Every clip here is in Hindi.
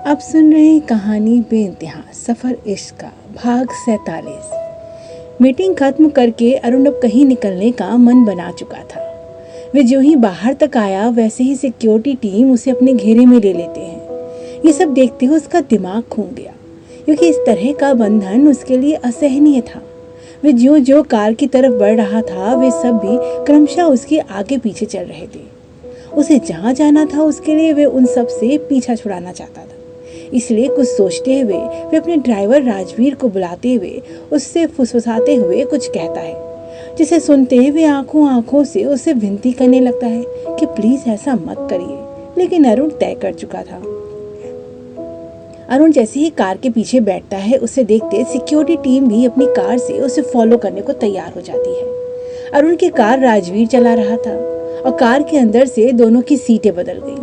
आप सुन रहे हैं कहानी बेइंतहा सफ़र इश्क का भाग 47। मीटिंग खत्म करके अरुण अब कहीं निकलने का मन बना चुका था। वे जो ही बाहर तक आया वैसे ही सिक्योरिटी टीम उसे अपने घेरे में ले लेते हैं। ये सब देखते हुए उसका दिमाग घूम गया, क्योंकि इस तरह का बंधन उसके लिए असहनीय था। वे ज्यों ज्यों कार की तरफ बढ़ रहा था वे सब भी क्रमशः उसके आगे पीछे चल रहे थे। उसे जहाँ जाना था उसके लिए वे उन सब से पीछा छुड़ाना चाहता था। इसलिए कुछ सोचते हुए वे अपने ड्राइवर राजवीर को बुलाते हुए उससे फुसफुसाते हुए कुछ कहता है, जिसे सुनते हुए आंखों आंखों से उसे विनती करने लगता है कि प्लीज ऐसा मत करिए। लेकिन अरुण तय कर चुका था। अरुण जैसे ही कार के पीछे बैठता है उसे देखते सिक्योरिटी टीम भी अपनी कार से उसे फॉलो करने को तैयार हो जाती है। अरुण की कार राजवीर चला रहा था और कार के अंदर से दोनों की सीटें बदल गईं।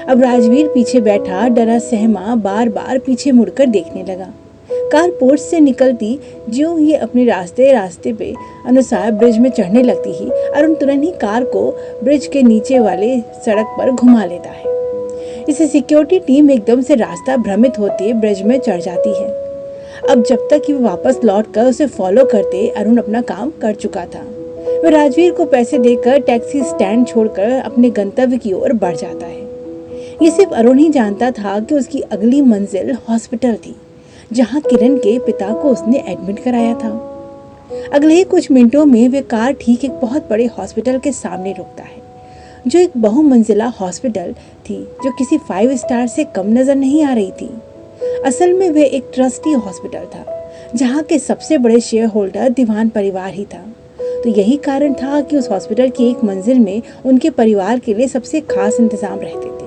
अब राजवीर पीछे बैठा डरा सहमा बार बार पीछे मुड़कर देखने लगा। कार पोर्ट से निकलती ज्यों ही अपने रास्ते पे अनुसार ब्रिज में चढ़ने लगती ही अरुण तुरंत ही कार को ब्रिज के नीचे वाले सड़क पर घुमा लेता है। इससे सिक्योरिटी टीम एकदम से रास्ता भ्रमित होते ब्रिज में चढ़ जाती है। अब जब तक कि वो वापस लौट कर उसे फॉलो करते अरुण अपना काम कर चुका था। वह राजवीर को पैसे देकर टैक्सी स्टैंड छोड़कर अपने गंतव्य की ओर बढ़ जाता है। ये सिर्फ अरुण ही जानता था कि उसकी अगली मंजिल हॉस्पिटल थी, जहां किरण के पिता को उसने एडमिट कराया था। अगले ही कुछ मिनटों में वे कार ठीक एक बहुत बड़े हॉस्पिटल के सामने रुकता है, जो एक बहुमंजिला हॉस्पिटल थी जो किसी 5 स्टार से कम नजर नहीं आ रही थी। असल में वे एक ट्रस्टी हॉस्पिटल था, जहाँ के सबसे बड़े शेयर होल्डर दीवान परिवार ही था। तो यही कारण था कि उस हॉस्पिटल की एक मंजिल में उनके परिवार के लिए सबसे खास इंतजाम रहते थे।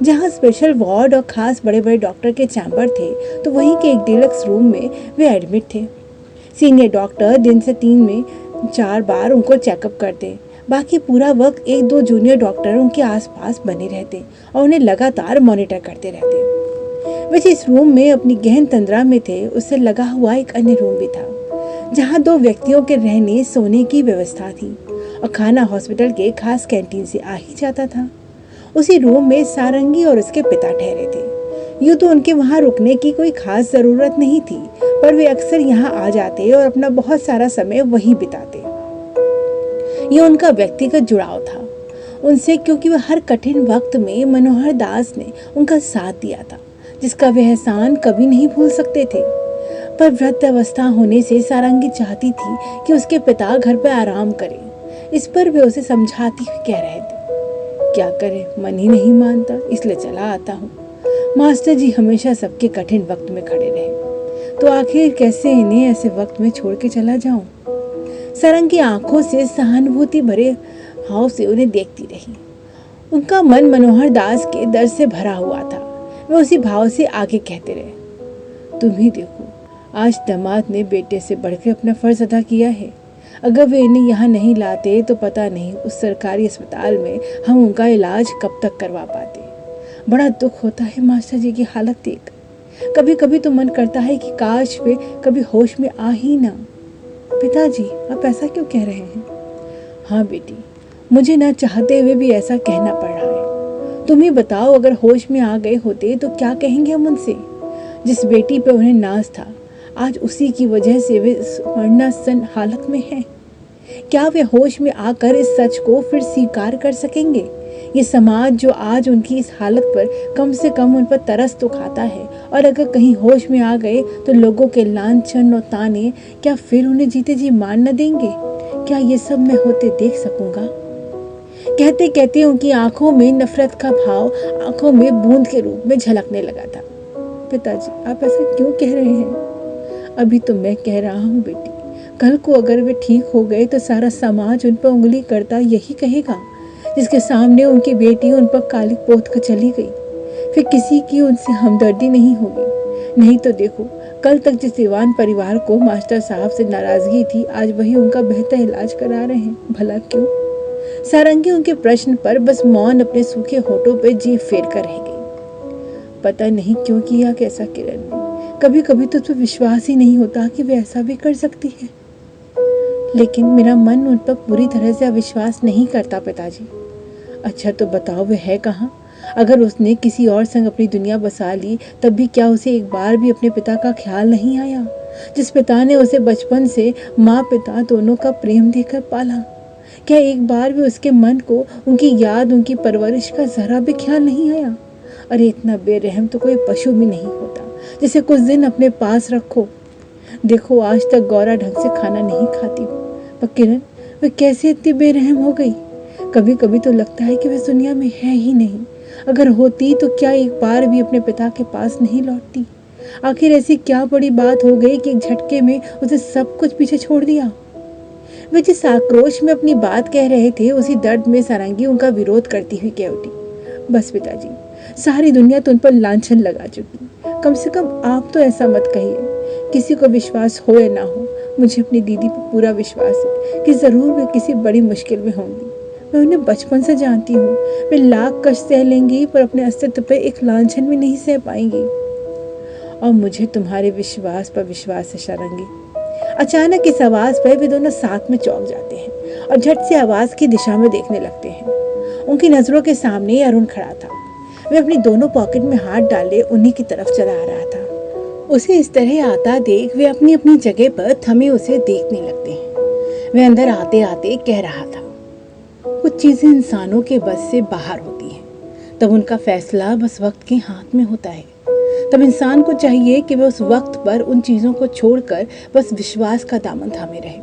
जहाँ स्पेशल वार्ड और खास बड़े बड़े डॉक्टर के चैम्बर थे, तो वहीं के एक डिलक्स रूम में वे एडमिट थे। सीनियर डॉक्टर दिन से 3 में 4 बार उनको चेकअप करते। बाकी पूरा वक्त 1-2 जूनियर डॉक्टर उनके आसपास बने रहते और उन्हें लगातार मॉनिटर करते रहते। वे जिस रूम में अपनी गहन तंद्रा में थे उससे लगा हुआ एक अन्य रूम भी था, जहाँ 2 व्यक्तियों के रहने सोने की व्यवस्था थी और खाना हॉस्पिटल के खास कैंटीन से आ ही जाता था। उसी रूम में सारंगी और उसके पिता ठहरे थे। यूँ तो उनके वहाँ रुकने की कोई खास ज़रूरत नहीं थी, पर वे अक्सर यहाँ आ जाते और अपना बहुत सारा समय वहीं बिताते। ये उनका व्यक्तिगत जुड़ाव था उनसे, क्योंकि वह हर कठिन वक्त में मनोहर दास ने उनका साथ दिया था, जिसका वे एहसान कभी नहीं भूल सकते थे। पर वृद्धावस्था होने से सारंगी चाहती थी कि उसके पिता घर पर आराम करें। इस पर वे उसे समझाती हुई कह रहे थे, क्या करे, मन ही नहीं मानता, इसलिए चला आता हूँ। मास्टर जी हमेशा सबके कठिन वक्त में खड़े रहे, तो आखिर कैसे इन्हें ऐसे वक्त में छोड़ के चला जाऊं। सारंगी आंखों से सहानुभूति भरे भाव से उन्हें देखती रही। उनका मन मनोहर दास के दर्द से भरा हुआ था। वे उसी भाव से आगे कहते रहे, तुम ही देखो, आज दामाद ने बेटे से बढ़कर अपना फर्ज अदा किया है। अगर वे इन्हें यहाँ नहीं लाते तो पता नहीं उस सरकारी अस्पताल में हम उनका इलाज कब तक करवा पाते। बड़ा दुख होता है मास्टर जी की हालत देख। कभी कभी तो मन करता है कि काश वे कभी होश में आ ही ना। पिताजी, आप ऐसा क्यों कह रहे हैं? हाँ बेटी, मुझे ना चाहते हुए भी ऐसा कहना पड़ रहा है। तुम ही बताओ, अगर होश में आ गए होते तो क्या कहेंगे हम उनसे? जिस बेटी पे उन्हें नाज था, आज उसी की वजह से वे मरणासन हालत में हैं। क्या वे होश में आकर इस सच को फिर स्वीकार कर सकेंगे? ये समाज जो आज उनकी इस हालत पर कम से कम उन पर तरस तो खाता है, और अगर कहीं होश में आ गए तो लोगों के लांछन और ताने क्या फिर उन्हें जीते जी मार न देंगे? क्या ये सब मैं होते देख सकूंगा? कहते कहते उनकी आंखों में नफरत का भाव आंखों में बूंद के रूप में झलकने लगा था। पिताजी, आप ऐसा क्यों कह रहे हैं? अभी तो मैं कह रहा हूँ बेटी, कल को अगर वे ठीक हो गए तो सारा समाज उन पर उंगली करता यही कहेगा, जिसके सामने उनकी बेटी उन पर काली पोत कर चली गई। फिर किसी की उनसे हमदर्दी नहीं होगी। नहीं तो देखो, कल तक जिस दीवान परिवार को मास्टर साहब से नाराजगी थी, आज वही उनका बेहतर इलाज करा रहे हैं। भला क्यों? सारंगी उनके प्रश्न पर बस मौन अपने सूखे होठों पर जीभ फेर कर रह गई। पता नहीं क्यों किया कैसा किरण ने। कभी कभी तो तुम्हें विश्वास ही नहीं होता कि वे ऐसा भी कर सकती है। लेकिन मेरा मन उन पर पूरी तरह से अविश्वास नहीं करता पिताजी। अच्छा तो बताओ, वे है कहाँ? अगर उसने किसी और संग अपनी दुनिया बसा ली, तब भी क्या उसे एक बार भी अपने पिता का ख्याल नहीं आया, जिस पिता ने उसे बचपन से माँ पिता दोनों का प्रेम देकर पाला? क्या एक बार भी उसके मन को उनकी याद, उनकी परवरिश का जरा भी ख्याल नहीं आया? अरे इतना बेरहम तो कोई पशु भी नहीं होता जिसे कुछ दिन अपने पास रखो। देखो आज तक गौरा ढंग से खाना नहीं खाती, पर किरण वह कैसे इतनी बेरहम हो गई? कभी कभी तो लगता है कि वह दुनिया में है ही नहीं। अगर होती तो क्या एक बार भी अपने पिता के पास नहीं लौटती? आखिर ऐसी क्या बड़ी बात हो गई कि एक झटके में उसे सब कुछ पीछे छोड़ दिया? वे जिस आक्रोश में अपनी बात कह रहे थे, उसी दर्द में सारंगी उनका विरोध करती हुई कह उठी, बस पिताजी, सारी दुनिया तो उन पर लांछन लगा चुकी, कम से कम आप तो ऐसा मत कहिए। किसी को विश्वास हो या ना हो, मुझे अपनी दीदी पर पूरा विश्वास है कि जरूर वे किसी बड़ी मुश्किल में होंगी। मैं उन्हें बचपन से जानती हूँ। वे लाख कष्ट सह लेंगी पर अपने अस्तित्व पर एक लांछन भी नहीं सह पाएंगी। और मुझे तुम्हारे विश्वास पर विश्वास है सारंगी। अचानक इस आवाज पर वे दोनों साथ में चौंक जाते हैं और झट से आवाज की दिशा में देखने लगते हैं। उनकी नजरों के सामने अरुण खड़ा था। वे अपनी दोनों पॉकेट में हाथ डाले उन्हीं की तरफ चला आ रहा था। उसे इस तरह आता देख वे अपनी अपनी जगह पर थमे उसे देखने लगते हैं। वे अंदर आते आते कह रहा था, कुछ चीजें इंसानों के बस से बाहर होती हैं, तब उनका फैसला बस वक्त के हाथ में होता है। तब इंसान को चाहिए कि वह उस वक्त पर उन चीज़ों को छोड़कर बस विश्वास का दामन थामे रहे,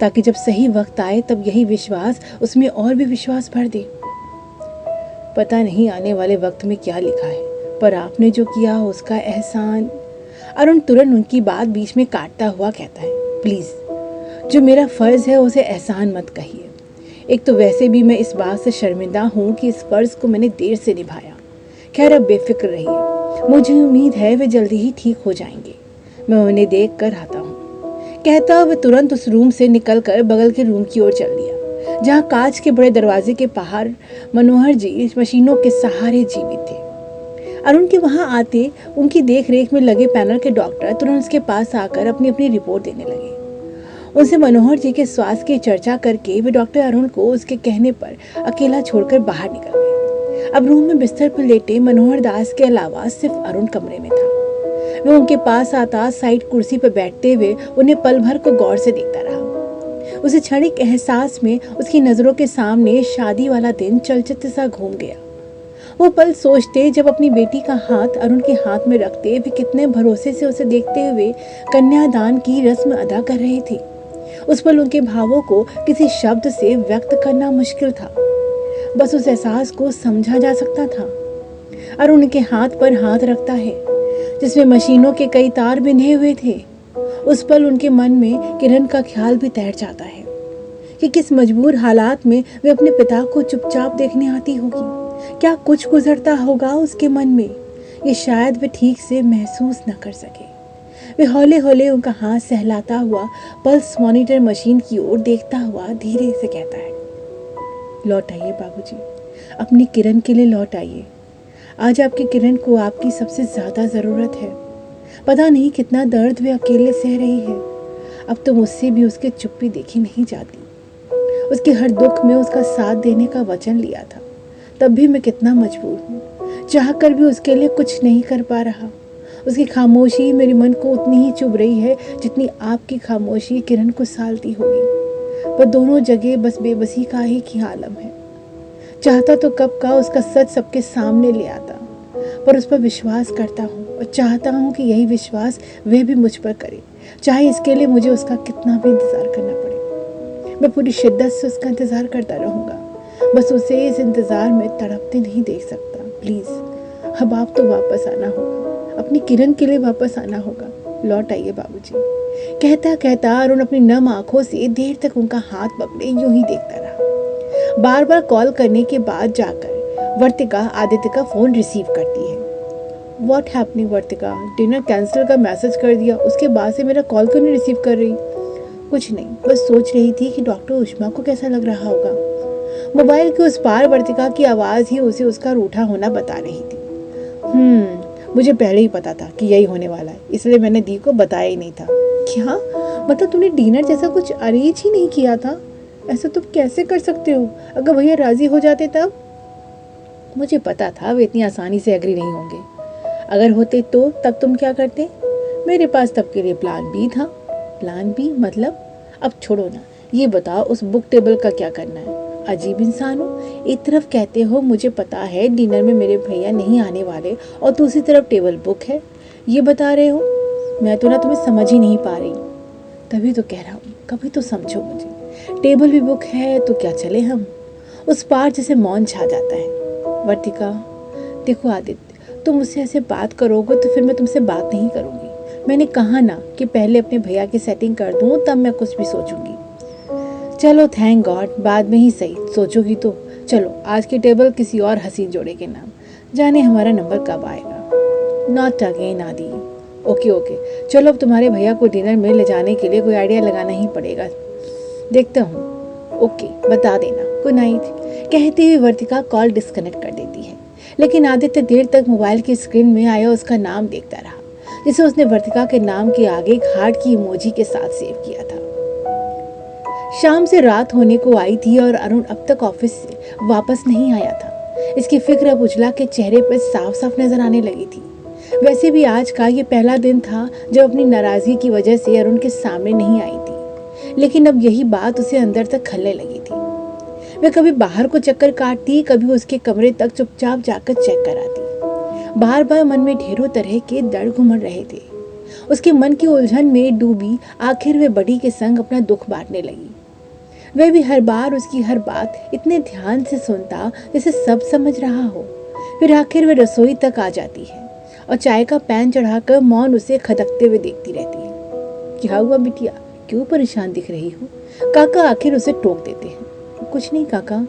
ताकि जब सही वक्त आए तब यही विश्वास उसमें और भी विश्वास भर दे। पता नहीं आने वाले वक्त में क्या लिखा है, पर आपने जो किया उसका एहसान। अरुण तुरंत उनकी बात बीच में काटता हुआ कहता है, प्लीज़, जो मेरा फ़र्ज़ है उसे एहसान मत कहिए। एक तो वैसे भी मैं इस बात से शर्मिंदा हूँ कि इस फ़र्ज़ को मैंने देर से निभाया। खैर अब बेफिक्र रहिए, मुझे उम्मीद है वे जल्दी ही ठीक हो जाएंगे। मैं उन्हें देख कर आता हूँ। कहता वह तुरंत उस रूम से निकलकर बगल के रूम की ओर चल दिया, जहाँ कांच के बड़े दरवाजे के बाहर मनोहर जी मशीनों के सहारे जीवित थे। अरुण के वहाँ आते उनकी देख रेख में लगे पैनल के डॉक्टर तुरंत उसके पास आकर अपनी अपनी रिपोर्ट देने लगे। उनसे मनोहर जी के स्वास्थ्य की चर्चा करके वे डॉक्टर अरुण को उसके कहने पर अकेला छोड़कर बाहर निकल गए। अब रूम में बिस्तर पर लेटे मनोहर दास के अलावा सिर्फ अरुण कमरे में था। वह उनके पास आता साइड कुर्सी पर बैठते हुए उन्हें पल भर को गौर से देखता रहा। उसे क्षणिक एहसास में उसकी नजरों के सामने शादी वाला दिन चलचित्र सा घूम गया। वो पल सोचते जब अपनी बेटी का हाथ अरुण के हाथ में रखते वे कितने भरोसे से उसे देखते हुए कन्यादान की रस्म अदा कर रहे थे। उस पल उनके भावों को किसी शब्द से व्यक्त करना मुश्किल था, बस उस एहसास को समझा जा सकता था। अरुण के हाथ पर हाथ रखता है जिसमें मशीनों के कई तार बिंधे हुए थे। उस पल उनके मन में किरण का ख्याल भी तैर जाता है कि किस मजबूर हालात में वे अपने पिता को चुपचाप देखने आती होगी। क्या कुछ गुजरता होगा उसके मन में, ये शायद वे ठीक से महसूस न कर सके। वे हौले हौले उनका हाथ सहलाता हुआ पल्स मॉनिटर मशीन की ओर देखता हुआ धीरे से कहता है, लौट आइए बाबूजी, अपनी किरण के लिए लौट आइए। आज आपकी किरण को आपकी सबसे ज़्यादा ज़रूरत है। पता नहीं कितना दर्द वे अकेले सह रही है। अब तो मुझसे भी उसकी चुप्पी देखी नहीं जाती। उसके हर दुख में उसका साथ देने का वचन लिया था, तब भी मैं कितना मजबूर हूँ। चाह कर भी उसके लिए कुछ नहीं कर पा रहा। उसकी खामोशी मेरे मन को उतनी ही चुभ रही है जितनी आपकी खामोशी किरण को सालती होगी। पर दोनों जगह बस बेबसी का ही की आलम है। चाहता तो कब का उसका सच सबके सामने ले आता, पर उस पर विश्वास करता हूँ और चाहता हूँ कि यही विश्वास वह भी मुझ पर करे, चाहे इसके लिए मुझे उसका कितना भी इंतज़ार करना पड़े। मैं पूरी शिद्दत से उसका इंतज़ार करता रहूँगा, बस उसे इस इंतज़ार में तड़पते नहीं देख सकता। प्लीज़ अब आप तो वापस आना होगा, अपनी किरण के लिए वापस आना होगा। लौट आइए बाबूजी। कहता कहता अरुण अपनी नम आंखों से देर तक उनका हाथ पकड़े यूं ही देखता रहा। बार बार कॉल करने के बाद जाकर वर्तिका आदित्य का फ़ोन रिसीव करती है। What happening Vartika, dinner cancel का मैसेज कर दिया, उसके बाद से मेरा कॉल क्यों नहीं रिसीव कर रही? कुछ नहीं, बस सोच रही थी कि डॉक्टर उष्मा को कैसा लग रहा होगा। मोबाइल के उस पार वर्तिका की आवाज़ ही उसे उसका रूठा होना बता रही थी। मुझे पहले ही पता था कि यही होने वाला है, इसलिए मैंने दी को बताया ही नहीं था। क्या मतलब तुमने डिनर जैसा कुछ अरेंज ही नहीं किया था? ऐसा तुम कैसे कर सकते हो? अगर भैया राजी हो जाते तब? मुझे पता था वे इतनी आसानी से एग्री नहीं होंगे। अगर होते तो तब तुम क्या करते? मेरे पास तब के लिए प्लान बी था। प्लान बी मतलब? अब छोड़ो ना, ये बताओ उस बुक टेबल का क्या करना है? अजीब इंसान हो, एक तरफ कहते हो मुझे पता है डिनर में मेरे भैया नहीं आने वाले और दूसरी तरफ टेबल बुक है, ये बता रहे हो। मैं तो ना तुम्हें समझ ही नहीं पा रही। तभी तो कह रहा हूँ, कभी तो समझो मुझे। टेबल भी बुक है तो क्या चले हम? उस पार जैसे मौन छा जाता है। वर्तिका, देखो आदित्य, तुम मुझसे ऐसे बात करोगे तो फिर मैं तुमसे बात नहीं करूँगी। मैंने कहा ना कि पहले अपने भैया की सेटिंग कर दूँ तब मैं कुछ भी सोचूंगी। चलो थैंक गॉड, बाद में ही सही, सोचोगी तो। चलो आज की टेबल किसी और हसीन जोड़े के नाम, जाने हमारा नंबर कब आएगा। नॉट अगेन आदि। ओके ओके, चलो अब तुम्हारे भैया को डिनर में ले जाने के लिए कोई आइडिया लगाना ही पड़ेगा, देखता हूँ। ओके बता देना, गुड नाइट। कहती हुई वर्तिका कॉल डिस्कनेक्ट कर देती है, लेकिन आदित्य देर तक मोबाइल की स्क्रीन में आया उसका नाम देखता रहा, जिसे उसने वर्तिका के नाम के आगे एक हार्ट की इमोजी के साथ सेव किया था। शाम से रात होने को आई थी और अरुण अब तक ऑफिस से वापस नहीं आया था। इसकी फिक्र अब उजला के चेहरे पर साफ साफ नजर आने लगी थी। वैसे भी आज का ये पहला दिन था जब अपनी नाराजगी की वजह से अरुण के सामने नहीं आई थी, लेकिन अब यही बात उसे अंदर तक खलने लगी थी। वह कभी बाहर को चक्कर काटती, कभी उसके कमरे तक चुपचाप जाकर चेक कराती। बार बार मन में ढेरों तरह के दर्द घुमड़ रहे थे। उसके मन की उलझन में डूबी आखिर वे बड़ी के संग अपना दुख बांटने लगी। वह भी हर बार उसकी हर बात इतने ध्यान से सुनता जैसे सब समझ रहा हो। फिर आखिर वह रसोई तक आ जाती है और चाय का पैन चढ़ाकर मौन उसे खदकते हुए देखती रहती है। क्या हुआ बिटिया, क्यों परेशान दिख रही हो? काका आखिर उसे टोक देते हैं। कुछ नहीं काका।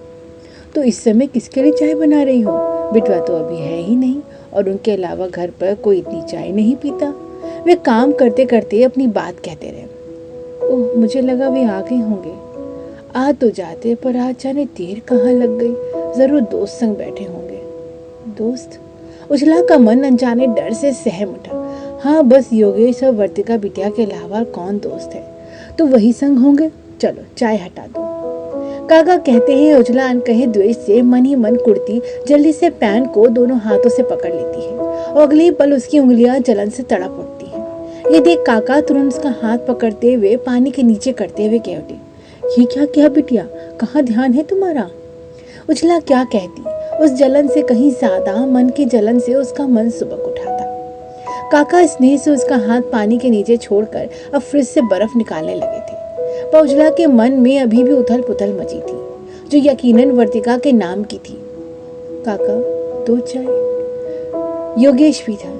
तो इस समय किसके लिए चाय बना रही हो? बिटवा तो अभी है ही नहीं और उनके अलावा घर पर कोई इतनी चाय नहीं पीता। वे काम करते करते अपनी बात कहते रहे। ओह, मुझे लगा वे आ गए होंगे। आ तो जाते, पर आज जाने देर कहाँ लग गई। जरूर दोस्त संग बैठे होंगे। दोस्त? उजला का मन अनजाने डर से सहम उठा। हाँ, बस योगेश और वर्तिका बिटिया के अलावा कौन दोस्त है? तो वही संग होंगे। चलो चाय हटा दो। काका कहते हैं उजला अनकहे द्वेष से मन ही मन कुर्ती जल्दी से पैन को दोनों हाथों से पकड़ लेती है और अगले ही पल उसकी उंगलियां जलन से तड़प उठती हैं। ये देख काका तुरंत उसका हाथ पकड़ते हुए पानी के नीचे करते हुए कह उठे, ये क्या किया बिटिया, कहाँ ध्यान है तुम्हारा? उजला क्या कहती, उस जलन से कहीं ज्यादा मन की जलन से उसका मन सुबक उठा था। काका स्नेह से उसका हाथ पानी के नीचे छोड़कर अब फ्रिज से बर्फ निकालने लगे थे, पर उजला के मन में अभी भी उथल पुथल मची थी, जो यकीनन वर्तिका के नाम की थी। काका, दो चाय। योगेश भी था।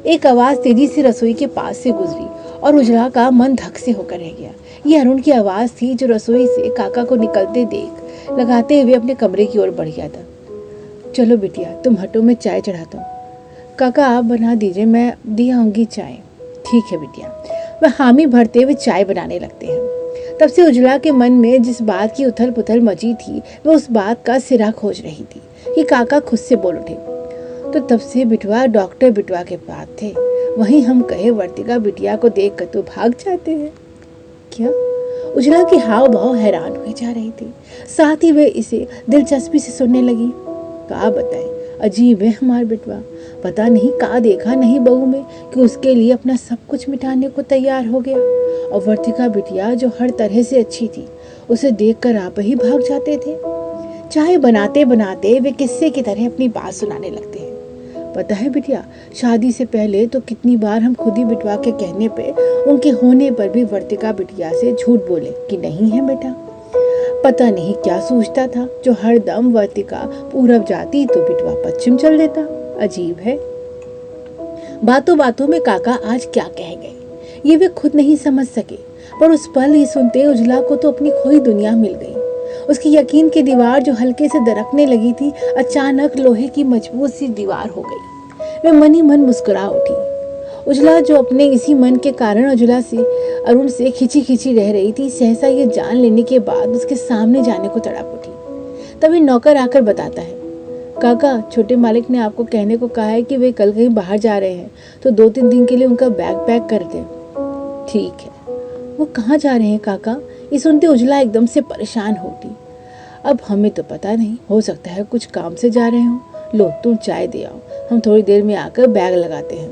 एक आवाज तेजी से रसोई के पास से गुजरी और उजला का मन धक से होकर रह गया। ये अरुण की आवाज थी, जो रसोई से काका को निकलते देख लगाते हुए अपने कमरे की ओर बढ़ गया था। चलो बिटिया, तुम हटो, मैं चाय चढ़ाता हूँ। काका आप बना दीजिए, मैं दे आऊंगी चाय। ठीक है बिटिया। वह हामी भरते हुए चाय बनाने लगते हैं। तब से उजला के मन में जिस बात की उथल पुथल मची थी, वह उस बात का सिरा खोज रही थी कि काका खुद से बोल उठे। तो तब से बिटवा डॉक्टर बिटवा के पास थे, वहीं हम कहे वर्तिका बिटिया को देख कर तो भाग जाते हैं। क्या? उजला की हाव भाव हैरान हुए जा रही थी, साथ ही वे इसे दिलचस्पी से सुनने लगी। का बताए, अजीब है हमार बिटवा। पता नहीं का देखा नहीं बहू में कि उसके लिए अपना सब कुछ मिटाने को तैयार हो गया। और वर्तिका बिटिया जो हर तरह से अच्छी थी, उसे देखकर आप ही भाग जाते थे। चाय बनाते बनाते वे किस्से की तरह अपनी बात सुनाने लगते हैं। पता है बिटिया, शादी से पहले तो कितनी बार हम खुद ही बिटवा के कहने पे, उनके होने पर भी वर्तिका बिटिया से झूठ बोले कि नहीं है बेटा। पता नहीं क्या सोचता था, जो हर दम वर्तिका पूरब जाती तो बिटवा पश्चिम चल देता। अजीब है। बातों बातों में काका आज क्या कह गए, ये वे खुद नहीं समझ सके, पर उस पल ही सुनते उजला को तो अपनी खोई दुनिया मिल गई। उसकी यकीन की दीवार जो हल्के से दरकने लगी थी, अचानक लोहे की मजबूत सी दीवार हो गई। वह मन ही मन मुस्कुरा उठी। उजला जो अपने इसी मन के कारण अरुण से खिंची खिंची रह रही थी, सहसा ये जान लेने के बाद उसके सामने जाने को तड़प उठी। तभी नौकर आकर बताता है, काका छोटे मालिक ने आपको कहने को कहा है कि वे कल कहीं बाहर जा रहे हैं, तो 2-3 दिन के लिए उनका बैग पैक कर दें। ठीक है। वो कहाँ जा रहे हैं काका? ये सुनते उजला एकदम से परेशान होती। अब हमें तो पता नहीं, हो सकता है कुछ काम से जा रहे हों, लो तुम चाय दे आओ, हम थोड़ी देर में आकर बैग लगाते हैं।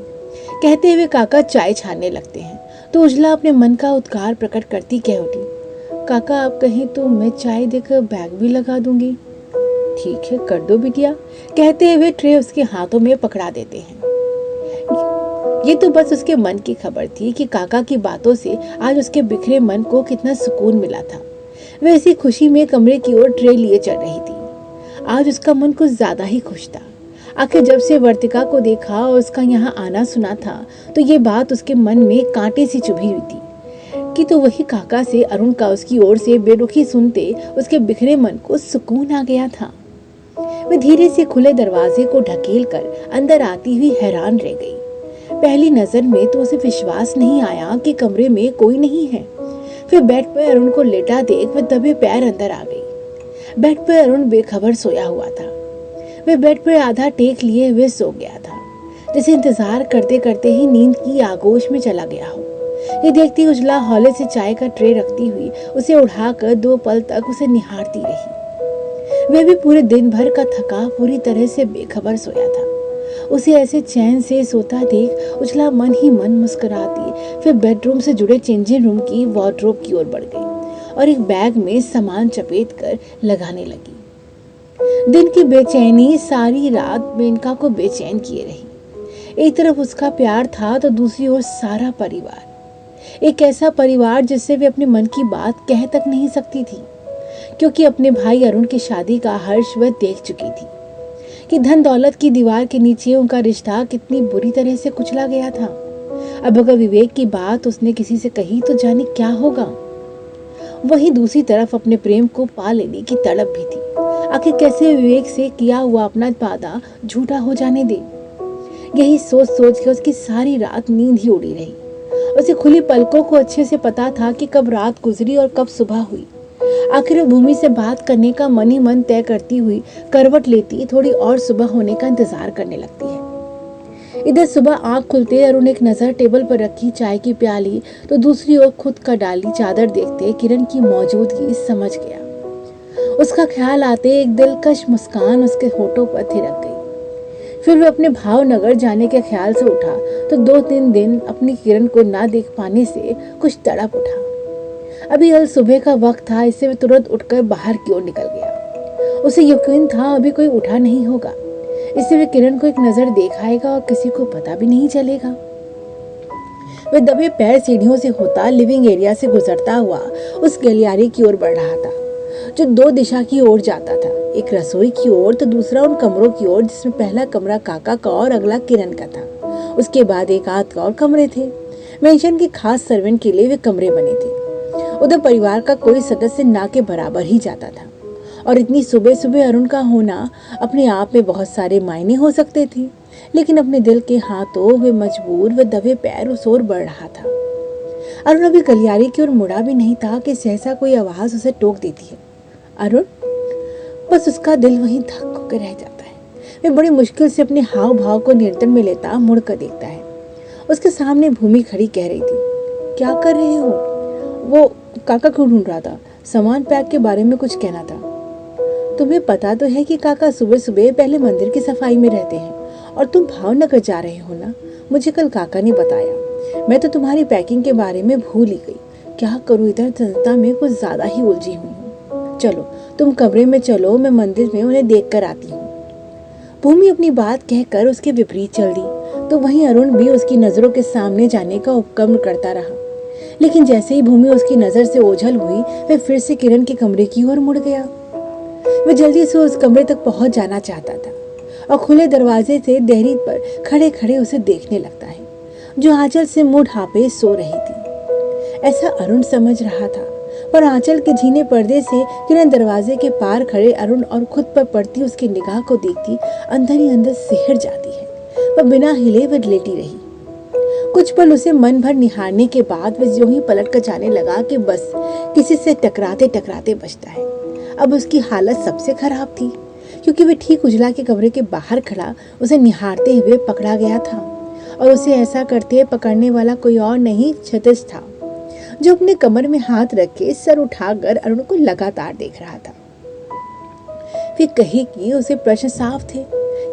कहते हुए काका चाय छानने लगते हैं तो उजला अपने मन का उद्गार प्रकट करती कह उठी, काका आप कहें तो मैं चाय देकर बैग भी लगा दूंगी। ठीक है कर दो बिटिया, कहते हुए ट्रे उसके हाथों में पकड़ा देते हैं। ये तो बस उसके मन की खबर थी कि काका की बातों से आज उसके बिखरे मन को कितना सुकून मिला था। वह इसी खुशी में कमरे की ओर ट्रे लिए चल रही थी। आज उसका मन कुछ ज्यादा ही खुश था। आखिर जब से वर्तिका को देखा और उसका यहाँ आना सुना था तो ये बात उसके मन में कांटे सी चुभी हुई थी कि तो वही काका से अरुण का उसकी ओर से बेरुखी सुनते उसके बिखरे मन को सुकून आ गया था। वह धीरे से खुले दरवाजे को ढकेल कर अंदर आती हुई हैरान रह गई। पहली नजर में तो उसे विश्वास नहीं आया कि कमरे में कोई नहीं है। फिर बेड पर अरुण को लेटा देख वह दबे पैर अंदर आ गई। बेड पर अरुण बेखबर सोया हुआ था। वह बेड पर आधा टेक लिए हुए सो गया था, जैसे इंतजार करते करते ही नींद की आगोश में चला गया हो। ये देखती उजला हौले से चाय का ट्रे रखती हुई उसे उठाकर 2 पल तक उसे निहारती रही। वह भी पूरे दिन भर का थका पूरी तरह से बेखबर सोया था। उसे ऐसे चैन से सोता देख उजला मन ही मन मुस्कुराती फिर बेडरूम से जुड़े चेंजिंग रूम की वार्डरोब की ओर बढ़ गई और एक बैग में सामान चपेट कर लगाने लगी। दिन की बेचैनी सारी रात मेनका को बेचैन किए रही। एक तरफ उसका प्यार था तो दूसरी ओर सारा परिवार। एक ऐसा परिवार जिससे वे अपने मन की बात कह तक नहीं सकती थी, क्योंकि अपने भाई अरुण की शादी का हर्ष वह देख चुकी थी कि धन दौलत की दीवार के नीचे उनका रिश्ता कितनी बुरी तरह से कुचला गया था। अब अगर विवेक की बात उसने किसी से कही तो जाने क्या होगा। वहीं दूसरी तरफ अपने प्रेम को पा लेने की तड़प भी थी। आखिर कैसे विवेक से किया हुआ अपना वादा झूठा हो जाने दे। यही सोच सोच के उसकी सारी रात नींद ही उड़ी रही। उसे खुली पलकों को अच्छे से पता था कि कब रात गुजरी और कब सुबह हुई। आखिर भूमि से बात करने का मन ही मन तय करती हुई करवट लेती थोड़ी और सुबह होने का इंतजार करने लगती है। इधर सुबह आंख खुलते अरुण एक नजर टेबल पर रखी चाय की प्याली तो दूसरी ओर खुद का डाली चादर देखते किरण की मौजूदगी समझ गया। उसका ख्याल आते एक दिलकश मुस्कान उसके होठों पर थिरक गई। फिर वह अपने भावनगर जाने के ख्याल से उठा तो 2-3 दिन अपनी किरण को ना देख पाने से कुछ तड़प उठा। अभी अल सुबह का वक्त था, इससे वह तुरंत उठकर बाहर की ओर निकल गया। उसे यकीन था अभी कोई उठा नहीं होगा, इससे वह किरण को एक नजर देखाएगा और किसी को पता भी नहीं चलेगा। वह दबे पैर सीढ़ियों से होता लिविंग एरिया से गुजरता हुआ उस गलियारे की ओर बढ़ रहा था जो 2 दिशा की ओर जाता था, एक रसोई की ओर तो दूसरा उन कमरों की ओर जिसमें पहला कमरा काका का और अगला किरण का था। उसके बाद एक आध और कमरे थे। मेंशन के खास सर्वेंट के लिए वे कमरे बने थे। उधर परिवार का कोई सदस्य ना के बराबर ही जाता था और इतनी सुबह सुबह अरुण का होना अपने आप में बहुत सारे मायने हो सकते थे, लेकिन अपने दिल के हाथों वे मजबूर व दबे पैर उस ओर बढ़ रहा था। अरुण अभी गलियारे की ओर मुड़ा भी नहीं था कि सहसा कोई आवाज उसे टोक देती है, अरुण। बस उसका दिल वहीं धक होकर रह जाता है। वे बड़ी मुश्किल से अपने हाव भाव को नियंत्रण में लेता मुड़ कर देखता है। उसके सामने भूमि खड़ी कह रही थी, क्या कर रहे हो? वो काका को ढूंढ रहा था, सामान पैक के बारे में कुछ कहना था। तुम्हें पता तो है कि काका सुबह सुबह पहले मंदिर की सफाई में रहते हैं और तुम भावनगर जा रहे हो ना? मुझे कल काका ने बताया। मैं तो तुम्हारी पैकिंग के बारे में भूल ही गई। क्या करूं, इधर जनता में कुछ ज्यादा ही उलझी हुई हूँ। चलो तुम कमरे में चलो, मैं मंदिर में उन्हें देख कर आती हूँ। भूमि अपनी बात कहकर उसके विपरीत चल दी तो वहीं अरुण भी उसकी नजरों के सामने जाने का उपक्रम करता रहा। लेकिन जैसे ही भूमि उसकी नजर से ओझल हुई वह फिर से किरण के कमरे की ओर मुड़ गया। वह जल्दी से उस कमरे तक पहुंच जाना चाहता था और खुले दरवाजे से देहरी पर खड़े खड़े उसे देखने लगता है जो आंचल से मुंह ढांपे सो रही थी। ऐसा अरुण समझ रहा था, पर आंचल के झीने पर्दे से किरण दरवाजे के पार खड़े अरुण और खुद पर पड़ती उसकी निगाह को देखती अंदर ही अंदर सिहर जाती है। वह बिना हिले वह लेटी रही। कुछ पल उसे मन भर निहारने के बाद वह यूं ही पलट कर जाने लगा कि बस किसी से टकराते टकराते बचता है। अब उसकी हालत सबसे खराब थी क्योंकि वह ठीक उजला के कमरे के बाहर खड़ा उसे निहारते हुए पकड़ा गया था और उसे ऐसा करते पकड़ने वाला कोई और नहीं क्षतिश था जो अपने कमर में हाथ रखे सर उठाकर अरुण को लगातार देख रहा था। फिर कहे कि उसे प्रश्न साफ थे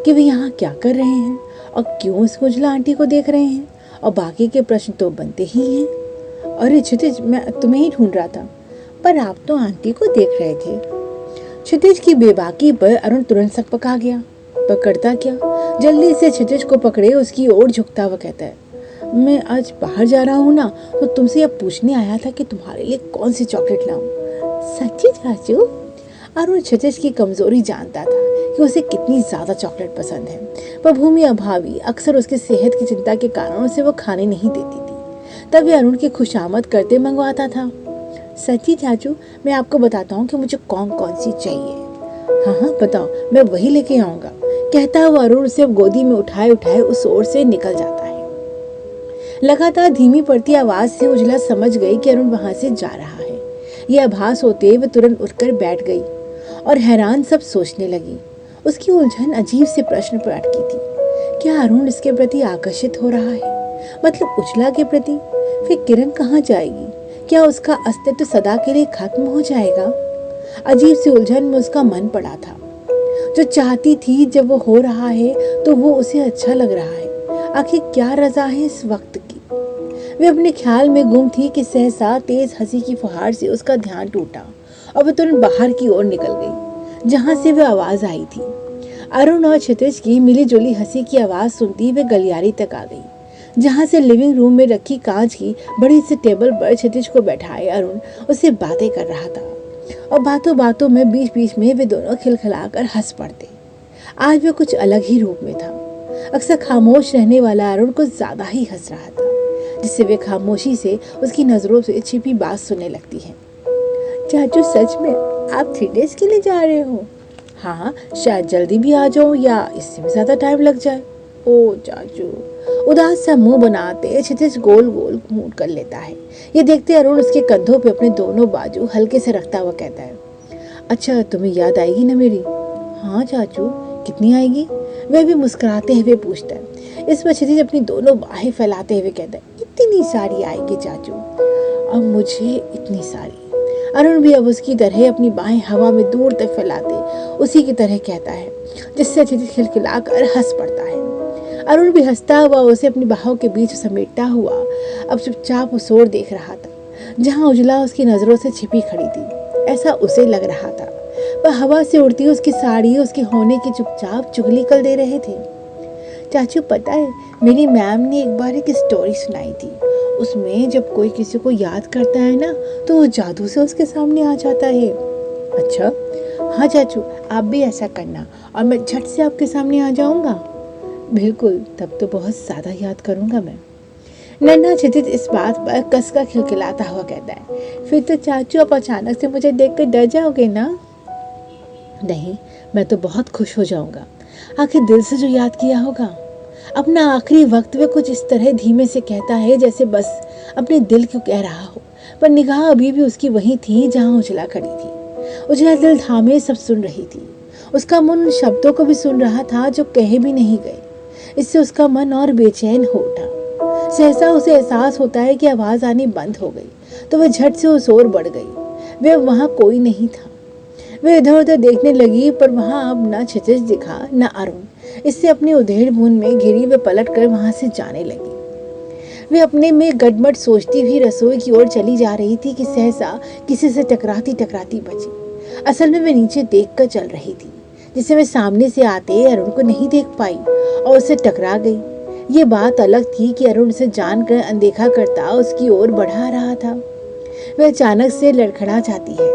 कि वे यहाँ क्या कर रहे हैं और क्यों उस उजला आंटी को देख रहे हैं, और बाकी के प्रश्न तो बनते ही हैं। अरे क्षितिज, मैं तुम्हें ही ढूंढ रहा था, पर आप तो आंटी को देख रहे थे। क्षितिज की बेबाकी पर अरुण तुरंत सकपका गया। पकड़ता क्या, जल्दी से क्षितिज को पकड़े उसकी ओर झुकता हुआ कहता है, मैं आज बाहर जा रहा हूँ ना, तो तुमसे अब पूछने आया था कि तुम्हारे लिए कौन सी चॉकलेट लाऊं। सच्ची चाचू? अरुण क्षितिज की कमजोरी जानता था कि उसे कितनी ज्यादा चॉकलेट पसंद है, पर भूमि अभावी अक्सर उसकी सेहत की चिंता के कारण उसे वो खाने नहीं देती थी। तब वह अरुण की खुशामद करते मंगवाता था। सच्ची चाचू, मैं आपको बताता हूँ कि मुझे कौन कौन सी चाहिए। हाँ हाँ बताओ, मैं वही लेके आऊंगा, कहता हुआ अरुण उसे गोदी में उठाए उठाए उस ओर से निकल जाता है। लगातार धीमी पड़ती आवाज से उजला समझ गई कि अरुण वहां से जा रहा है। यह आभास होते वह तुरंत उठकर बैठ गई और हैरान सब सोचने लगी। उसकी उलझन अजीब से प्रश्न पर अटकी थी। क्या अरुण इसके प्रति आकर्षित हो रहा है, मतलब उजला के प्रति? फिर किरण कहाँ जाएगी? क्या उसका अस्तित्व सदा के लिए खत्म हो जाएगा? अजीब सी उलझन में उसका मन पड़ा था। जो चाहती थी जब वो हो रहा है तो वो उसे अच्छा लग रहा है। आखिर क्या रजा है इस वक्त की? वे अपने ख्याल में गुम थी कि सहसा तेज हंसी की फुहार से उसका ध्यान टूटा और वह तुरंत बाहर की ओर निकल गई, जहां से वह आवाज आई थी। अरुण और क्षितिज की मिली जुली हंसी की आवाज सुनती वह गलियारी तक आ गई, जहां से लिविंग रूम में रखी कांच की बड़ी सी टेबल पर क्षितिज को बैठाए अरुण उससे बातें कर रहा था, और बातों बातों में बीच बीच में वे दोनों खिलखिलाकर हंस पड़ते। आज वह कुछ अलग ही रूप में था। अक्सर खामोश रहने वाला अरुण कुछ ज्यादा ही हंस रहा था, जिससे वे खामोशी से उसकी नजरों से छिपी बात सुनने लगती है। चाचू, सच में आप 3 डेज के लिए जा रहे हो? हाँ, शायद जल्दी भी आ जाऊं या इससे भी ज्यादा टाइम लग जाए। ओ चाचू, उदास सा मुंह बनाते क्षितिज गोल गोल मुंह कर लेता है। ये देखते अरुण उसके कंधों पे अपने दोनों बाजू हल्के से रखता हुआ कहता है, अच्छा तुम्हें याद आएगी ना मेरी? हाँ चाचू, कितनी आएगी? वह भी मुस्कुराते हुए पूछता है। इस पर क्षितिज अपनी दोनों बाहें फैलाते हुए कहता है, इतनी सारी आएगी चाचू, अब मुझे इतनी सारी। अरुण भी अब उसकी तरह अपनी बाहें हवा में दूर तक फैलाते उसी की तरह कहता है, जिससे क्षितिज खिलखिलाकर हंस पड़ता है। अरुण भी हंसता हुआ उसे अपनी बाहों के बीच समेटता हुआ अब चुपचाप उस ओर देख रहा था, जहां उजला उसकी नजरों से छिपी खड़ी थी। ऐसा उसे लग रहा था, पर हवा से उड़ती उसकी साड़ी उसके होने की चुपचाप चुगली कर दे रहे थे। चाचू, पता है मेरी मैम ने एक बार एक स्टोरी सुनाई थी। उसमें जब कोई किसी को याद करता है ना, तो वो जादू से उसके सामने आ जाता है। अच्छा? हाँ चाचू, आप भी ऐसा करना और मैं झट से आपके सामने आ जाऊंगा। बिल्कुल, तब तो बहुत ज्यादा याद करूंगा मैं। नन्हा क्षितिज इस बात पर कसकर खिलखिलाता हुआ कहता है, फिर तो चाचू आप अचानक से मुझे देखकर डर जाओगे ना? नहीं, मैं तो बहुत खुश हो जाऊंगा। आखिर दिल से जो याद किया होगा। अपना आखिरी वक्त में कुछ इस तरह धीमे से कहता है जैसे बस अपने दिल को कह रहा हो, पर निगाह अभी भी उसकी वही थी जहां उजला खड़ी थी। उजला दिल थामे सब सुन रही थी। उसका मन उन शब्दों को भी सुन रहा था जो कहे भी नहीं गए। इससे उसका मन और बेचैन हो उठा। सहसा उसे एहसास होता है कि आवाज आनी बंद हो गई, तो वह झट से उस ओर बढ़ गई। वह वहां कोई नहीं था। वह इधर उधर देखने लगी, पर वहां अब न क्षितिज दिखा न अरुण। इससे अपने उधेड़ बुन में घिरी वे पलट कर वहां से जाने लगी। वे अपने में गड़बड़ सोचती हुई रसोई की ओर चली जा रही थी कि सहसा किसी से टकराती टकराती बची। असल में वे नीचे देखकर चल रही थी, जिसे वे सामने से आते अरुण को नहीं देख पाई और उससे टकरा गई। ये बात अलग थी कि अरुण उसे जानकर अनदेखा करता उसकी ओर बढ़ा रहा था। वह अचानक से लड़खड़ा जाती है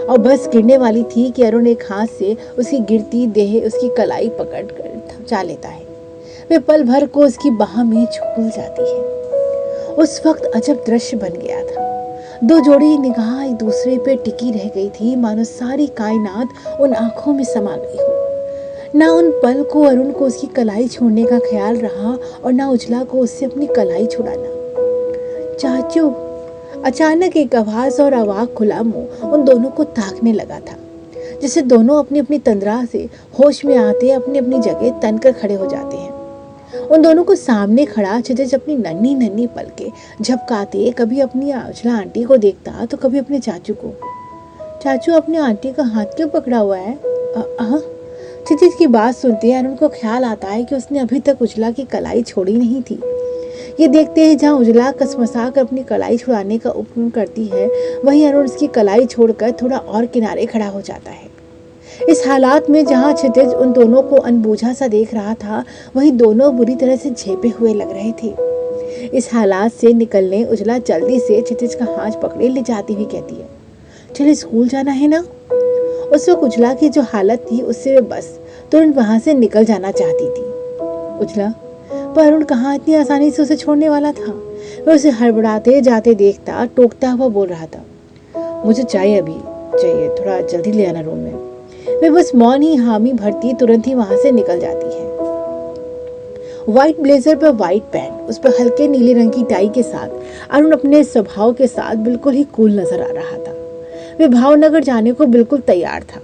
और बस गिरने वाली थी कि अरुण एक हाथ से उसकी गिरती देह उसकी कलाई पकड़ कर चा लेता है। वह पल भर को उसकी बाह में झूल जाती है। उस वक्त अजब दृश्य बन गया था। दो जोड़ी निगाह एक दूसरे पे टिकी रह गई थी, मानो सारी कायनात उन आंखों में समा गई हो। ना उन पल को अरुण को उसकी कलाई छोड़ने का ख्याल रहा और ना उजला को उससे अपनी कलाई छुड़ाना। चाचू, अचानक एक आवाज और आवाज खुला मुंह उन दोनों को ताकने लगा था, जिससे दोनों अपनी अपनी तंद्रा से होश में आते अपनी अपनी जगह तनकर खड़े हो जाते हैं। उन दोनों को सामने खड़ा क्षितिज अपनी नन्ही नन्ही पलके झपकाते कभी अपनी उजला आंटी को देखता तो कभी अपने चाचू को। चाचू, अपने आंटी का हाथ क्यों पकड़ा हुआ है? क्षितिज की बात सुनते अरुण को ख्याल आता है कि उसने अभी तक उजला की कलाई छोड़ी नहीं थी। ये देखते ही जहाँ उजला कसमसा कर अपनी कलाई छुड़ाने का उपक्रम करती है, वहीं अरुण उसकी कलाई छोड़कर थोड़ा और किनारे खड़ा हो जाता है। इस हालात में जहाँ क्षितिज उन दोनों को अनबूझा सा देख रहा था, वहीं दोनों बुरी तरह से झेपे हुए लग रहे थे। इस हालात से निकलने उजला जल्दी से क्षितिज का हाथ पकड़े ले जाती हुई कहती है, चले स्कूल जाना है ना। उस वक्त उजला की जो हालत थी उससे वे बस तुरंत वहां से निकल जाना चाहती थी। उजला पर अरुण कहाँ इतनी आसानी से उसे छोड़ने वाला था। वह उसे हड़बड़ाते जाते देखता, टोकता हुआ बोल रहा था, मुझे चाय अभी चाहिए, थोड़ा जल्दी ले आना रूम में। वे बस मौन ही हामी भरती तुरंत ही वहां से निकल जाती है। व्हाइट ब्लेजर पर व्हाइट पैंट, उस पर हल्के नीले रंग की टाई के साथ अरुण अपने स्वभाव के साथ बिल्कुल ही कूल नजर आ रहा था। वे भावनगर जाने को बिल्कुल तैयार था।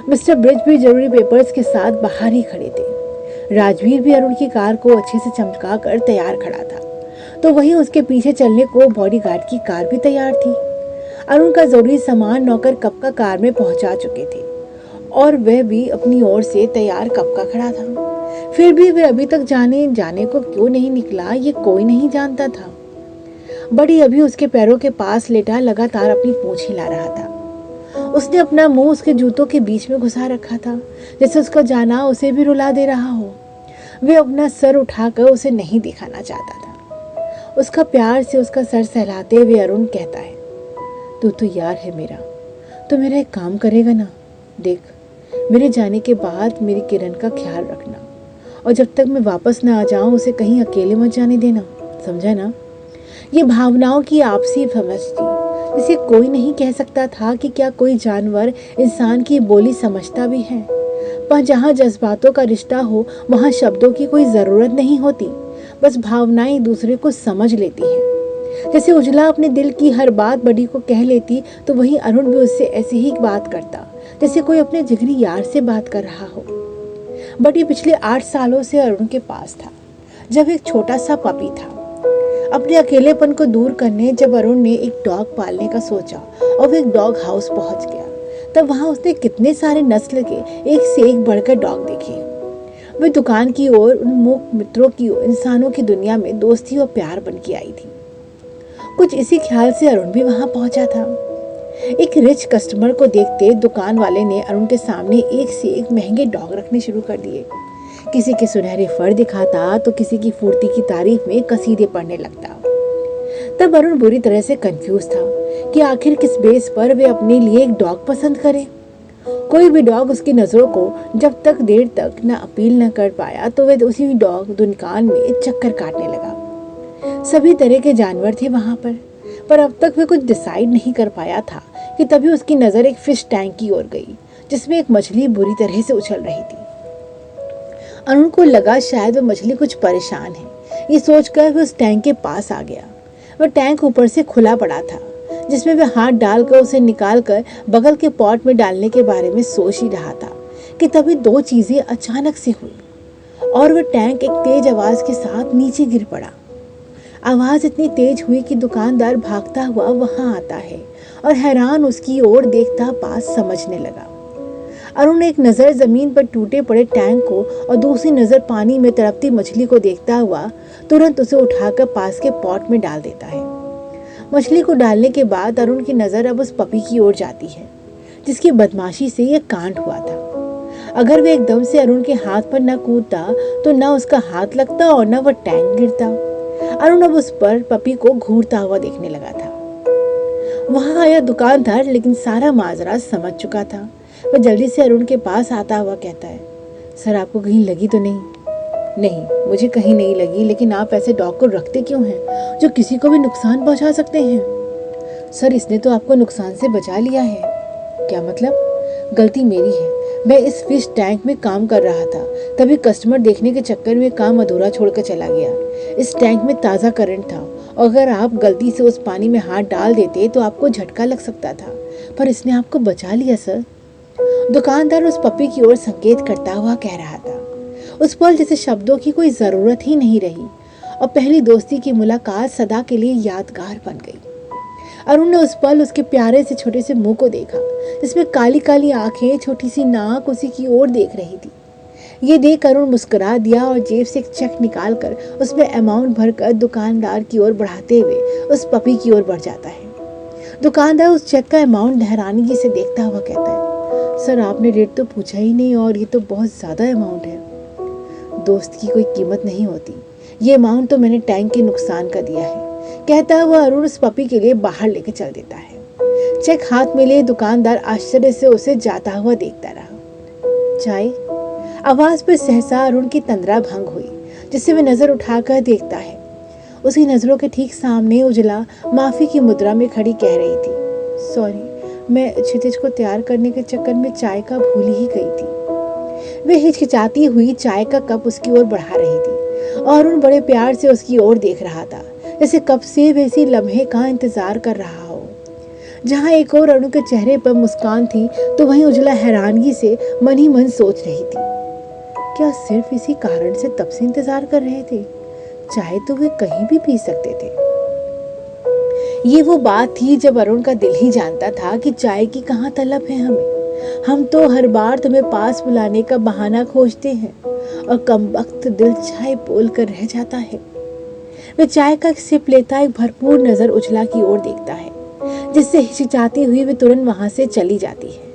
मिस्टर ब्रिज भी जरूरी पेपर्स के साथ बाहर ही खड़े थे। राजवीर भी अरुण की कार को अच्छे से चमका कर तैयार खड़ा था, तो वहीं उसके पीछे चलने को बॉडीगार्ड की कार भी तैयार थी। अरुण का जरूरी सामान नौकर कब का कार में पहुंचा चुके थे और वह भी अपनी ओर से तैयार कब का खड़ा था। फिर भी वह अभी तक जाने को क्यों नहीं निकला, ये कोई नहीं जानता था। बड़ी अभी उसके पैरों के पास लेटा लगातार अपनी पूंछ हिला रहा था। उसने अपना मुंह उसके जूतों के बीच में घुसा रखा था, जैसे उसका जाना उसे भी रुला दे रहा हो। वे अपना सर उठाकर उसे नहीं दिखाना चाहता था। उसका प्यार से उसका सर सहलाते हुए अरुण कहता है, तू तो यार है मेरा, तो मेरा एक काम करेगा ना। देख, मेरे जाने के बाद मेरी किरण का ख्याल रखना, और जब तक मैं वापस ना आ जाऊं उसे कहीं अकेले मत जाने देना, समझा ना। ये भावनाओं की आपसी समझ थी, जिसे कोई नहीं कह सकता था कि क्या कोई जानवर इंसान की बोली समझता भी है। पर जहाँ जज्बातों का रिश्ता हो, वहाँ शब्दों की कोई ज़रूरत नहीं होती, बस भावनाएं दूसरे को समझ लेती हैं। जैसे उजला अपने दिल की हर बात बड़ी को कह लेती, तो वहीं अरुण भी उससे ऐसी ही बात करता, जैसे कोई अपने जिगरी यार से बात कर रहा हो। बड़ी पिछले 8 सालों से अरुण के पास था, जब एक छोटा सा पपी था। अपने अकेलेपन को दूर करने जब अरुण ने एक डॉग पालने का सोचा और वो एक डॉग हाउस पहुंच गया, तब वहां उसने कितने सारे नस्ल के एक से एक बढ़कर डॉग देखे। वे दुकान की ओर उन मूक मित्रों की ओर इंसानों की दुनिया में दोस्ती और प्यार बन के आई थी। कुछ इसी ख्याल से अरुण भी वहां पहुंचा था। एक रिच कस्टमर को देखते दुकान वाले ने अरुण के सामने एक से एक महंगे डॉग रखने शुरू कर दिए। किसी के सुनहरे फर दिखाता तो किसी की फुर्ती की तारीफ में कसीदे पढ़ने लगता। तब अरुण बुरी तरह से कंफ्यूज था कि आखिर किस बेस पर वे अपने लिए एक डॉग पसंद करे। कोई भी डॉग उसकी नजरों को जब तक देर तक न अपील न कर पाया, तो वह उसी डॉग दुकान में चक्कर काटने लगा। सभी तरह के जानवर थे वहां पर अब तक वह कुछ डिसाइड नहीं कर पाया था कि तभी उसकी नजर एक फिश टैंक की ओर गई, जिसमें एक मछली बुरी तरह से उछल रही थी। अरुण को लगा शायद वह मछली कुछ परेशान है। ये सोचकर वह उस टैंक के पास आ गया। वह टैंक ऊपर से खुला पड़ा था, जिसमें वह हाथ डालकर उसे निकालकर बगल के पॉट में डालने के बारे में सोच ही रहा था कि तभी 2 चीजें अचानक से हुई और वह टैंक एक तेज आवाज के साथ नीचे गिर पड़ा। आवाज इतनी तेज हुई कि दुकानदार भागता हुआ वहां आता है और हैरान उसकी ओर देखता बात समझने लगा। अरुण ने एक नज़र ज़मीन पर टूटे पड़े टैंक को और दूसरी नज़र पानी में तड़पती मछली को देखता हुआ तुरंत उसे उठाकर पास के पॉट में डाल देता है। मछली को डालने के बाद अरुण की नज़र अब उस पपी की ओर जाती है, जिसकी बदमाशी से यह कांड हुआ था। अगर वह एकदम से अरुण के हाथ पर न कूदता तो न उसका हाथ लगता और न वह टैंक गिरता। अरुण अब उस पर पपी को घूरता हुआ देखने लगा था। वहां आया दुकानदार लेकिन सारा माजरा समझ चुका था। वह जल्दी से अरुण के पास आता हुआ कहता है, सर आपको कहीं लगी तो नहीं? नहीं, मुझे कहीं नहीं लगी, लेकिन आप ऐसे डॉग को रखते क्यों हैं जो किसी को भी नुकसान पहुंचा सकते हैं? सर इसने तो आपको नुकसान से बचा लिया है। क्या मतलब? गलती मेरी है, मैं इस फिश टैंक में काम कर रहा था, तभी कस्टमर देखने के चक्कर में काम अधूरा छोड़कर चला गया। इस टैंक में ताज़ा करंट था और अगर आप गलती से उस पानी में हाथ डाल देते तो आपको झटका लग सकता था, पर इसने आपको बचा लिया सर। दुकानदार उस पपी की ओर संकेत करता हुआ कह रहा था। उस पल जैसे शब्दों की कोई ज़रूरत ही नहीं रही और पहली दोस्ती की मुलाकात सदा के लिए यादगार बन गई। अरुण ने उस पल उसके प्यारे से छोटे से मुंह को देखा, जिसमें काली काली आंखें, छोटी सी नाक उसी की ओर देख रही थी। ये देख अरुण मुस्कुरा दिया और जेब से एक चेक निकालकर उसमें अमाउंट भरकर दुकानदार की ओर बढ़ाते हुए उस पपी की ओर बढ़ जाता है। दुकानदार उस चेक का अमाउंट हैरानगी से देखता हुआ कहता है, सर आपने रेट तो पूछा ही नहीं और ये तो बहुत ज़्यादा अमाउंट है। दोस्त की कोई कीमत नहीं होती, ये अमाउंट तो मैंने टैंक के नुकसान का दिया है, कहता हुआ अरुण उस पपी के लिए बाहर लेके चल देता है। चेक हाथ में लिए दुकानदार आश्चर्य से उसे जाता हुआ देखता रहा। चाय? आवाज पर सहसा अरुण की तंद्रा भंग हुई, जिससे वह नजर उठाकर देखता है। उसकी नजरों के ठीक सामने उजला माफी की मुद्रा में खड़ी कह रही थी, सॉरी मैं क्षितिज को तैयार करने के चक्कर में चाय का भूल ही गई थी। वह हिचकिचाती हुई चाय का कप उसकी ओर बढ़ा रही थी और अरुण बड़े प्यार से उसकी ओर देख रहा था, जैसे कब से वैसी लम्हे का इंतजार कर रहा हो। जहाँ एक और अरुण के चेहरे पर मुस्कान थी तो वहीं उजला हैरानगी से मन ही मन सोच रही थी, क्या सिर्फ इसी कारण से तब से इंतजार कर रहे थे? चाहे तो वे कहीं भी पी सकते थे। ये वो बात थी जब अरुण का दिल ही जानता था कि चाय की कहाँ तलब है हमें। हम तो हर बार तुम्हें पास बुलाने का बहाना खोजते हैं और कमबख्त दिल चाय बोल कर रह जाता है। वह चाय का सिप लेता एक भरपूर नजर उजला की ओर देखता है, जिससे हिचकिचाती हुई वे तुरंत वहां से चली जाती है।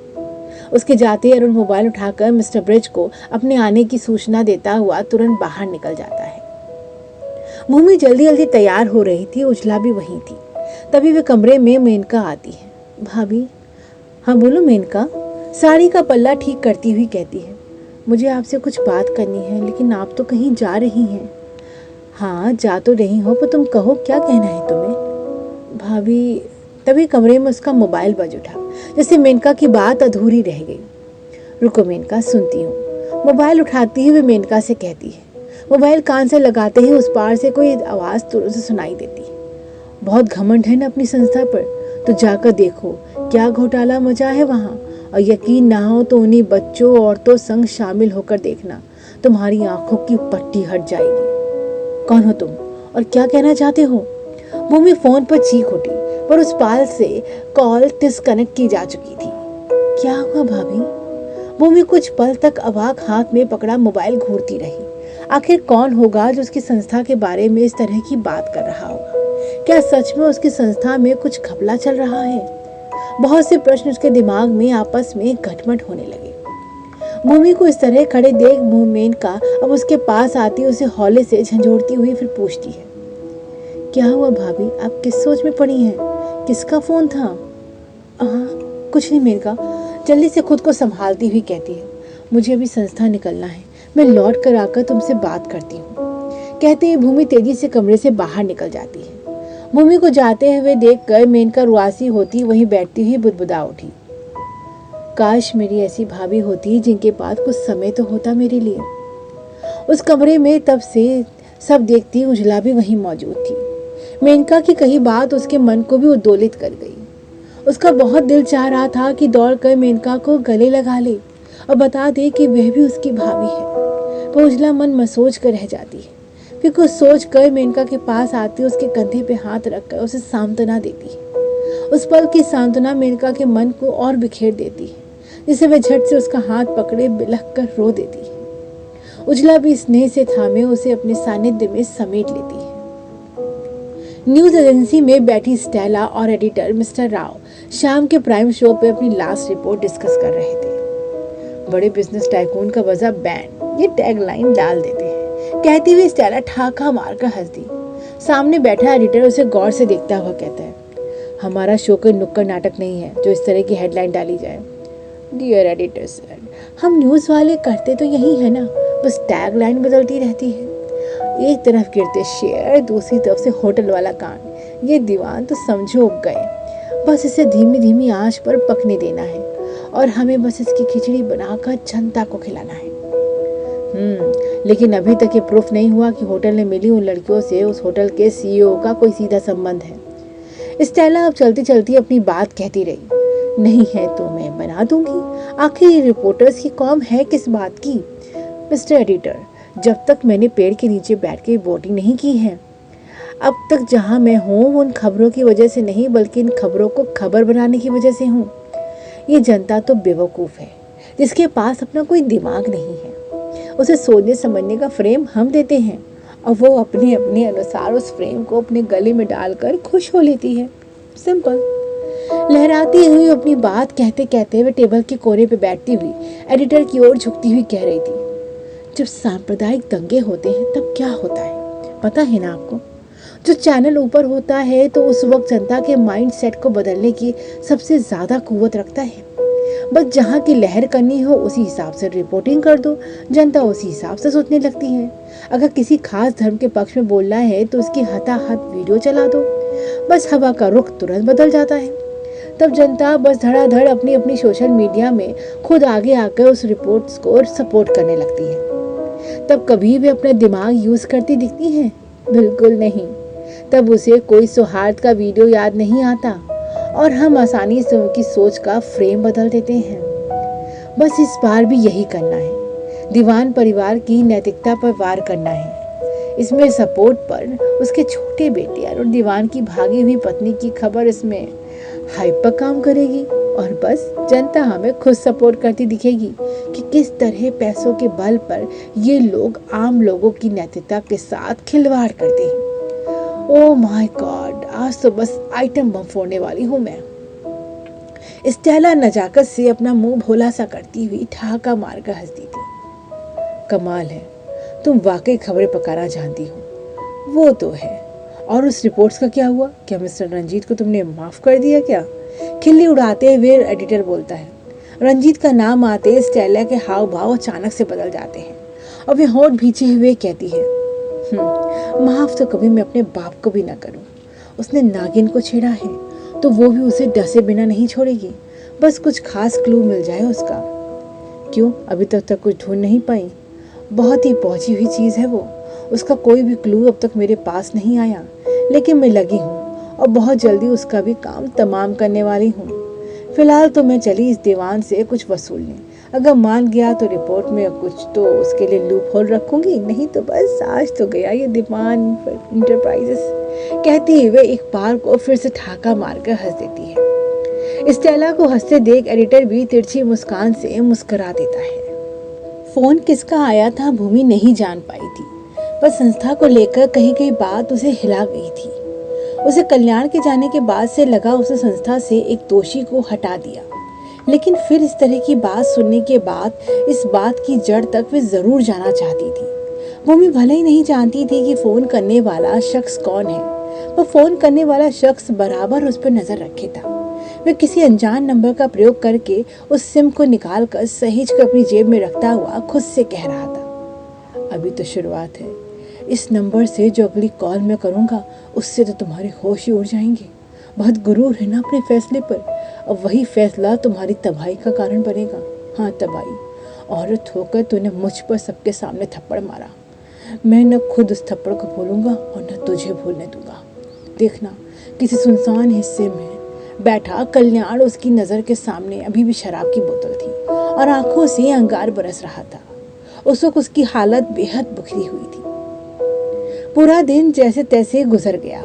उसके जाते अरुण मोबाइल उठाकर मिस्टर ब्रिज को अपने आने की सूचना देता हुआ तुरंत बाहर निकल जाता है। भूमि जल्दी जल्दी तैयार हो रही थी, उजला भी वहीं थी। तभी वे कमरे में मेनका आती है। भाभी? हाँ बोलो मेनका, साड़ी का पल्ला ठीक करती हुई कहती है, मुझे आपसे कुछ बात करनी है, लेकिन आप तो कहीं जा रही हैं। हाँ जा तो रही हो, पर तुम कहो क्या कहना है तुम्हें? भाभी। तभी कमरे में उसका मोबाइल बज उठा, जैसे मेनका की बात अधूरी रह गई। रुको मेनका, सुनती हूँ। मोबाइल उठाती हुई मेनका से कहती है। मोबाइल कान से लगाते ही उस पार से कोई आवाज़ तुरंत से सुनाई देती है, बहुत घमंड है ना अपनी संस्था पर, तो जाकर देखो क्या घोटाला मचा है वहाँ, और यकीन ना हो तो उन्हीं बच्चों औरतों संग शामिल होकर देखना, तुम्हारी आंखों की पट्टी हट जाएगी। कौन हो तुम और क्या कहना चाहते हो? भूमि फोन पर चीख उठी, पर उस पाल से कॉल डिस्कनेक्ट की जा चुकी थी। क्या हुआ भाभी? भूमि कुछ पल तक अवाक हाथ में पकड़ा मोबाइल घूरती रही। आखिर कौन होगा जो उसकी संस्था के बारे में इस तरह की बात कर रहा होगा? क्या सच में उसकी संस्था में कुछ घपला चल रहा है? बहुत से प्रश्न उसके दिमाग में आपस में घटमट होने लगे। भूमि को इस तरह खड़े देख मेनका अब उसके पास आती उसे हौले से झंझोड़ती हुई फिर पूछती है, क्या हुआ भाभी, आप किस सोच में पड़ी हैं? किसका फोन था? कुछ नहीं मेनका, जल्दी से खुद को संभालती हुई कहती है, मुझे अभी संस्था निकलना है, मैं लौट कर आकर तुमसे बात करती हूँ। कहते ही भूमि तेजी से कमरे से बाहर निकल जाती है। भूमि को जाते हुए देखकर मेनका रुआसी होती वहीं बैठती हुई बुदबुदा उठी, काश मेरी ऐसी भाभी होती जिनके पास कुछ समय तो होता मेरे लिए। उस कमरे में तब से सब देखती उजला भी वहीं मौजूद थी। मेनका की कही बात उसके मन को भी उद्दोलित कर गई। उसका बहुत दिल चाह रहा था कि दौड़कर मेनका को गले लगा ले और बता दे कि वह भी उसकी भाभी है, पर उजला मन मसोच कर रह जाती है। फिर कुछ सोच कर मेनका के पास आती, उसके कंधे पे हाथ रखकर उसे सांत्वना देती है। उस पल की सांत्वना मेनका के मन को और बिखेर देती है, जिसे वह झट से उसका हाथ पकड़े बिलख कर रो देती है। उजला भी स्नेह से थामे उसे अपने सानिध्य में समेट लेती है। न्यूज एजेंसी में बैठी स्टेला और एडिटर मिस्टर राव शाम के प्राइम शो पे अपनी लास्ट रिपोर्ट डिस्कस कर रहे थे। बड़े बिजनेस टाइकून का वजह बैंड, ये टैगलाइन डाल देते हैं, कहती हुई स्टेला ठाका मारकर हंस दी। सामने बैठा एडिटर उसे गौर से देखता हुआ कहता है, हमारा शो कोई नुक्कड़ नाटक नहीं है जो इस तरह की हेडलाइन डाली जाए। डियर एडिटर सर, हम न्यूज़ वाले करते तो यही है ना, बस टैगलाइन बदलती रहती है। एक तरफ गिरते शेयर, दूसरी तरफ से होटल वाला कांड, ये दीवान तो समझो उग गए। बस इसे धीमी धीमी आंच पर पकने देना है और हमें बस इसकी खिचड़ी बनाकर जनता को खिलाना है। लेकिन अभी तक ये प्रूफ नहीं हुआ कि होटल ने मिली उन लड़कियों से उस होटल के सीईओ का कोई सीधा संबंध है। स्टेला अब चलती चलती अपनी बात कहती रही, नहीं है तो मैं बना दूंगी, आखिर ये रिपोर्टर्स की कौम है किस बात की। मिस्टर एडिटर, जब तक मैंने पेड़ के नीचे बैठ के वोटिंग नहीं की है, अब तक जहां मैं हूँ उन खबरों की वजह से नहीं, बल्कि इन खबरों को खबर बनाने की वजह से हूँ। ये जनता तो बेवकूफ़ है, जिसके पास अपना कोई दिमाग नहीं है। उसे सोचने समझने का फ्रेम हम देते हैं और वो अपने अपने अनुसार उस फ्रेम को अपने गले में डालकर खुश हो लेती है। सिंपल। लहराती हुई अपनी बात कहते कहते वे टेबल के कोने पे बैठती हुई एडिटर की ओर झुकती हुई कह रही थी, जब सांप्रदायिक दंगे होते हैं तब क्या होता है पता है ना आपको? जो चैनल ऊपर होता है तो उस वक्त जनता के माइंड सेट को बदलने की सबसे ज़्यादा कुव्वत रखता है। बस जहाँ की लहर करनी हो उसी हिसाब से रिपोर्टिंग कर दो, जनता उसी हिसाब से सोचने लगती है। अगर किसी खास धर्म के पक्ष में बोलना है तो उसकी हताहत वीडियो चला दो, बस हवा का रुख तुरंत बदल जाता है। तब जनता बस धड़ाधड़ अपनी अपनी सोशल मीडिया में खुद आगे आकर उस रिपोर्ट्स को सपोर्ट करने लगती है। तब कभी भी अपना दिमाग यूज़ करती दिखती है? बिल्कुल नहीं। तब उसे कोई सौहार्द का वीडियो याद नहीं आता और हम आसानी से उनकी सोच का फ्रेम बदल देते हैं। बस इस बार भी यही करना है, दीवान परिवार की नैतिकता पर वार करना है। इसमें सपोर्ट पर उसके छोटे बेटे और दीवान की भागी हुई पत्नी की खबर इसमें हाइप पर काम करेगी और बस जनता हमें खुद सपोर्ट करती दिखेगी कि किस तरह पैसों के बल पर ये लोग आम लोगों की नैतिकता के साथ खिलवाड़ करते हैं। ओह माय गॉड, आज तो बस आइटम बम फोड़ने वाली हूँ मैं। स्टेला नजाकत से अपना मुंह भोला सा करती हुई ठहाका मारकर हंसती थी। कमाल है, तुम वाकई खबरें पकाना जानती हो। वो तो है। और उस रिपोर्ट्स का क्या हुआ? क्या मिस्टर रंजीत को तुमने माफ कर दिया क्या? खिल्ली उड़ाते हुए एडिटर बोलता है। रंजीत का नाम आते स्टेला के हाव भाव अचानक से बदल जाते हैं और वे होंठ भींचे हुए कहती है, माफ तो कभी मैं अपने बाप को भी ना करूं। उसने नागिन को छेड़ा है तो वो भी उसे डसे बिना नहीं छोड़ेगी। बस कुछ खास क्लू मिल जाए उसका। क्यों, अभी तक कुछ ढूंढ नहीं पाई? बहुत ही पहुंची हुई चीज़ है वो। उसका कोई भी क्लू अब तक मेरे पास नहीं आया, लेकिन मैं लगी हूँ और बहुत जल्दी उसका भी काम तमाम करने वाली हूँ। फिलहाल तो मैं चली इस दीवान से कुछ वसूलने। अगर मान गया तो रिपोर्ट में कुछ तो उसके लिए लूप होल रखूंगी, नहीं तो बस आज तो गया ये दीवान इंटरप्राइजेस। कहती हुए एक बार को फिर से ठहाका मारकर हंस देती है। स्टेला को हंसते देख एडिटर भी तिरछी मुस्कान से मुस्कुरा देता है। फोन किसका आया था भूमि नहीं जान पाई थी, पर संस्था को लेकर कहीं कहीं बात उसे हिला गई थी। उसे कल्याण के जाने के बाद से लगा उसे संस्था से एक दोषी को हटा दिया, लेकिन फिर इस तरह की बात सुनने के बाद इस बात की जड़ तक वे जरूर जाना चाहती थी। भूमि भले ही नहीं जानती थी कि फोन करने वाला शख्स कौन है, पर फोन करने वाला शख्स बराबर उस पर नजर रखे था। वे किसी अनजान नंबर का प्रयोग करके उस सिम को निकालकर सहेज कर अपनी जेब में रखता हुआ खुद से कह रहा था, अभी तो शुरुआत है। इस नंबर से जो अगली कॉल मैं करूँगा उससे तो तुम्हारे होश ही उड़ जाएंगे। बहुत गुरूर है ना अपने फैसले पर, और वही फैसला तुम्हारी तबाही का कारण बनेगा। हाँ, तबाही। औरत होकर तूने मुझ पर सबके सामने थप्पड़ मारा। मैं न खुद उस थप्पड़ को भूलूंगा और न तुझे भूलने दूंगा। देखना, किसी सुनसान हिस्से में बैठा कल्याण उसकी नज़र के सामने अभी भी शराब की बोतल थी और आंखों से अंगार बरस रहा था। उस वक्त उसकी हालत बेहद बिखरी हुई थी। पूरा दिन जैसे तैसे गुजर गया।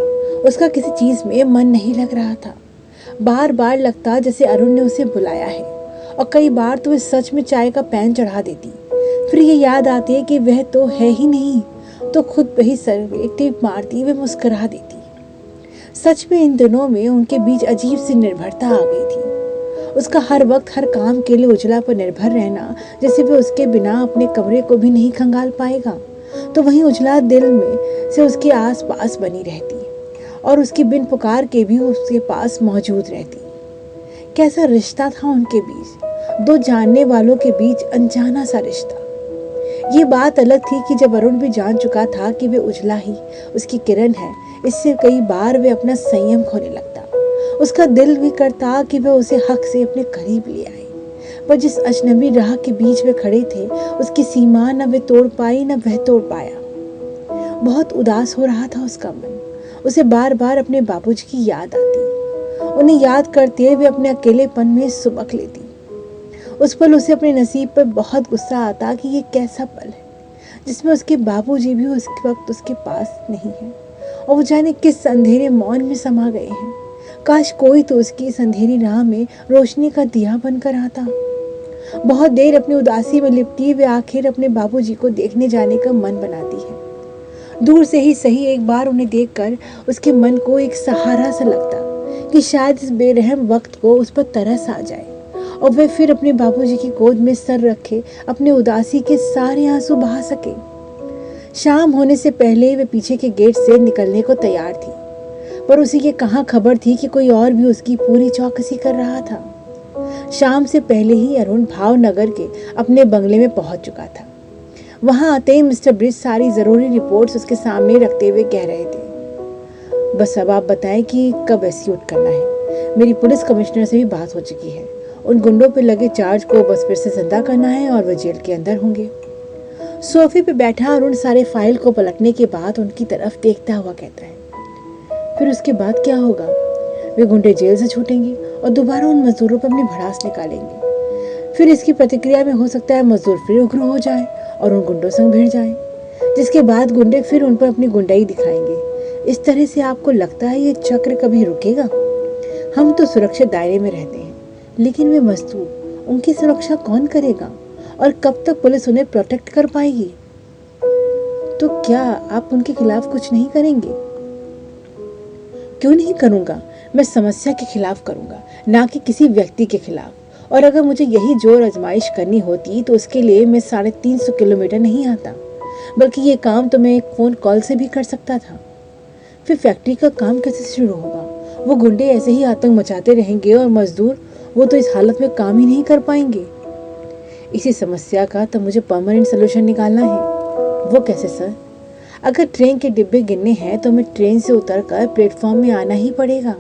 उसका किसी चीज़ में मन नहीं लग रहा था। बार बार लगता जैसे अरुण ने उसे बुलाया है, और कई बार तो वह सच में चाय का पैन चढ़ा देती। फिर ये याद आती है कि वह तो है ही नहीं, तो खुद पे ही सर में टिप मारती वे मुस्कुरा देती। सच में इन दिनों में उनके बीच अजीब सी निर्भरता आ गई थी। उसका हर वक्त हर काम के लिए उजला पर निर्भर रहना, जैसे वह उसके बिना अपने कमरे को भी नहीं खंगाल पाएगा, तो वहीं उजला दिल में से उसके आस पास बनी रहती और उसकी बिन पुकार के भी उसके पास मौजूद रहती। कैसा रिश्ता था उनके बीच, दो जानने वालों के बीच अनजाना सा रिश्ता। ये बात अलग थी कि जब अरुण भी जान चुका था कि वे उजला ही उसकी किरण है, इससे कई बार वे अपना संयम खोने लगता। उसका दिल भी करता कि वह उसे हक से अपने करीब ले आए, पर जिस अजनबी राह के बीच वे खड़े थे उसकी सीमा न वे तोड़ पाई न वह तोड़ पाया। बहुत उदास हो रहा था उसका मन। उसे बार बार अपने बाबूजी की याद आती। उन्हें याद करते हुए अपने अकेलेपन में सुबक लेती। उस पल उसे अपने नसीब पर बहुत गुस्सा आता कि ये कैसा पल है जिसमें उसके बाबूजी भी उस वक्त उसके पास नहीं है और वो जाने किस अंधेरे मौन में समा गए हैं। काश कोई तो उसकी इस अंधेरी राह में रोशनी का दिया बनकर आता। बहुत देर अपनी उदासी में लिपटी वे आखिर अपने बाबूजी को देखने जाने का मन बनाती है। दूर से ही सही एक बार उन्हें देखकर उसके मन को एक सहारा सा लगता कि शायद इस बेरहम वक्त को उस पर तरस आ जाए और वह फिर अपने बाबूजी की गोद में सर रखे अपने उदासी के सारे आंसू बहा सके। शाम होने से पहले वे पीछे के गेट से निकलने को तैयार थी, पर उसी के कहाँ खबर थी कि कोई और भी उसकी पूरी चौकसी कर रहा था। शाम से पहले ही अरुण भावनगर के अपने बंगले में पहुंच चुका था। वहां आते ही मिस्टर ब्रिज सारी जरूरी रिपोर्ट्स उसके सामने रखते हुए कह रहे थे, बस अब आप बताएं कि कब एस्क्यूट करना है। मेरी पुलिस कमिश्नर से भी बात हो चुकी है। उन गुंडों पर लगे चार्ज को बस फिर से जिंदा करना है और वह जेल के अंदर होंगे। सोफे पे बैठा अरुण सारे फाइल को पलटने के बाद उनकी तरफ देखता हुआ कहता है, फिर उसके बाद क्या होगा? वे गुंडे जेल से छूटेंगे और दोबारा उन मजदूरों पर अपनी भड़ास निकालेंगे। फिर इसकी प्रतिक्रिया में हो सकता है मजदूर फिर उग्र हो जाए और उन गुंडों संग भिड़ जाए, जिसके बाद गुंडे फिर उन पर अपनी गुंडाई दिखाएंगे। इस तरह से आपको लगता है ये चक्र कभी रुकेगा? हम तो सुरक्षित दायरे में रहते हैं, लेकिन वे मजदूर, उनकी सुरक्षा कौन करेगा और कब तक पुलिस उन्हें प्रोटेक्ट कर पाएगी? तो क्या आप उनके खिलाफ कुछ नहीं करेंगे? क्यों नहीं करूंगा? मैं समस्या के खिलाफ करूंगा, ना कि किसी व्यक्ति के खिलाफ। और अगर मुझे यही जोर आजमाइश करनी होती तो उसके लिए मैं 350 किलोमीटर नहीं आता, बल्कि ये काम तो मैं एक फ़ोन कॉल से भी कर सकता था। फिर फैक्ट्री का काम कैसे शुरू होगा? वो गुंडे ऐसे ही आतंक मचाते रहेंगे और मजदूर वो तो इस हालत में काम ही नहीं कर पाएंगे। इसी समस्या का तो मुझे परमानेंट सोल्यूशन निकालना है। वो कैसे सर? अगर ट्रेन के डिब्बे गिनने हैं तो मैं ट्रेन से उतरकर प्लेटफॉर्म में आना ही पड़ेगा।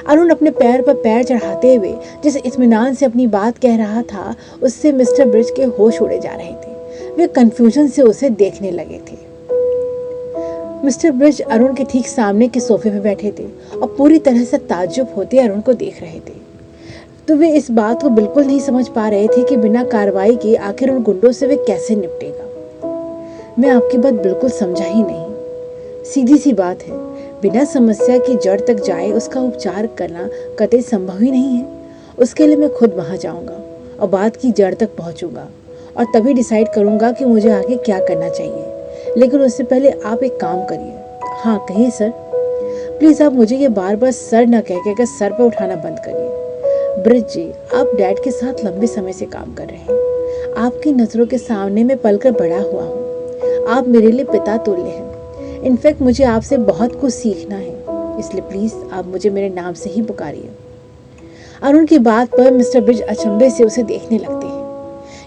अरुण अपने पैर पर पैर चढ़ाते हुए जिस इत्मीनान से अपनी बात कह रहा था, उससे मिस्टर ब्रिज के होश उड़े जा रहे थे। वे कंफ्यूजन से उसे देखने लगे थे। मिस्टर ब्रिज अरुण के ठीक सामने के सोफे पे बैठे थे और पूरी तरह से ताज्जुब होते अरुण को देख रहे थे। तो वे इस बात को बिल्कुल नहीं समझ पा रहे थे कि बिना कार्रवाई के आखिर उन गुंडों से वे कैसे निपटेगा। मैं आपकी बात बिल्कुल समझा ही नहीं। सीधी सी बात है, बिना समस्या की जड़ तक जाए उसका उपचार करना कतई संभव ही नहीं है। उसके लिए मैं खुद वहां जाऊंगा और बात की जड़ तक पहुंचूंगा और तभी डिसाइड करूंगा कि मुझे आगे क्या करना चाहिए। लेकिन उससे पहले आप एक काम करिए। हाँ कहिए सर। प्लीज़ आप मुझे ये बार बार सर न कह के सर पर उठाना बंद करिए। ब्रिज जी, आप डैड के साथ लंबे समय से काम कर रहे हैं। आपकी नज़रों के सामने मैं पलकर बड़ा हुआ हूँ। आप मेरे लिए पिता तुल्य हैं। इनफैक्ट मुझे आपसे बहुत कुछ सीखना है, इसलिए प्लीज़ आप मुझे मेरे नाम से ही पुकारिए। अरुण की बात पर मिस्टर ब्रिज अचंभे से उसे देखने लगते हैं।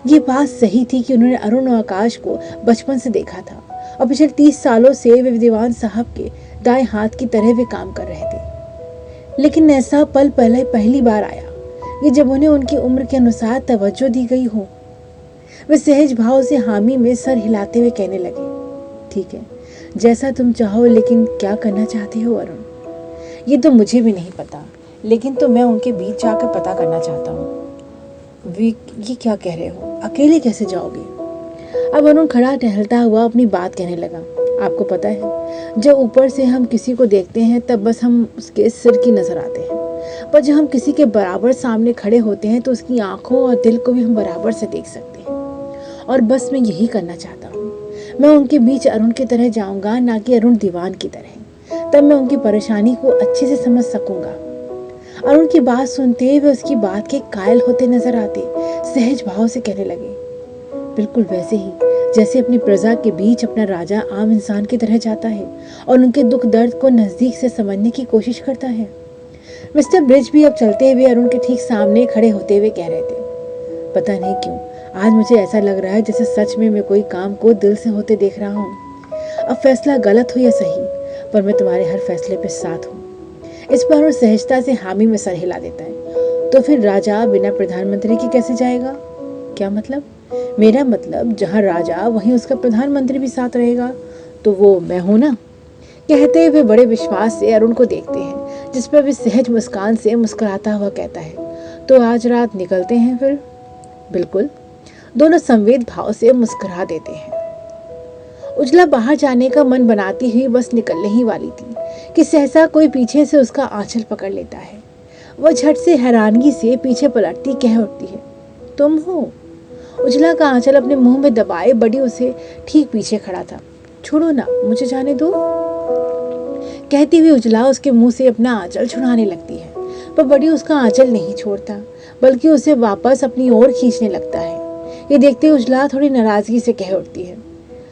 ये बात सही थी कि उन्होंने अरुण और आकाश को बचपन से देखा था और पिछले 30 सालों से वे दीवान साहब के दाएं हाथ की तरह वे काम कर रहे थे। लेकिन ऐसा पल पहली बार आया कि जब उन्हें उनकी उम्र के अनुसार तवज्जो दी गई हो। वे सहज भाव से हामी में सर हिलाते हुए कहने लगे, ठीक है, जैसा तुम चाहो, लेकिन क्या करना चाहते हो अरुण? ये तो मुझे भी नहीं पता, लेकिन तो मैं उनके बीच जाकर पता करना चाहता हूँ। ये क्या कह रहे हो? अकेले कैसे जाओगे? अब अरुण खड़ा टहलता हुआ अपनी बात कहने लगा। आपको पता है, जब ऊपर से हम किसी को देखते हैं तब बस हम उसके सिर की नजर आते हैं, पर जब हम किसी के बराबर सामने खड़े होते हैं तो उसकी आंखों और दिल को भी हम बराबर से देख सकते हैं। और बस मैं यही करना चाहता हूँ। मैं उनके बीच अरुण की तरह जाऊंगा, ना कि अरुण दीवान की तरह। तब मैं उनकी परेशानी को अच्छे से समझ सकूंगा। अरुण की बात सुनते हुए उसकी बात के कायल होते नजर आते सहज भाव से कहने लगे, बिल्कुल वैसे ही जैसे अपनी प्रजा के बीच अपना राजा आम इंसान की तरह जाता है और उनके दुख दर्द को नजदीक से समझने की कोशिश करता है। मिस्टर ब्रिज भी अब चलते हुए अरुण के ठीक सामने खड़े होते हुए कह रहे थे, पता नहीं क्यों आज मुझे ऐसा लग रहा है जैसे सच में मैं कोई काम को दिल से होते देख रहा हूँ। अब फैसला गलत हो या सही, पर मैं तुम्हारे हर फैसले पे साथ हूँ। इस पर अरुण सहजता से हामी में सर हिला देता है। तो फिर राजा बिना प्रधानमंत्री के कैसे जाएगा? क्या मतलब? मेरा मतलब जहाँ राजा वहीं उसका प्रधानमंत्री भी साथ रहेगा, तो वो मैं हूँ ना। कहते हुए बड़े विश्वास से अरुण को देखते हैं, जिस पर वे सहज मुस्कान से मुस्कुराता हुआ कहता है, तो आज रात निकलते हैं फिर? बिल्कुल। दोनों संवेद भाव से मुस्कुरा देते हैं। उजला बाहर जाने का मन बनाती हुई बस निकलने ही वाली थी कि सहसा कोई पीछे से उसका आंचल पकड़ लेता है। वह झट से हैरानगी से पीछे पलटती कह उठती है, तुम हो? उजला का आंचल अपने मुंह में दबाए बड़ी उसे ठीक पीछे खड़ा था। छोड़ो ना, मुझे जाने दो, कहती हुई उजला उसके मुंह से अपना आंचल छुड़ाने लगती है, पर बड़ी उसका आंचल नहीं छोड़ता, बल्कि उसे वापस अपनी ओर खींचने लगता है। ये देखते उजला थोड़ी नाराजगी से कह उठती है,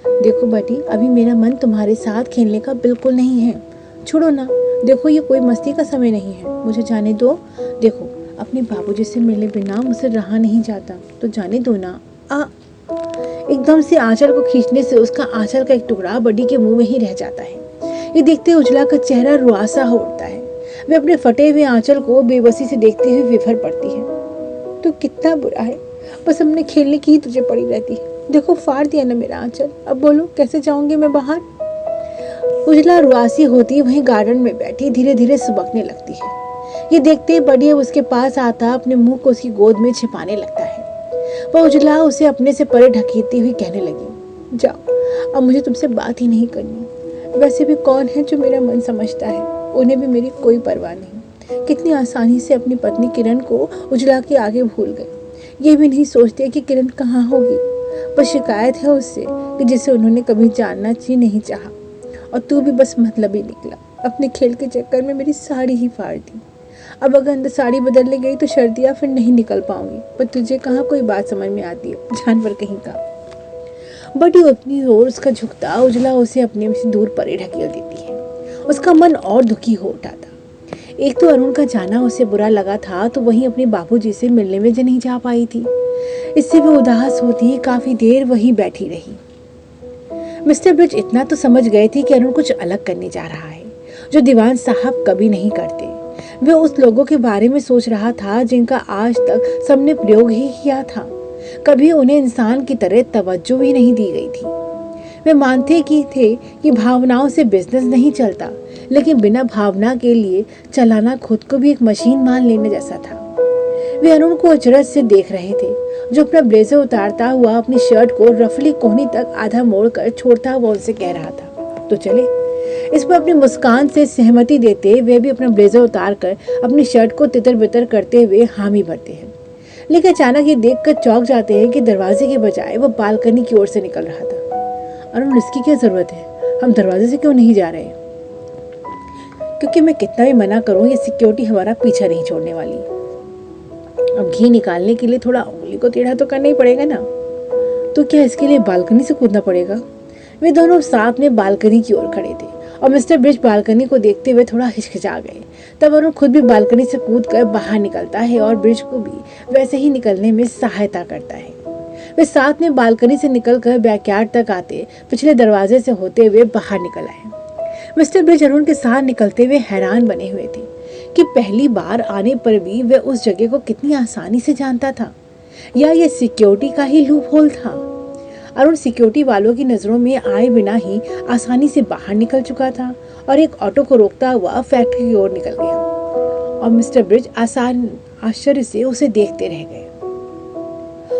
देखो बड़ी, अभी मेरा मन तुम्हारे साथ खेलने का बिल्कुल नहीं है, छोड़ो ना। देखो ये कोई मस्ती का समय नहीं है, मुझे जाने दो। देखो अपने बाबूजी से मिले बिना मुझसे रहा नहीं जाता, तो जाने दो ना। एकदम से आंचल को खींचने से उसका आंचल का एक टुकड़ा बड़ी के मुंह में ही रह जाता है। ये देखते उजला का चेहरा रुआसा हो उठता है। वे अपने फटे हुए आंचल को बेबसी से देखते हुए विफर पड़ती है। तू कितना बुरा है, बस हमने खेलने की ही तुझे पड़ी रहती है। देखो फाड़ दिया ना मेरा आंचल, अब बोलो कैसे जाऊंगी मैं बाहर। उजला रुआसी होती वहीं गार्डन में बैठी धीरे धीरे सुबकने लगती है। ये देखते बड़ी उसके पास आता अपने मुंह को उसकी गोद में छिपाने लगता है। वह उजला उसे अपने से परे ढकेलती हुई कहने लगी, जाओ, अब मुझे तुमसे बात ही नहीं करनी। वैसे भी कौन है जो मेरा मन समझता है, उन्हें भी मेरी कोई परवाह नहीं। कितनी आसानी से अपनी पत्नी किरण को उजला के आगे भूल गए। ये भी नहीं सोचते कि किरण कहाँ होगी। बस शिकायत है उससे कि जिसे उन्होंने कभी जानना ही नहीं चाहा। और तू भी बस मतलब ही निकला, अपने खेल के चक्कर में मेरी साड़ी ही फाड़ दी। अब अगर अंदर साड़ी बदलने गई तो शर्तियाँ फिर नहीं निकल पाऊंगी। पर तुझे कहाँ कोई बात समझ में आती है, जानवर कहीं का। बड़ी अपनी ओर उसका झुकता उजला उसे अपने से दूर परे ढकेल देती है। उसका मन और दुखी हो उठा था। एक तो अरुण का जाना उसे बुरा लगा था, तो वहीं अपने बाबूजी से मिलने में नहीं जा पाई थी। इससे वो उदास होती काफी देर वहीं बैठी रही। मिस्टर ब्रिज इतना तो समझ गए थे कि अरुण कुछ अलग करने जा रहा है, जो दीवान साहब कभी नहीं करते। वे उस लोगों के बारे में सोच रहा था जिनका आज तक सबने प्रयोग ही किया था। कभी उन्हें इंसान की तरह तवज्जो ही नहीं दी गई थी। वे मानते थे कि भावनाओं से बिजनेस नहीं चलता, लेकिन बिना भावना के लिए चलाना खुद को भी एक मशीन मान लेने जैसा था। वे अरुण को अचरज से देख रहे थे, जो अपना ब्लेजर उतारता हुआ अपनी शर्ट को रफली कोहनी तक आधा मोड़कर छोड़ता हुआ उनसे कह रहा था, तो चले। इस पर अपनी मुस्कान से सहमति देते वे भी अपना ब्लेजर उतार कर अपनी शर्ट को तितर बितर करते हुए हामी भरते हैं। लेकिन अचानक ये देखकर चौंक जाते हैं कि दरवाजे के बजाय वो बालकनी की ओर से निकल रहा था। अरुण, इसकी क्या जरूरत है, हम दरवाजे से क्यों नहीं जा रहे? क्योंकि मैं कितना भी मना करूं, ये सिक्योरिटी हमारा पीछा नहीं छोड़ने वाली। अब घी निकालने के लिए थोड़ा उंगली को टेढ़ा तो करना ही पड़ेगा ना, तो क्या इसके लिए बालकनी से कूदना पड़ेगा? वे दोनों साथ में बालकनी की ओर खड़े थे और मिस्टर ब्रिज बालकनी को देखते हुए थोड़ा हिचकिचा गए। तब अरुण खुद भी बालकनी से कूदकर बाहर निकलता है और ब्रिज को भी वैसे ही निकलने में सहायता करता है। वे साथ में बालकनी से निकलकर बैकयार्ड तक आते पिछले दरवाजे से होते हुए बाहर निकल आए। मिस्टर ब्रिज अरुण के साथ निकलते हुए हैरान बने हुए थे कि पहली बार आने पर भी वह उस जगह को कितनी आसानी से जानता था, या ये सिक्योरिटी का ही लूप होल था। अरुण सिक्योरिटी वालों की नजरों में आए बिना ही आसानी से बाहर निकल चुका था और एक ऑटो को रोकता हुआ फैक्ट्री की ओर निकल गया। और मिस्टर ब्रिज आश्चर्य से उसे देखते रह गए।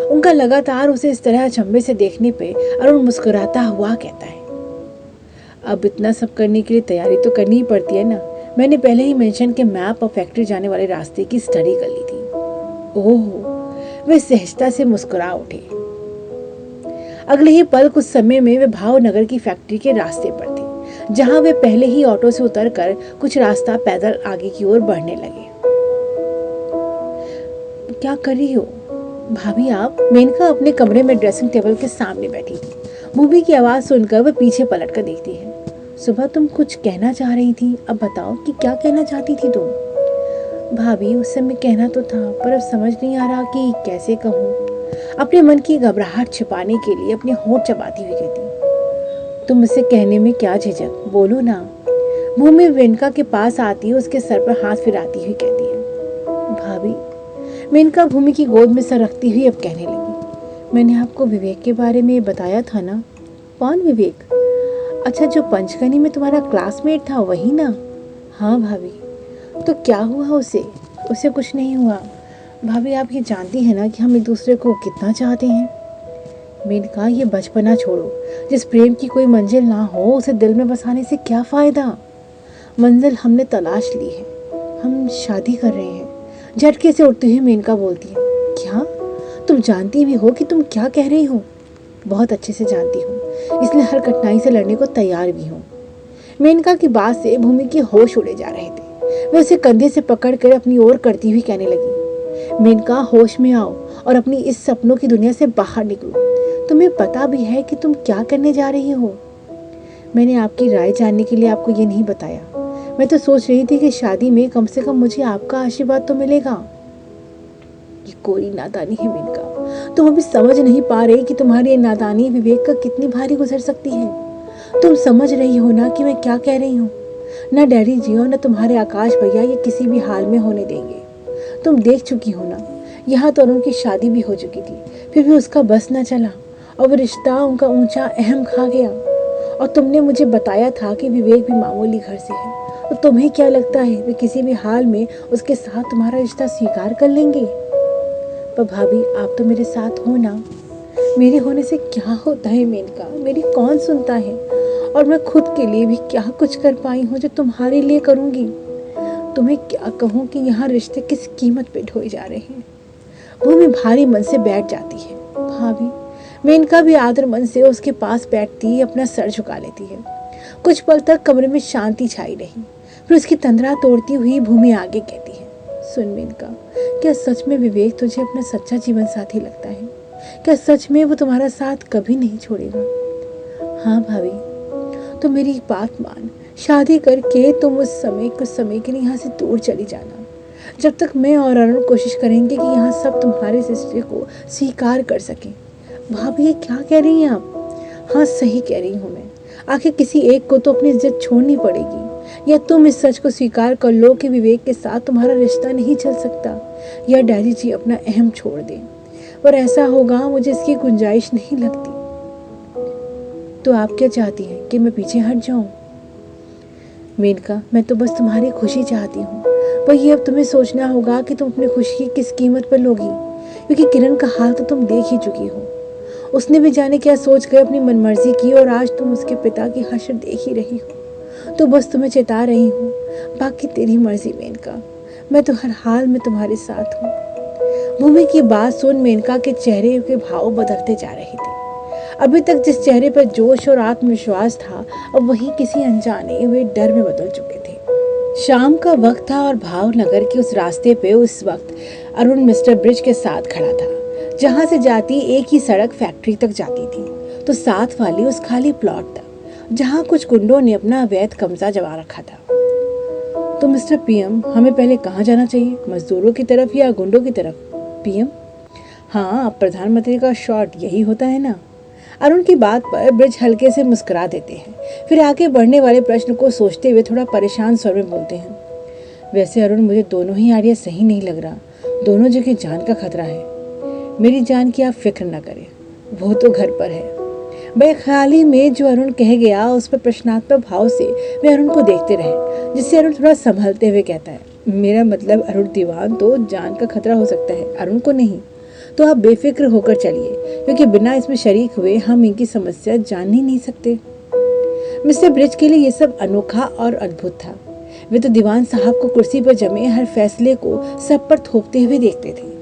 उनका लगातार उसे इस तरह अचंभे से देखने पे अरुण मुस्कुराता हुआ कहता है, अब इतना सब करने के लिए तैयारी तो करनी ही पड़ती है ना। मैंने पहले ही मेंशन के मैप और फैक्ट्री जाने वाले रास्ते की स्टडी कर ली थी। ओह, वे सहजता से मुस्कुरा उठे। अगले ही पल कुछ समय में वे भावनगर की फैक्ट्री के रास्ते पर थे, जहां वे पहले ही ऑटो से उतरकर कुछ रास्ता पैदल आगे की ओर बढ़ने लगे। क्या कर रही हो भाभी आप? मेनका अपने कमरे में ड्रेसिंग टेबल के सामने बैठी थी। मूवी की आवाज सुनकर वह पीछे पलट कर देखती है। सुबह तुम कुछ कहना चाह रही थी, अब बताओ कि क्या कहना चाहती थी तुम? भाभी, उस समय कहना तो था, पर अब समझ नहीं आ रहा कि कैसे कहूँ। अपने मन की घबराहट छिपाने के लिए अपने होंठ चबाती हुई कहती, तुम मुझसे कहने में क्या झिझक, बोलो ना। भूमि मेनका के पास आती है, उसके सर पर हाथ फिराती हुई कहती है, भाभी। मेनका भूमि की गोद में सर रखती हुई अब कहने लगी, मैंने आपको विवेक के बारे में बताया था ना। कौन विवेक? अच्छा, जो पंचगनी में तुम्हारा क्लासमेट था, वही ना? हाँ भाभी। तो क्या हुआ उसे? उसे कुछ नहीं हुआ भाभी। आप ये जानती हैं ना कि हम एक दूसरे को कितना चाहते हैं। मेनका, ये बचपना छोड़ो। जिस प्रेम की कोई मंजिल ना हो, उसे दिल में बसाने से क्या फ़ायदा? मंजिल हमने तलाश ली है, हम शादी कर रहे हैं। झटके से उठते हुए मेनका बोलती है, क्या तुम जानती भी हो कि तुम क्या कह रही हो। बहुत अच्छे से जानती हूँ, इसलिए हर कठिनाई से लड़ने को तैयार भी हूँ। मेनका की बात से भूमि के होश उड़े जा रहे थे। वह उसे कंधे से पकड़कर अपनी ओर करती हुई कहने लगी, मेनका होश में आओ और अपनी इस सपनों की दुनिया से बाहर निकलो। तुम्हें पता भी है कि तुम क्या करने जा रही हो। मैंने आपकी राय जानने के लिए आपको ये नहीं बताया। मैं तो सोच रही थी कि शादी में कम से कम मुझे आपका आशीर्वाद तो मिलेगा। ये कोरी नादानी है मेनका। तुम अभी समझ नहीं पा रही कि तुम्हारी ये नादानी विवेक का कितनी भारी गुजर सकती है। तुम समझ रही हो ना कि मैं क्या कह रही हूँ। न डैडी जी और न तुम्हारे आकाश भैया ये किसी भी हाल में होने देंगे। तुम देख चुकी हो ना, यहाँ तो अरुण की शादी भी हो चुकी थी, फिर भी उसका बस न चला और वो रिश्ता उनका ऊंचा अहम खा गया। और तुमने मुझे बताया था कि विवेक भी मामूली घर से है, तो तुम्हें क्या लगता है वे किसी भी हाल में उसके साथ तुम्हारा रिश्ता स्वीकार कर लेंगे। पर भाभी, आप तो मेरे साथ हो ना। मेरे होने से क्या होता है मेनका, मेरी कौन सुनता है। और मैं खुद के लिए भी क्या कुछ कर पाई हूँ जो तुम्हारे लिए करूँगी। तुम्हें क्या कहूँ कि यहाँ रिश्ते किस कीमत पे ढोए जा रहे हैं। भूमि भारी मन से बैठ जाती है। भाभी, मेनका भी आदर मन से उसके पास बैठती अपना सर झुका लेती है। कुछ पल तक कमरे में शांति छाई रही। फिर उसकी तंद्रा तोड़ती हुई भूमि आगे कहती है, सुन मेनका, क्या सच में विवेक तुझे अपना सच्चा जीवन साथी लगता है? क्या सच में वो तुम्हारा साथ कभी नहीं छोड़ेगा? हाँ भाभी, तो मेरी एक बात मान, शादी करके तुम कुछ समय के लिए यहाँ से दूर चली जाना। जब तक मैं और अरुण कोशिश करेंगे कि यहाँ सब तुम्हारे रिश्ते को स्वीकार कर सकें। भाभी, ये क्या कह रही हैं आप? हाँ, सही कह रही हूँ मैं। आखिर किसी एक को तो अपनी इज्जत छोड़नी पड़ेगी। या तुम इस सच को स्वीकार कर लो कि विवेक के साथ तुम्हारा रिश्ता नहीं चल सकता, या डैडी जी अपना अहम छोड़ दें। पर ऐसा होगा, मुझे इसकी गुंजाइश नहीं लगती। तो आप क्या चाहती हैं कि मैं पीछे हट जाऊं? मेनका, मैं तो बस तुम्हारी खुशी चाहती हूँ। पर ये अब तुम्हें सोचना होगा कि तुम अपनी खुशी की किस कीमत पर लोगी, क्योंकि किरण का हाल तो तुम देख ही चुकी हो। उसने भी जाने क्या सोच कर अपनी मनमर्जी की और आज तुम उसके पिता की हश्र देख ही रही हो। तो बस तुम्हें चेता रही हूँ, बाकी तेरी मर्जी मेनका। मैं तो हर हाल में तुम्हारे साथ हूँ। भूमि की बात सुन मेनका के चेहरे के भाव बदलते जा रहे थे। अभी तक जिस चेहरे पर जोश और आत्मविश्वास था, अब वही किसी अनजाने हुए डर में बदल चुके थे। शाम का वक्त था और भावनगर के उस रास्ते पे उस वक्त अरुण मिस्टर ब्रिज के साथ खड़ा था। जहाँ से जाती एक ही सड़क फैक्ट्री तक जाती थी, तो साथ वाली उस खाली प्लॉट तक जहाँ कुछ गुंडों ने अपना अवैध कब्जा जमा रखा था। तो मिस्टर पीएम, हमें पहले कहाँ जाना चाहिए, मजदूरों की तरफ या गुंडों की तरफ? पीएम, हाँ, अब प्रधानमंत्री का शॉट यही होता है ना। अरुण की बात पर ब्रिज हल्के से मुस्कुरा देते हैं, फिर आगे बढ़ने वाले प्रश्न को सोचते हुए थोड़ा परेशान स्वर में बोलते हैं, वैसे अरुण, मुझे दोनों ही आइडिया सही नहीं लग रहा। दोनों जगह जान का खतरा है। मेरी जान की आप फिक्र न करें, वो तो घर पर है। बेख्याली में जो अरुण कह गया, उस पर प्रश्नात्मक भाव से वे अरुण को देखते रहे, जिससे अरुण थोड़ा संभलते हुए कहता है, मेरा मतलब अरुण दीवान तो जान का खतरा हो सकता है, अरुण को नहीं। तो आप बेफिक्र होकर चलिए, क्योंकि बिना इसमें शरीक हुए हम इनकी समस्या जान ही नहीं सकते। मिस्टर ब्रिज के लिए ये सब अनोखा और अद्भुत था। वे तो दीवान साहब को कुर्सी पर जमे हर फैसले को सब पर थोपते हुए देखते थे।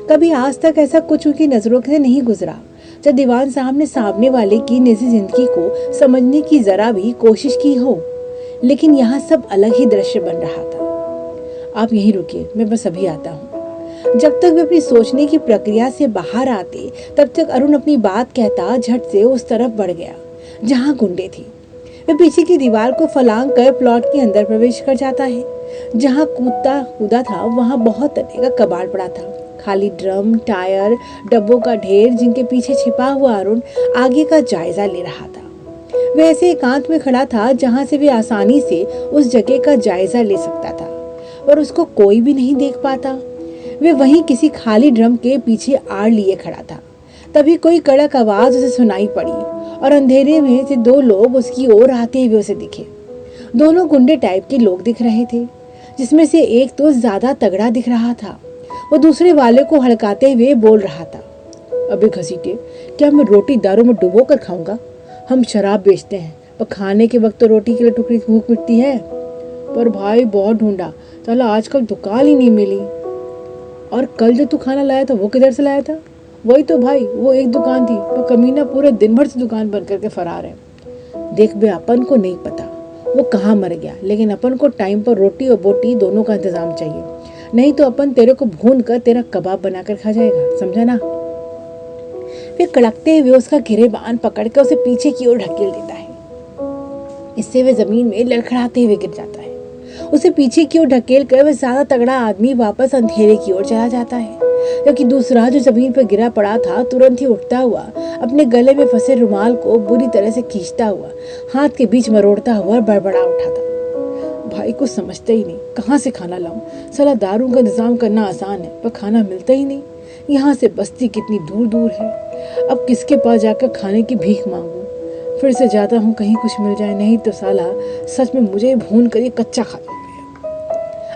कभी आज तक ऐसा कुछ उनकी नजरों से नहीं गुजरा जब दीवान साहब ने सामने वाले की निजी जिंदगी को समझने की जरा भी कोशिश की हो। लेकिन यहाँ सब अलग ही दृश्य बन रहा था। आप यहीं रुकिए, मैं बस अभी आता हूँ। जब तक वे अपनी सोचने की प्रक्रिया से बाहर आते, तब तक अरुण अपनी बात कहता झट से उस तरफ बढ़ गया जहाँ गुंडे थे। वे पीछे की दीवार को फलांग कर प्लॉट के अंदर प्रवेश कर जाता है। जहाँ कूदा था, वहाँ बहुत तरह का कबाड़ पड़ा था। खाली ड्रम, टायर, डब्बों का ढेर, जिनके पीछे छिपा हुआ अरुण आगे का जायजा ले रहा था। वह ऐसे एकांत में खड़ा था जहाँ से वे आसानी से उस जगह का जायजा ले सकता था, पर उसको कोई भी नहीं देख पाता। वे वहीं किसी खाली ड्रम के पीछे आड़ लिए खड़ा था। तभी कोई कड़क आवाज उसे सुनाई पड़ी और अंधेरे में से दो लोग उसकी ओर आते हुए उसे दिखे। दोनों गुंडे टाइप के लोग दिख रहे थे, जिसमें से एक तो ज्यादा तगड़ा दिख रहा था। वो दूसरे वाले को हड़काते हुए बोल रहा था, अबे घसीटे, क्या मैं रोटी दारू में डुबो कर खाऊंगा? हम शराब बेचते हैं, पर खाने के वक्त तो रोटी के लिए टुकड़ी भूख मिटती है। पर भाई बहुत ढूंढा, चला आजकल दुकान ही नहीं मिली। और कल जो तू खाना लाया था वो किधर से लाया था? वही तो भाई, वो एक दुकान थी, वो कमीना पूरे दिन भर से दुकान बंद करके फरार है। देख बे, अपन को नहीं पता वो कहाँ मर गया, लेकिन अपन को टाइम पर रोटी और बोटी दोनों का इंतजाम चाहिए, नहीं तो अपन तेरे को भून कर तेरा कबाब बनाकर खा जाएगा, समझा ना। फिर कड़कते हुए उसका गिरेबान पकड़ कर उसे पीछे की ओर ढकेल देता है। इससे वह जमीन में लड़खड़ाते हुए गिर जाता है। उसे पीछे की ओर ढकेल कर वह ज्यादा तगड़ा आदमी वापस अंधेरे की ओर चला जाता है, जबकि दूसरा जो जमीन पर गिरा पड़ा था तुरंत ही उठता हुआ अपने गले में फंसे रुमाल को बुरी तरह से खींचता हुआ हाथ के बीच मरोड़ता हुआ बड़बड़ा उठा था। भाई कुछ समझता ही नहीं, कहाँ से खाना लाऊं, साला दारू का इंतजाम करना आसान है पर खाना मिलता ही नहीं। यहाँ से बस्ती कितनी दूर दूर है, अब किसके पास जाकर खाने की भीख मांगूं। फिर से जाता हूँ कहीं कुछ मिल जाए, नहीं तो साला सच में मुझे भून कर ये कच्चा खा जाएगा।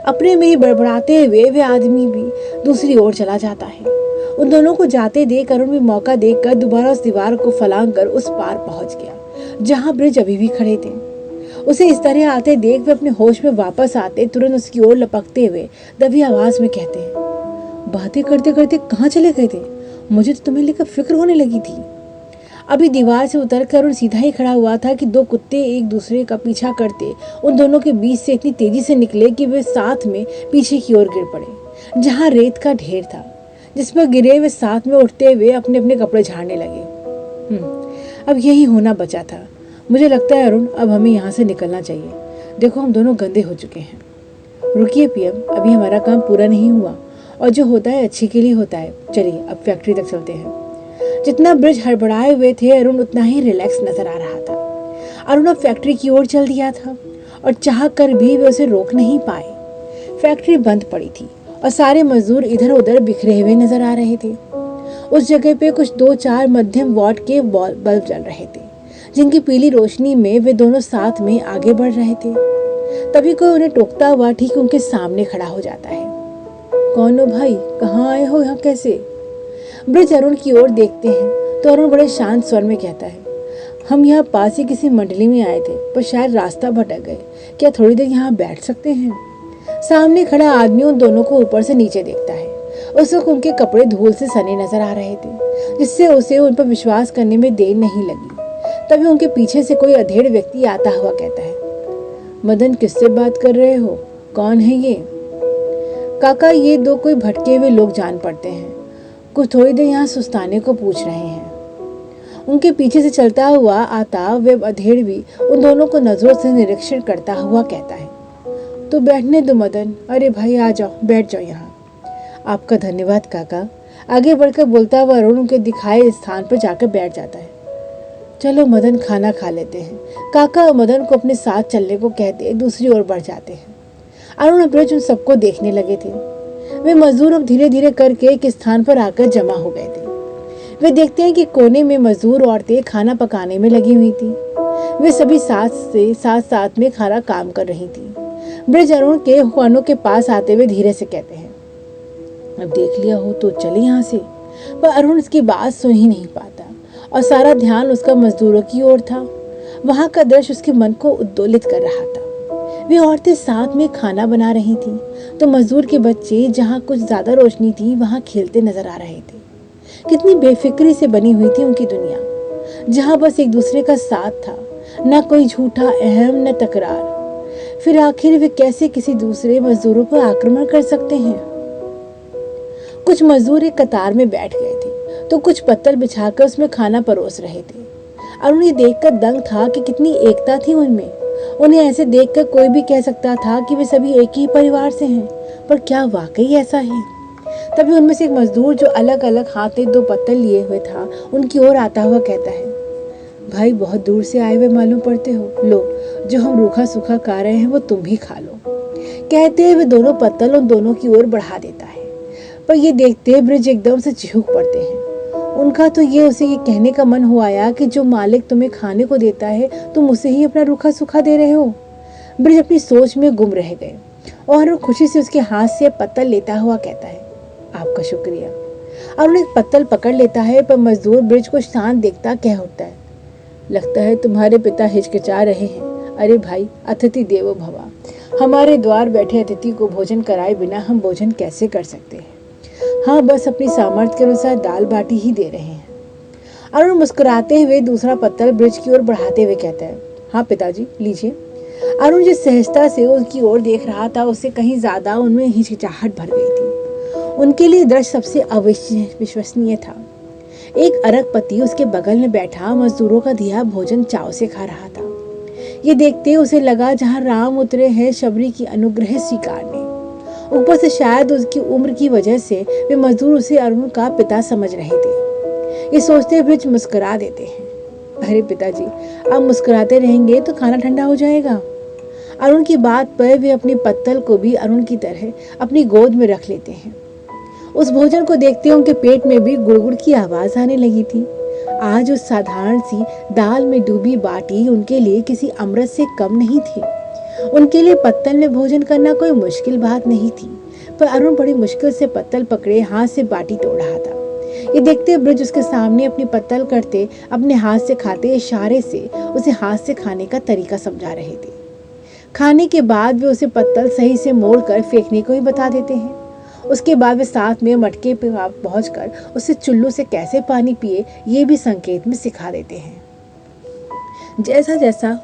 अपने में ही बड़बड़ाते हुए वे आदमी भी दूसरी ओर चला जाता है। उन दोनों को जाते देख अरुण भी मौका देखकर दोबारा उस दीवार को फलांग कर उस पार पहुंच गया जहां ब्रिज अभी भी खड़े थे। उसे इस तरह आते देख वे अपने होश में वापस आते तुरंत उसकी ओर लपकते हुए दबी आवाज में कहते हैं, बातें करते करते कहाँ चले गए थे, मुझे तो तुम्हें लेकर फिक्र होने लगी थी। अभी दीवार से उतरकर अरुण सीधा ही खड़ा हुआ था कि दो कुत्ते एक दूसरे का पीछा करते उन दोनों के बीच से इतनी तेजी से निकले कि वे साथ में पीछे की ओर गिर पड़े, जहां रेत का ढेर था, जिस पर गिरे वे साथ में उठते हुए अपने अपने कपड़े झाड़ने लगे। अब यही होना बचा था। मुझे लगता है अरुण, अब हमें यहाँ से निकलना चाहिए। देखो हम दोनों गंदे हो चुके हैं। रुकिए पीएम, अभी हमारा काम पूरा नहीं हुआ और जो होता है अच्छे के लिए होता है। चलिए अब फैक्ट्री तक चलते हैं। जितना ब्रिज हड़बड़ाए हुए थे अरुण उतना ही रिलैक्स नजर आ रहा था। अरुण अब फैक्ट्री की ओर चल दिया था और चाह कर भी वे उसे रोक नहीं पाए। फैक्ट्री बंद पड़ी थी और सारे मजदूर इधर उधर बिखरे हुए नजर आ रहे थे। उस जगह पे कुछ 2-4 मध्यम वॉट के बल्ब जल रहे थे, जिनकी पीली रोशनी में वे दोनों साथ में आगे बढ़ रहे थे। तभी कोई उन्हें टोकता हुआ ठीक उनके सामने खड़ा हो जाता है। कौन हो भाई, कहाँ आए हो, यहाँ कैसे? ब्रिज अरुण की ओर देखते हैं तो अरुण बड़े शांत स्वर में कहता है, हम यहाँ पास ही किसी मंडली में आए थे पर शायद रास्ता भटक गए, क्या थोड़ी देर यहाँ बैठ सकते हैं? सामने खड़ा आदमी उन दोनों को ऊपर से नीचे देखता है। उस वक्त उनके कपड़े धूल से सने नजर आ रहे थे, जिससे उसे उन पर विश्वास करने में देर नहीं लगी। तभी उनके पीछे से कोई अधेड़ व्यक्ति आता हुआ कहता है, मदन किससे बात कर रहे हो, कौन है ये? काका, ये दो कोई भटके हुए लोग जान पड़ते हैं, कुछ थोड़ी देर यहाँ सुस्ताने को पूछ रहे हैं। उनके पीछे से चलता हुआ आता वे अधेड़ भी उन दोनों को नजरों से निरीक्षण करता हुआ कहता है, तो बैठने दो मदन, अरे भाई आ जाओ, बैठ जाओ यहाँ। आपका धन्यवाद काका। आगे बढ़कर बोलता हुआ अरुण उनके दिखाए स्थान पर जाकर बैठ जाता है। चलो मदन, खाना खा लेते हैं। काका मदन को अपने साथ चलने को कहते दूसरी ओर बढ़ जाते हैं। अरुण और ब्रिज उन सबको देखने लगे थे। वे मजदूर अब धीरे धीरे करके एक स्थान पर आकर जमा हो गए थे। वे देखते हैं कि कोने में मजदूर औरतें खाना पकाने में लगी हुई थी। वे सभी साथ में खाना काम कर रही थी। ब्रिज अरुण के खानों के पास आते हुए धीरे से कहते हैं, अब देख लिया हो तो चले यहाँ से। पर अरुण इसकी बात सुन ही नहीं पाता और सारा ध्यान उसका मजदूरों की ओर था। वहां का दृश्य उसके मन को उद्दोलित कर रहा था। वे औरतें साथ में खाना बना रही थीं, तो मजदूर के बच्चे जहाँ कुछ ज्यादा रोशनी थी वहां खेलते नजर आ रहे थे। कितनी बेफिक्री से बनी हुई थी उनकी दुनिया, जहाँ बस एक दूसरे का साथ था, न कोई झूठा अहम न तकरार। फिर आखिर वे कैसे किसी दूसरे मजदूरों पर आक्रमण कर सकते हैं? कुछ मजदूर एक कतार में बैठ गए थे तो कुछ पत्तल बिछाकर उसमें खाना परोस रहे थे। अरुण ये देखकर दंग था कि कितनी एकता थी उनमें। उन्हें ऐसे देखकर कोई भी कह सकता था कि वे सभी एक ही परिवार से हैं, पर क्या वाकई ऐसा है? तभी उनमें से एक मजदूर जो अलग अलग हाथ में 2 पत्तल लिए हुए था उनकी ओर आता हुआ कहता है, भाई बहुत दूर से आए हुए मालूम पड़ते हो, लो जो हम रूखा सूखा खा रहे हैं वो तुम भी खा लो। कहते हुए दोनों पत्तल उन दोनों की ओर बढ़ा देता है। पर ये देखते ब्रिज एकदम से चिहुक पड़ते हैं। उनका तो उसे ये कहने का मन हुआ आया कि जो मालिक तुम्हें खाने को देता है तुम उसे ही अपना रूखा सूखा दे रहे हो। ब्रिज अपनी सोच में गुम रह गए और खुशी से उसके हाथ से पत्तल लेता हुआ कहता है, आपका शुक्रिया। अरुण एक पत्तल पकड़ लेता है, पर मजदूर ब्रिज को शांत देखता कह उठता है, लगता है तुम्हारे पिता हिचकिचा रहे हैं। अरे भाई, अतिथि देवो भव, हमारे द्वार बैठे अतिथि को भोजन कराए बिना हम भोजन कैसे कर सकते हैं? हाँ, बस अपनी सामर्थ्य के अनुसार दाल बाटी ही दे रहे हैं। अरुण मुस्कुराते हुए दूसरा पत्तल ब्रिज की ओर बढ़ाते हुए कहता है, हाँ पिताजी लीजिए। अरुण जिस सहजता से उसकी ओर देख रहा था उससे कहीं ज्यादा उनमें हिचकिचाहट भर गई थी। उनके लिए दृश्य सबसे अविश्वसनीय था। एक अरबपति उसके बगल में बैठा मजदूरों का दिया भोजन चाव से खा रहा था। ये देखते उसे लगा जहाँ राम उतरे हैं शबरी की अनुग्रह स्वीकारने। ऊपर से शायद उसकी उम्र की वजह से वे मजदूर उसे अरुण का पिता समझ रहे थे। ये सोचते ब्रिज मुस्कुरा देते हैं, अरे पिताजी आप मुस्कुराते रहेंगे तो खाना ठंडा हो जाएगा। अरुण की बात पर वे अपनी पत्तल को भी अरुण की तरह अपनी गोद में रख लेते हैं। उस भोजन को देखते उनके पेट में भी गुड़गुड़ की आवाज आने लगी थी। आज उस साधारण सी दाल में डूबी बाटी उनके लिए किसी अमृत से कम नहीं थी। उनके लिए पत्तल में भोजन करना कोई मुश्किल बात नहीं थी, पर अरुण बड़ी मुश्किल से पत्तल पकड़े हाथ से बाटी तोड़ रहा था। ये देखते ब्रिज उसके सामने अपनी पत्तल करते अपने हाथ से खाते इशारे से उसे हाथ से खाने का तरीका समझा रहे थे। खाने के बाद वे उसे पत्तल सही से मोड़कर फेंकने को ही बता देते हैं। उसके बाद वे साथ में मटके पे पहुंचकर उसे चुल्लू से कैसे पानी पिए ये भी संकेत में सिखा देते हैं। जैसा जैसा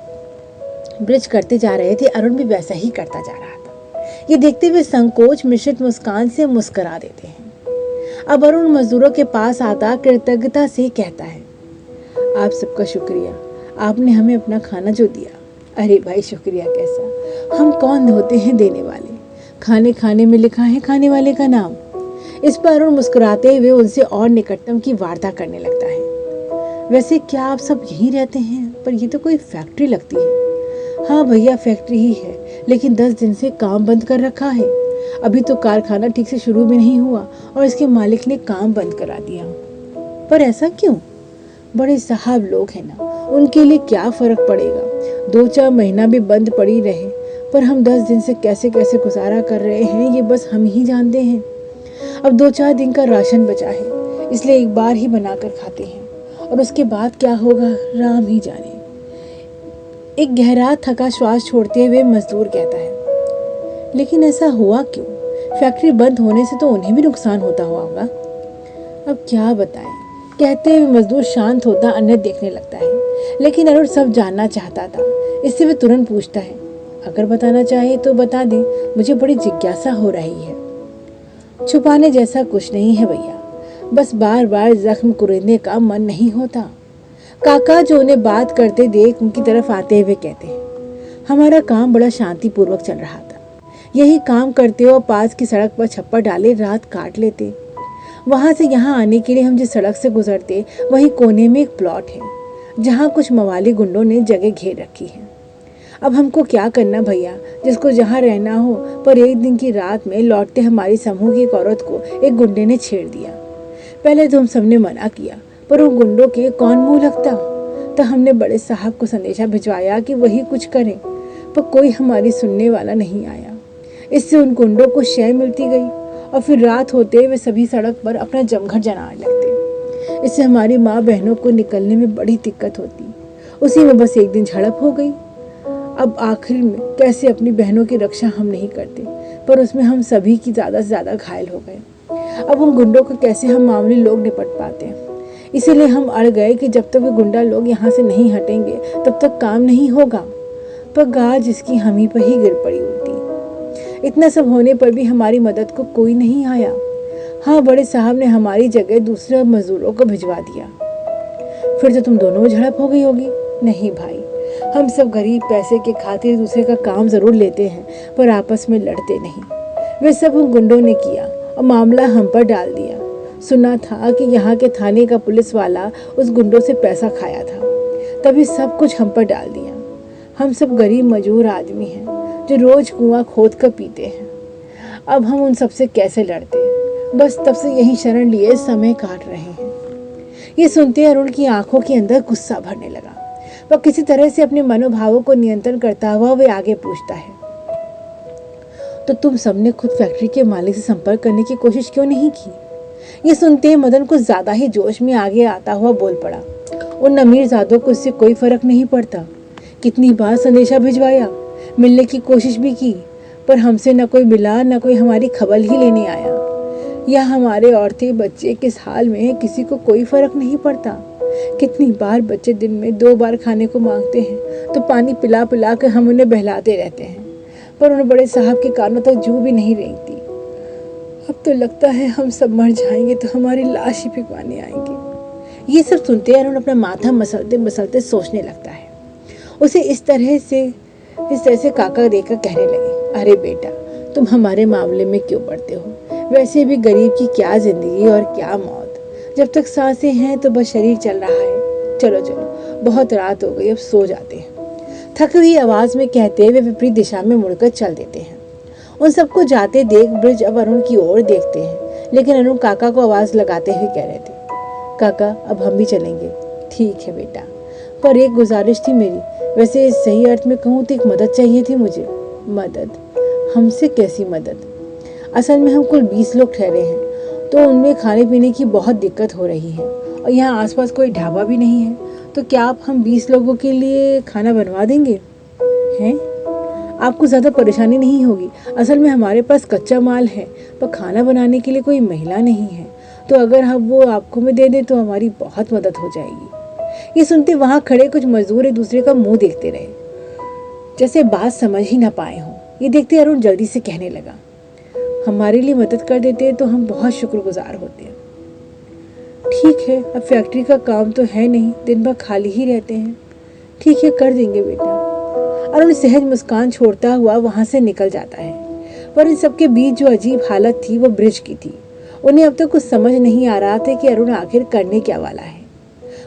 ब्रिज करते जा रहे थे अरुण भी वैसा ही करता जा रहा था। ये देखते हुए संकोच मिश्रित मुस्कान से मुस्कुरा देते हैं। अब अरुण मजदूरों के पास आता कृतज्ञता से कहता है, आप सबका शुक्रिया, आपने हमें अपना खाना जो दिया। अरे भाई शुक्रिया कैसा, हम कौन होते हैं देने वाले, खाने खाने में लिखा है खाने वाले का नाम। इस पर अरुण मुस्कुराते हुए उनसे और निकटतम की वार्ता करने लगता है। वैसे क्या आप सब यहीं रहते हैं? पर ये तो कोई फैक्ट्री लगती है। हाँ भैया फैक्ट्री ही है, लेकिन 10 दिन से काम बंद कर रखा है। अभी तो कारखाना ठीक से शुरू भी नहीं हुआ और इसके मालिक ने काम बंद करा दिया। पर ऐसा क्यों? बड़े साहब लोग हैं ना, उनके लिए क्या फर्क पड़ेगा, 2-4 महीना भी बंद पड़ी रहे। पर हम 10 दिन से कैसे कैसे गुजारा कर रहे हैं ये बस हम ही जानते हैं। अब 2-4 दिन का राशन बचा है, इसलिए एक बार ही बनाकर खाते हैं और उसके बाद क्या होगा राम ही जाने। एक गहरा थका श्वास छोड़ते हुए मजदूर कहता है, लेकिन ऐसा हुआ क्यों? फैक्ट्री बंद होने से तो उन्हें भी नुकसान होता होगा। अब क्या बताएं? कहते हुए मजदूर शांत होता अन्य देखने लगता है। लेकिन अरुण सब जानना चाहता था, इससे वे तुरंत पूछता है, अगर बताना चाहे तो बता दे, मुझे बड़ी जिज्ञासा हो रही है। छुपाने जैसा कुछ नहीं है भैया, बस बार बार जख्म कुरेदने का मन नहीं होता। काका जो उन्हें बात करते देख उनकी तरफ आते हुए कहते हैं, हमारा काम बड़ा शांतिपूर्वक चल रहा था। यही काम करते और पास की सड़क पर छप्पर डाले रात काट लेते। वहां से यहाँ आने के लिए हम जिस सड़क से गुजरते वहीं कोने में एक प्लॉट है जहाँ कुछ मवाली गुंडों ने जगह घेर रखी है। अब हमको क्या करना भैया, जिसको जहाँ रहना हो, पर एक दिन की रात में लौटते हमारी समूह की एक औरत को एक गुंडे ने छेड़ दिया। पहले तो हम सबने मना किया, पर उन गुंडों के कौन मुंह लगता। तो हमने बड़े साहब को संदेशा भिजवाया कि वही कुछ करें, पर कोई हमारी सुनने वाला नहीं आया। इससे उन गुंडों को शय मिलती गई और फिर रात होते वे सभी सड़क पर अपना जमघट जमाने लगते। इससे हमारी माँ बहनों को निकलने में बड़ी दिक्कत होती। उसी में बस एक दिन झड़प हो गई। अब आखिर में कैसे अपनी बहनों की रक्षा हम नहीं करते, पर उसमें हम सभी की ज़्यादा से ज़्यादा घायल हो गए। अब उन गुंडों को कैसे हम मामूली लोग निपट पाते हैं। इसीलिए हम अड़ गए कि जब तक वे गुंडा लोग यहाँ से नहीं हटेंगे तब तक काम नहीं होगा। पर गाज जिसकी हम ही पर ही गिर पड़ी उल्टी। इतना सब होने पर भी हमारी मदद को कोई नहीं आया। हाँ, बड़े साहब ने हमारी जगह दूसरे मजदूरों को भिजवा दिया। फिर तो तुम दोनों में झड़प हो गई होगी। नहीं भाई, हम सब गरीब पैसे के खातिर दूसरे का काम जरूर लेते हैं, पर आपस में लड़ते नहीं। वे सब उन गुंडों ने किया और मामला हम पर डाल दिया। सुना था कि यहाँ के थाने का पुलिस वाला उस गुंडों से पैसा खाया था, तभी सब कुछ हम पर डाल दिया। हम सब गरीब मजदूर आदमी हैं जो रोज कुआं खोद कर पीते हैं। अब हम उन सबसे कैसे लड़ते हैं? बस तब से यही शरण लिए समय काट रहे हैं। ये सुनते अरुण की आंखों के अंदर गुस्सा भरने लगा। वह किसी तरह से अपने मनोभावों को नियंत्रण करता हुआ वे आगे पूछता है, तो तुम सबने खुद फैक्ट्री के मालिक से संपर्क करने की कोशिश क्यों नहीं की? ये सुनते मदन कुछ ज्यादा ही जोश में आगे आता हुआ बोल पड़ा, उन अमीरजादों को इससे कोई फर्क नहीं पड़ता। कितनी बार संदेशा भिजवाया, मिलने की कोशिश भी की, पर हमसे न कोई मिला न कोई हमारी खबर ही लेने आया। या हमारे औरतें बच्चे किस हाल में हैं किसी को कोई फर्क नहीं पड़ता। कितनी बार बच्चे दिन में 2 बार खाने को मांगते हैं तो पानी पिला पिला कर हम उन्हें बहलाते रहते हैं, पर उन बड़े साहब के कानों तक जू भी नहीं रेंगती। अब तो लगता है हम सब मर जाएंगे तो हमारी लाश ही भिगवाने आएंगे। ये सब सुनते अरुण अपना माथा मसलते मसलते सोचने लगता है। उसे इस तरह से काका देखकर कहने लगे, अरे बेटा, तुम हमारे मामले में क्यों पड़ते हो? वैसे भी गरीब की क्या जिंदगी और क्या मौत, जब तक सांसें हैं तो बस शरीर चल रहा है। चलो चलो, बहुत रात हो गई, अब सो जाते हैं। थकी हुई आवाज में कहते हुए विपरीत दिशा में मुड़कर चल देते हैं। उन सबको जाते देख ब्रिज अब अरुण की ओर देखते हैं, लेकिन अरुण काका को आवाज लगाते हुए कह रहे थे, काका अब हम भी चलेंगे। ठीक है बेटा, पर एक गुजारिश थी मेरी। वैसे सही अर्थ में कहूँ तो एक मदद चाहिए थी मुझे। मदद? हमसे कैसी मदद? असल में हम कुल 20 लोग ठहरे हैं, तो उनमें खाने पीने की बहुत दिक्कत हो रही है और यहाँ आसपास कोई ढाबा भी नहीं है। तो क्या आप हम 20 लोगों के लिए खाना बनवा देंगे? हैं? आपको ज़्यादा परेशानी नहीं होगी। असल में हमारे पास कच्चा माल है, पर खाना बनाने के लिए कोई महिला नहीं है, तो अगर हम वो आपको में दे दें तो हमारी बहुत मदद हो जाएगी। ये सुनते वहाँ खड़े कुछ मजदूर एक दूसरे का मुंह देखते रहे, जैसे बात समझ ही ना पाए हों। ये देखते अरुण जल्दी से कहने लगा, हमारे लिए मदद कर देते तो हम बहुत शुक्रगुजार होते हैं। ठीक है, अब फैक्ट्री का काम तो है नहीं, दिन भर खाली ही रहते हैं। ठीक है, कर देंगे बेटा। अरुण सहज मुस्कान छोड़ता हुआ वहां से निकल जाता है, पर इन सबके बीच जो अजीब हालत थी वो ब्रिज की थी। उन्हें अब तक कुछ समझ नहीं आ रहा था कि अरुण आखिर करने क्या वाला है।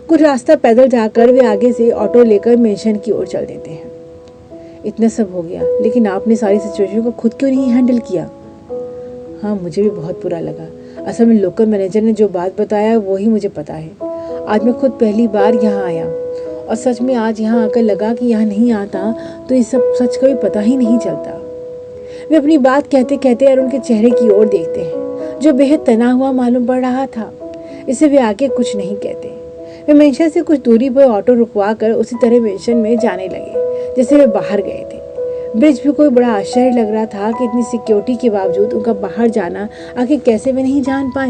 कुछ रास्ता पैदल जाकर वे आगे से ऑटो लेकर मेंशन की ओर चल देते हैं। इतना सब हो गया, लेकिन आपने सारी सिचुएशन को खुद क्यों नहीं हैंडल किया? हाँ, मुझे भी बहुत बुरा लगा। असल में लोकल मैनेजर ने जो बात बताया वही मुझे पता है। आज मैं खुद पहली बार यहाँ आया और सच में आज यहाँ आकर लगा कि यहाँ नहीं आता तो ये सब सच कभी पता ही नहीं चलता। वे अपनी बात कहते कहते अरुण के चेहरे की ओर देखते हैं, जो बेहद तना हुआ मालूम पड़ रहा था। इसे वे आगे कुछ नहीं कहते। वे मेंशन से कुछ दूरी पर ऑटो रुकवा कर उसी तरह मेंशन में जाने लगे जैसे वे बाहर गए थे। ब्रिज भी कोई बड़ा आश्चर्य लग रहा था कि इतनी सिक्योरिटी के बावजूद उनका बाहर जाना आखिर कैसे वे नहीं जान पाए।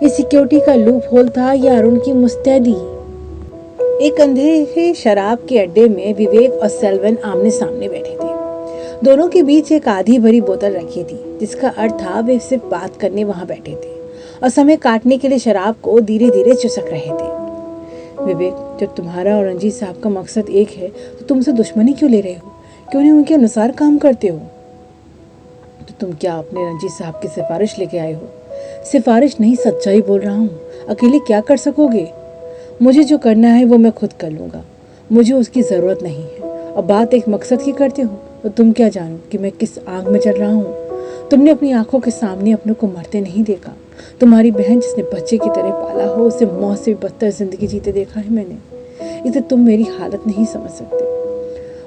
ये सिक्योरिटी का लूप होल था या अरुण की मुस्तैदी? एक अंधेरे शराब के अड्डे में विवेक और सेल्वन आमने सामने बैठे थे। दोनों के बीच एक आधी भरी बोतल रखी थी, जिसका अर्थ था वे सिर्फ बात करने वहां बैठे थे और समय काटने के लिए शराब को धीरे धीरे चुसक रहे थे। विवेक, जब तुम्हारा और रंजीत साहब का मकसद एक है तो तुम उसे दुश्मनी क्यों ले रहे हो? क्यों नहीं उनके अनुसार काम करते हो? तो तुम क्या अपने रंजीत साहब की सिफारिश लेके आए हो? सिफारिश नहीं, सच्चाई बोल रहा हूँ। अकेले क्या कर सकोगे? मुझे जो करना है वो मैं खुद कर लूँगा। मुझे उसकी ज़रूरत नहीं है। और बात एक मकसद की करते हो तो तुम क्या जानो कि मैं किस आग में चल रहा हूँ? तुमने अपनी आंखों के सामने अपने को मरते नहीं देखा। तुम्हारी बहन जिसने बच्चे की तरह पाला हो, उसे मौत से भी बदतर जिंदगी जीते देखा है मैंने। इसे तुम मेरी हालत नहीं समझ सकते।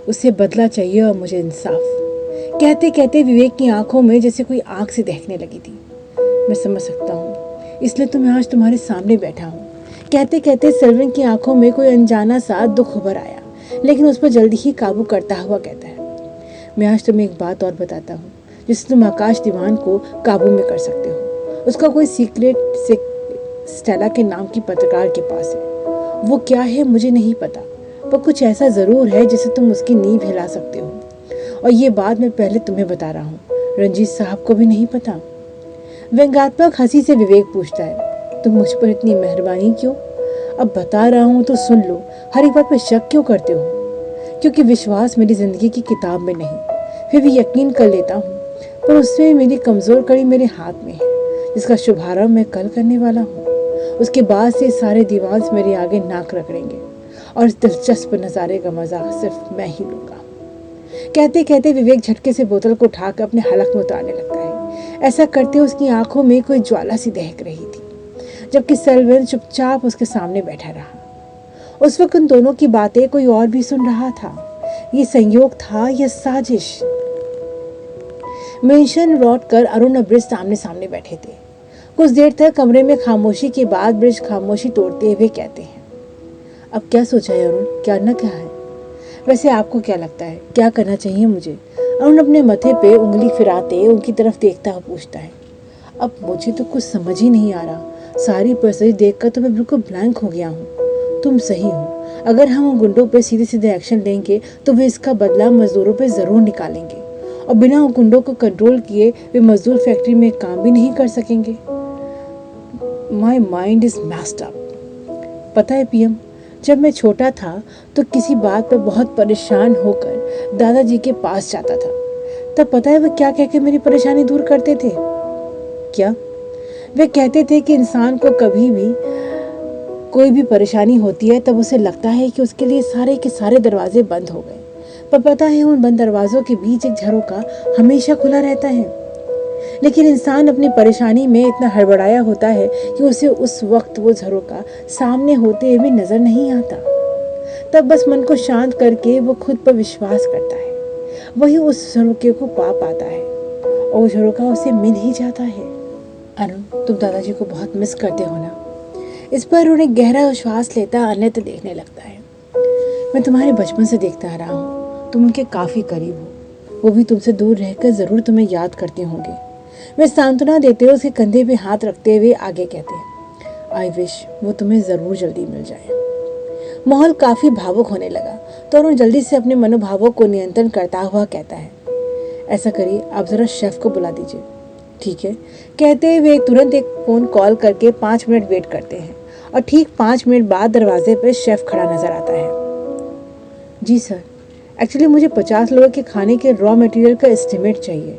उसे बदला चाहिए और मुझे इंसाफ। कहते कहते विवेक की आंखों में जैसे कोई आग से दहकने लगी थी। मैं समझ सकता हूँ, इसलिए तो मैं आज तुम्हारे सामने बैठा हूँ। कहते कहते सेल्वन की आंखों में कोई अनजाना सा दुख उभर आया, लेकिन उस पर जल्दी ही काबू करता हुआ कहता है, मैं आज तुम्हें एक बात और बताता हूँ जिससे तुम आकाश दीवान को काबू में कर सकते हो। उसका कोई सीक्रेट स्टेला के नाम की पत्रकार के पास है। वो क्या है मुझे नहीं पता, पर कुछ ऐसा ज़रूर है जिससे तुम उसकी नींव हिला सकते हो। और ये बात मैं पहले तुम्हें बता रहा हूँ, रंजीत साहब को भी नहीं पता। व्यंग्यात्मक हंसी से विवेक पूछता है, तुम मुझ पर इतनी मेहरबानी क्यों? अब बता रहा हूँ तो सुन लो। हर एक बात पर शक क्यों करते हो? क्योंकि विश्वास मेरी ज़िंदगी की किताब में नहीं, फिर भी यकीन कर लेता हूँ, पर उसमें मेरी कमज़ोर कड़ी मेरे हाथ में है, जिसका शुभारंभ मैं कल करने वाला हूँ। उसके बाद से सारे दीवान मेरे आगे नाक रगड़ेंगे और इस दिलचस्प नज़ारे का मज़ा सिर्फ मैं ही लूँगा। कहते कहते विवेक झटके से बोतल को उठाकर अपने हलक में उतारने लगता है। ऐसा करते उसकी आंखों में कोई ज्वाला सी दहक रही थी, जबकि सेल्वन चुपचाप उसके सामने बैठा रहा। उस वक्त उन दोनों की बातें कोई और भी सुन रहा था। ये संयोग था या साजिश? मेंशन लौट कर अरुण और ब्रिज सामने सामने बैठे थे। कुछ देर तक कमरे में खामोशी के बाद ब्रिज खामोशी तोड़ते हुए कहते हैं, अब क्या सोचा है अरुण, करना क्या है? वैसे आपको क्या लगता है क्या करना चाहिए मुझे? अरुण अपने मथे पे उंगली फिराते उनकी तरफ देखता हुआ पूछता है। अब मुझे तो कुछ समझ ही नहीं आ रहा। सारी परिस्थिति देखकर तो मैं बिल्कुल ब्लैंक हो गया हूँ। तुम सही हो, अगर हम उन गुंडों पे सीधे सीधे एक्शन लेंगे तो वे इसका बदला मजदूरों पे ज़रूर निकालेंगे, और बिना उन गुंडों को कंट्रोल किए वे मजदूर फैक्ट्री में काम भी नहीं कर सकेंगे। My mind is messed up. पता है पीएम, जब मैं छोटा था तो किसी बात पर बहुत परेशान होकर दादाजी के पास जाता था। तब पता है वह क्या कह के मेरी परेशानी दूर करते थे? क्या? वे कहते थे कि इंसान को कभी भी कोई भी परेशानी होती है तब उसे लगता है कि उसके लिए सारे के सारे दरवाजे बंद हो गए, पर पता है उन बंद दरवाजों के बीच एक झरोका हमेशा खुला रहता है। लेकिन इंसान अपनी परेशानी में इतना हड़बड़ाया होता है कि उसे उस वक्त वो झरोका सामने होते हुए नजर नहीं आता। तब बस मन को शांत करके वो खुद पर विश्वास करता है, वही उस झरोके को पा पाता है और वो झरोका उसे मिल ही जाता है। अरुण, तुम दादाजी को बहुत मिस करते हो ना? इस पर उन्हें गहरा श्वास लेता अन्यत्र देखने लगता है। मैं तुम्हारे बचपन से देखता आ रहा हूँ, तुम उनके काफ़ी करीब हो। वो भी तुमसे दूर रहकर ज़रूर तुम्हें याद करते होंगे। मैं सांत्वना देते हुए उसके कंधे पे हाथ रखते हुए आगे कहते हैं, आई विश वो तुम्हें ज़रूर जल्दी मिल जाए। माहौल काफ़ी भावुक होने लगा तो अरुण जल्दी से अपने मनोभावों को नियंत्रण करता हुआ कहता है, ऐसा करिए आप ज़रा शेफ़ को बुला दीजिए। ठीक है, कहते हुए तुरंत एक फ़ोन कॉल करके 5 मिनट वेट करते हैं और ठीक 5 मिनट बाद दरवाजे पर शेफ़ खड़ा नज़र आता है। जी सर, एक्चुअली मुझे 50 लोगों के खाने के रॉ मटेरियल का एस्टिमेट चाहिए।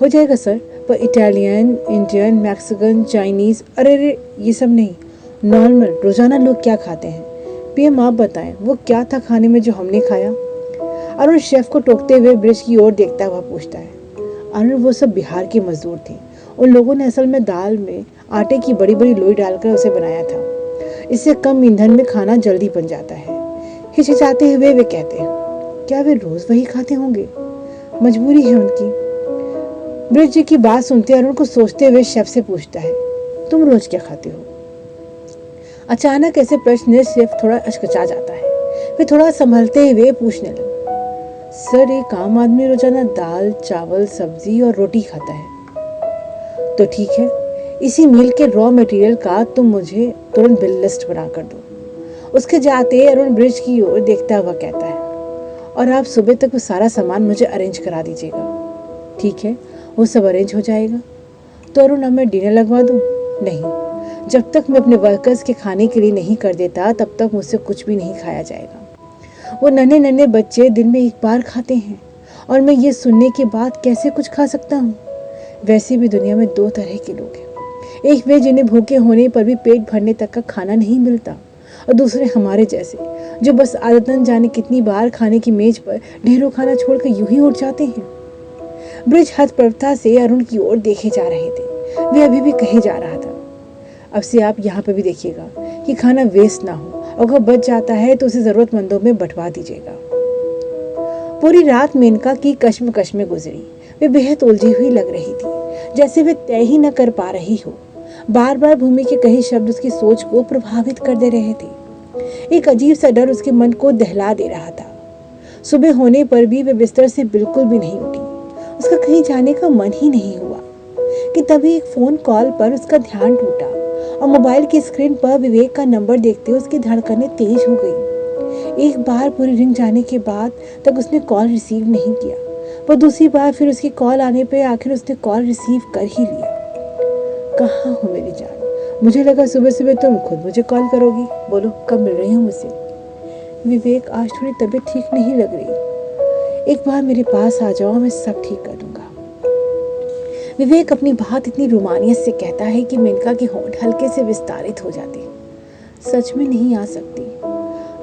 हो जाएगा सर, पर इटालियन, इंडियन, मैक्सिकन, चाइनीज़, अरे ये सब नहीं, नॉर्मल रोज़ाना लोग क्या खाते हैं। पीएम आप बताएं वो क्या था खाने में जो हमने खाया? अरुण शेफ़ को टोकते हुए ब्रिज की ओर देखता हुआ पूछता है। अरुण, वो सब बिहार के मजदूर थे। उन लोगों ने असल में दाल में आटे की बड़ी बड़ी लोई डालकर उसे बनाया था। इससे कम ईंधन में खाना जल्दी बन जाता है। हिचकिचाते हुए वे कहते हैं, क्या वे रोज़ वही खाते होंगे? मजबूरी है उनकी। ब्रिज जी की बात सुनते अरुण को सोचते हुए शेफ से पूछता है, तुम रोज क्या खाते हो? अचानक ऐसे प्रश्न शेफ थोड़ा अचकचा जाता है। फिर थोड़ा संभलते हुए पूछने लगा, सर एक आम आदमी रोजाना दाल, चावल, सब्जी और रोटी खाता है। तो ठीक है, इसी मील के रॉ मटेरियल का तुम मुझे तुरंत बिल लिस्ट बना कर दो। उसके जाते अरुण ब्रिज की ओर देखता हुआ कहता है, और आप सुबह तक वो सारा सामान मुझे अरेंज करा दीजिएगा। ठीक है, वो सब अरेंज हो जाएगा। तो अरुण, अब मैं डिनर लगवा दूँ? नहीं, जब तक मैं अपने वर्कर्स के खाने के लिए नहीं कर देता तब तक मुझसे कुछ भी नहीं खाया जाएगा। वो नन्हे नन्हे बच्चे दिन में एक बार खाते हैं और मैं ये सुनने के बाद कैसे कुछ खा सकता हूँ? वैसे भी दुनिया में 2 तरह के लोग हैं, एक वे जिन्हें भूखे होने पर भी पेट भरने तक का खाना नहीं मिलता, और दूसरे हमारे जैसे जो बस आदतन जाने कितनी बार खाने की मेज पर ढेरों खाना छोड़कर यूं ही उठ जाते हैं। ब्रिज हतप्रभता से अरुण की ओर देखे जा रहे थे। वे अभी भी कहे जा रहा था, अब से आप यहाँ पर भी देखिएगा कि खाना वेस्ट ना हो, और अगर बच जाता है तो उसे जरूरतमंदों में बंटवा दीजिएगा। पूरी रात मेनका की कश्मकश में गुजरी। वे बेहद उलझी हुई लग रही थी, जैसे वे तय ही न कर पा रही हो। बार बार भूमि के कहे शब्द उसकी सोच को प्रभावित कर दे रहे थे। एक अजीब सा डर उसके मन को दहला दे रहा था। सुबह होने पर भी वे बिस्तर से बिल्कुल भी नहीं उठी। उसका कहीं जाने का मन ही नहीं हुआ कि तभी एक फोन कॉल पर उसका ध्यान टूटा और मोबाइल की स्क्रीन पर विवेक का नंबर देखते उसकी धड़कनें तेज हो गई। एक बार पूरी रिंग जाने के बाद तक उसने कॉल रिसीव नहीं किया, पर दूसरी बार फिर उसकी कॉल आने पर आखिर उसने कॉल रिसीव कर ही लिया। कहाँ हो मेरी जान? मुझे लगा सुबह सुबह तुम खुद मुझे कॉल करोगी। बोलो, कब मिल रही हो मुझसे? विवेक, आज थोड़ी तबीयत ठीक नहीं लग रही, एक बार मेरे पास आ जाओ, मैं सब ठीक कर दूंगा। विवेक अपनी बात इतनी रोमानियत से कहता है कि मेनका के होंठ हल्के से विस्तारित हो जाते हैं। सच में नहीं आ सकती?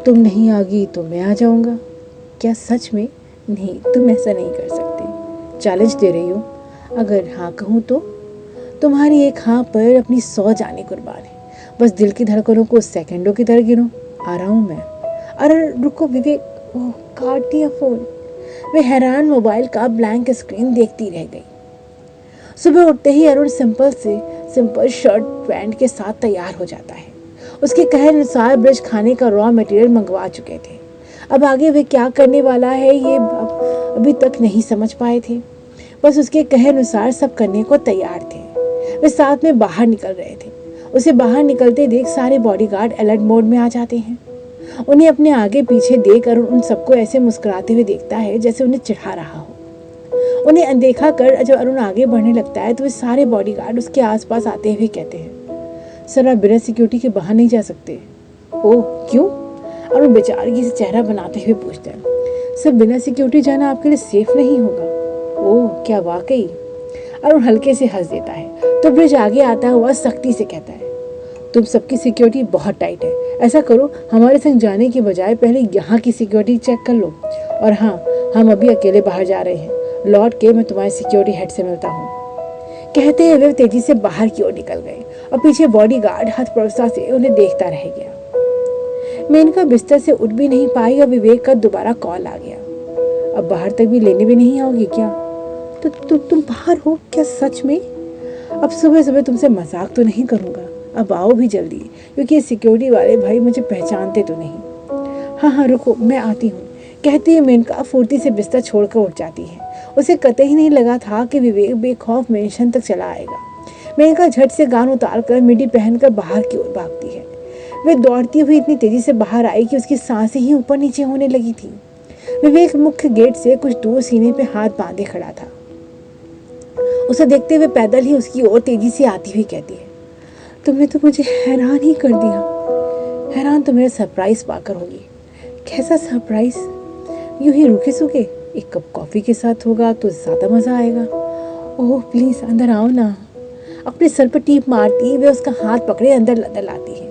तुम नहीं आगी तो मैं आ जाऊंगा। क्या सच में? नहीं, तुम ऐसा नहीं कर सकते। चैलेंज दे रही हो? अगर हाँ कहूँ तो? तुम्हारी एक हाँ पर अपनी 100 जाने कुर्बान है। बस दिल की धड़कनों को सेकंडों की तरह गिनो। आ रहा हूँ मैं। अरे रुको विवेक, ओह काट दिया फोन। वे हैरान मोबाइल का ब्लैंक स्क्रीन देखती रह गई। सुबह उठते ही अरुण सिंपल शर्ट पैंट के साथ तैयार हो जाता है। उसके कहे अनुसार ब्रिज खाने का रॉ मटेरियल मंगवा चुके थे। अब आगे वे क्या करने वाला है ये अभी तक नहीं समझ पाए थे। बस उसके कहे अनुसार सब करने को तैयार थे। वे साथ में बाहर निकल रहे थे। उसे बाहर निकलते देख सारे बॉडीगार्ड अलर्ट मोड में आ जाते हैं। उन्हें अपने आगे पीछे देख अरुण उन सबको ऐसे मुस्कुराते हुए देखता है जैसे उन्हें चिढ़ा रहा हो। उन्हें अनदेखा कर जब अरुण आगे बढ़ने लगता है तो वे सारे बॉडीगार्ड उसके आसपास आते हुए कहते हैं, सर आप बिना सिक्योरिटी के बाहर नहीं जा सकते। ओह क्यों? अरुण बेचारगी से चेहरा बनाते हुए पूछता है, सर बिना सिक्योरिटी जाना आपके लिए सेफ नहीं होगा। ओह क्या वाकई? अरुण हल्के से हंस देता है तो ब्रिज आगे आता हुआ सख्ती से कहता है, तुम सबकी सिक्योरिटी बहुत टाइट है। ऐसा करो हमारे संग जाने की बजाय पहले यहाँ की सिक्योरिटी चेक कर लो। और हाँ, हम अभी अकेले बाहर जा रहे हैं, लौट के मैं तुम्हारे सिक्योरिटी हेड से मिलता हूँ। कहते हुए वे तेजी से बाहर की ओर निकल गए और पीछे बॉडीगार्ड हतप्रभता से उन्हें देखता रह गया। मेनका बिस्तर से उठ भी नहीं पाई और विवेक का दोबारा कॉल आ गया। अब बाहर तक भी लेने भी नहीं आओगी क्या? तो तुम बाहर हो क्या सच में? अब सुबह सुबह तुमसे मजाक तो नहीं करूँगा, अब आओ भी जल्दी, क्योंकि ये सिक्योरिटी वाले भाई मुझे पहचानते तो नहीं। हाँ रुको मैं आती हूँ, कहती हुए मेनका फुर्ती से बिस्तर छोड़कर उठ जाती है। उसे कतई नहीं लगा था कि विवेक बेखौफ मेंशन तक चला आएगा। मेनका झट से गाउन उतार कर मिडी पहनकर बाहर की ओर भागती है। वे दौड़ती हुई इतनी तेजी से बाहर आई कि उसकी सांसें ही ऊपर नीचे होने लगी थी। विवेक मुख्य गेट से कुछ दूर सीने पे हाथ बांधे खड़ा था। उसे देखते हुए पैदल ही उसकी ओर तेजी से आती हुई कहती है, तुमने तो मुझे हैरान ही कर दिया। हैरान तो मेरा सरप्राइज पाकर होगी। कैसा सरप्राइज? यूं ही रुके सूखे एक कप कॉफी के साथ होगा तो ज्यादा मजा आएगा। ओह प्लीज अंदर आओ ना। अपने सर पर टीप मारती वे उसका हाथ पकड़े अंदर लाती है।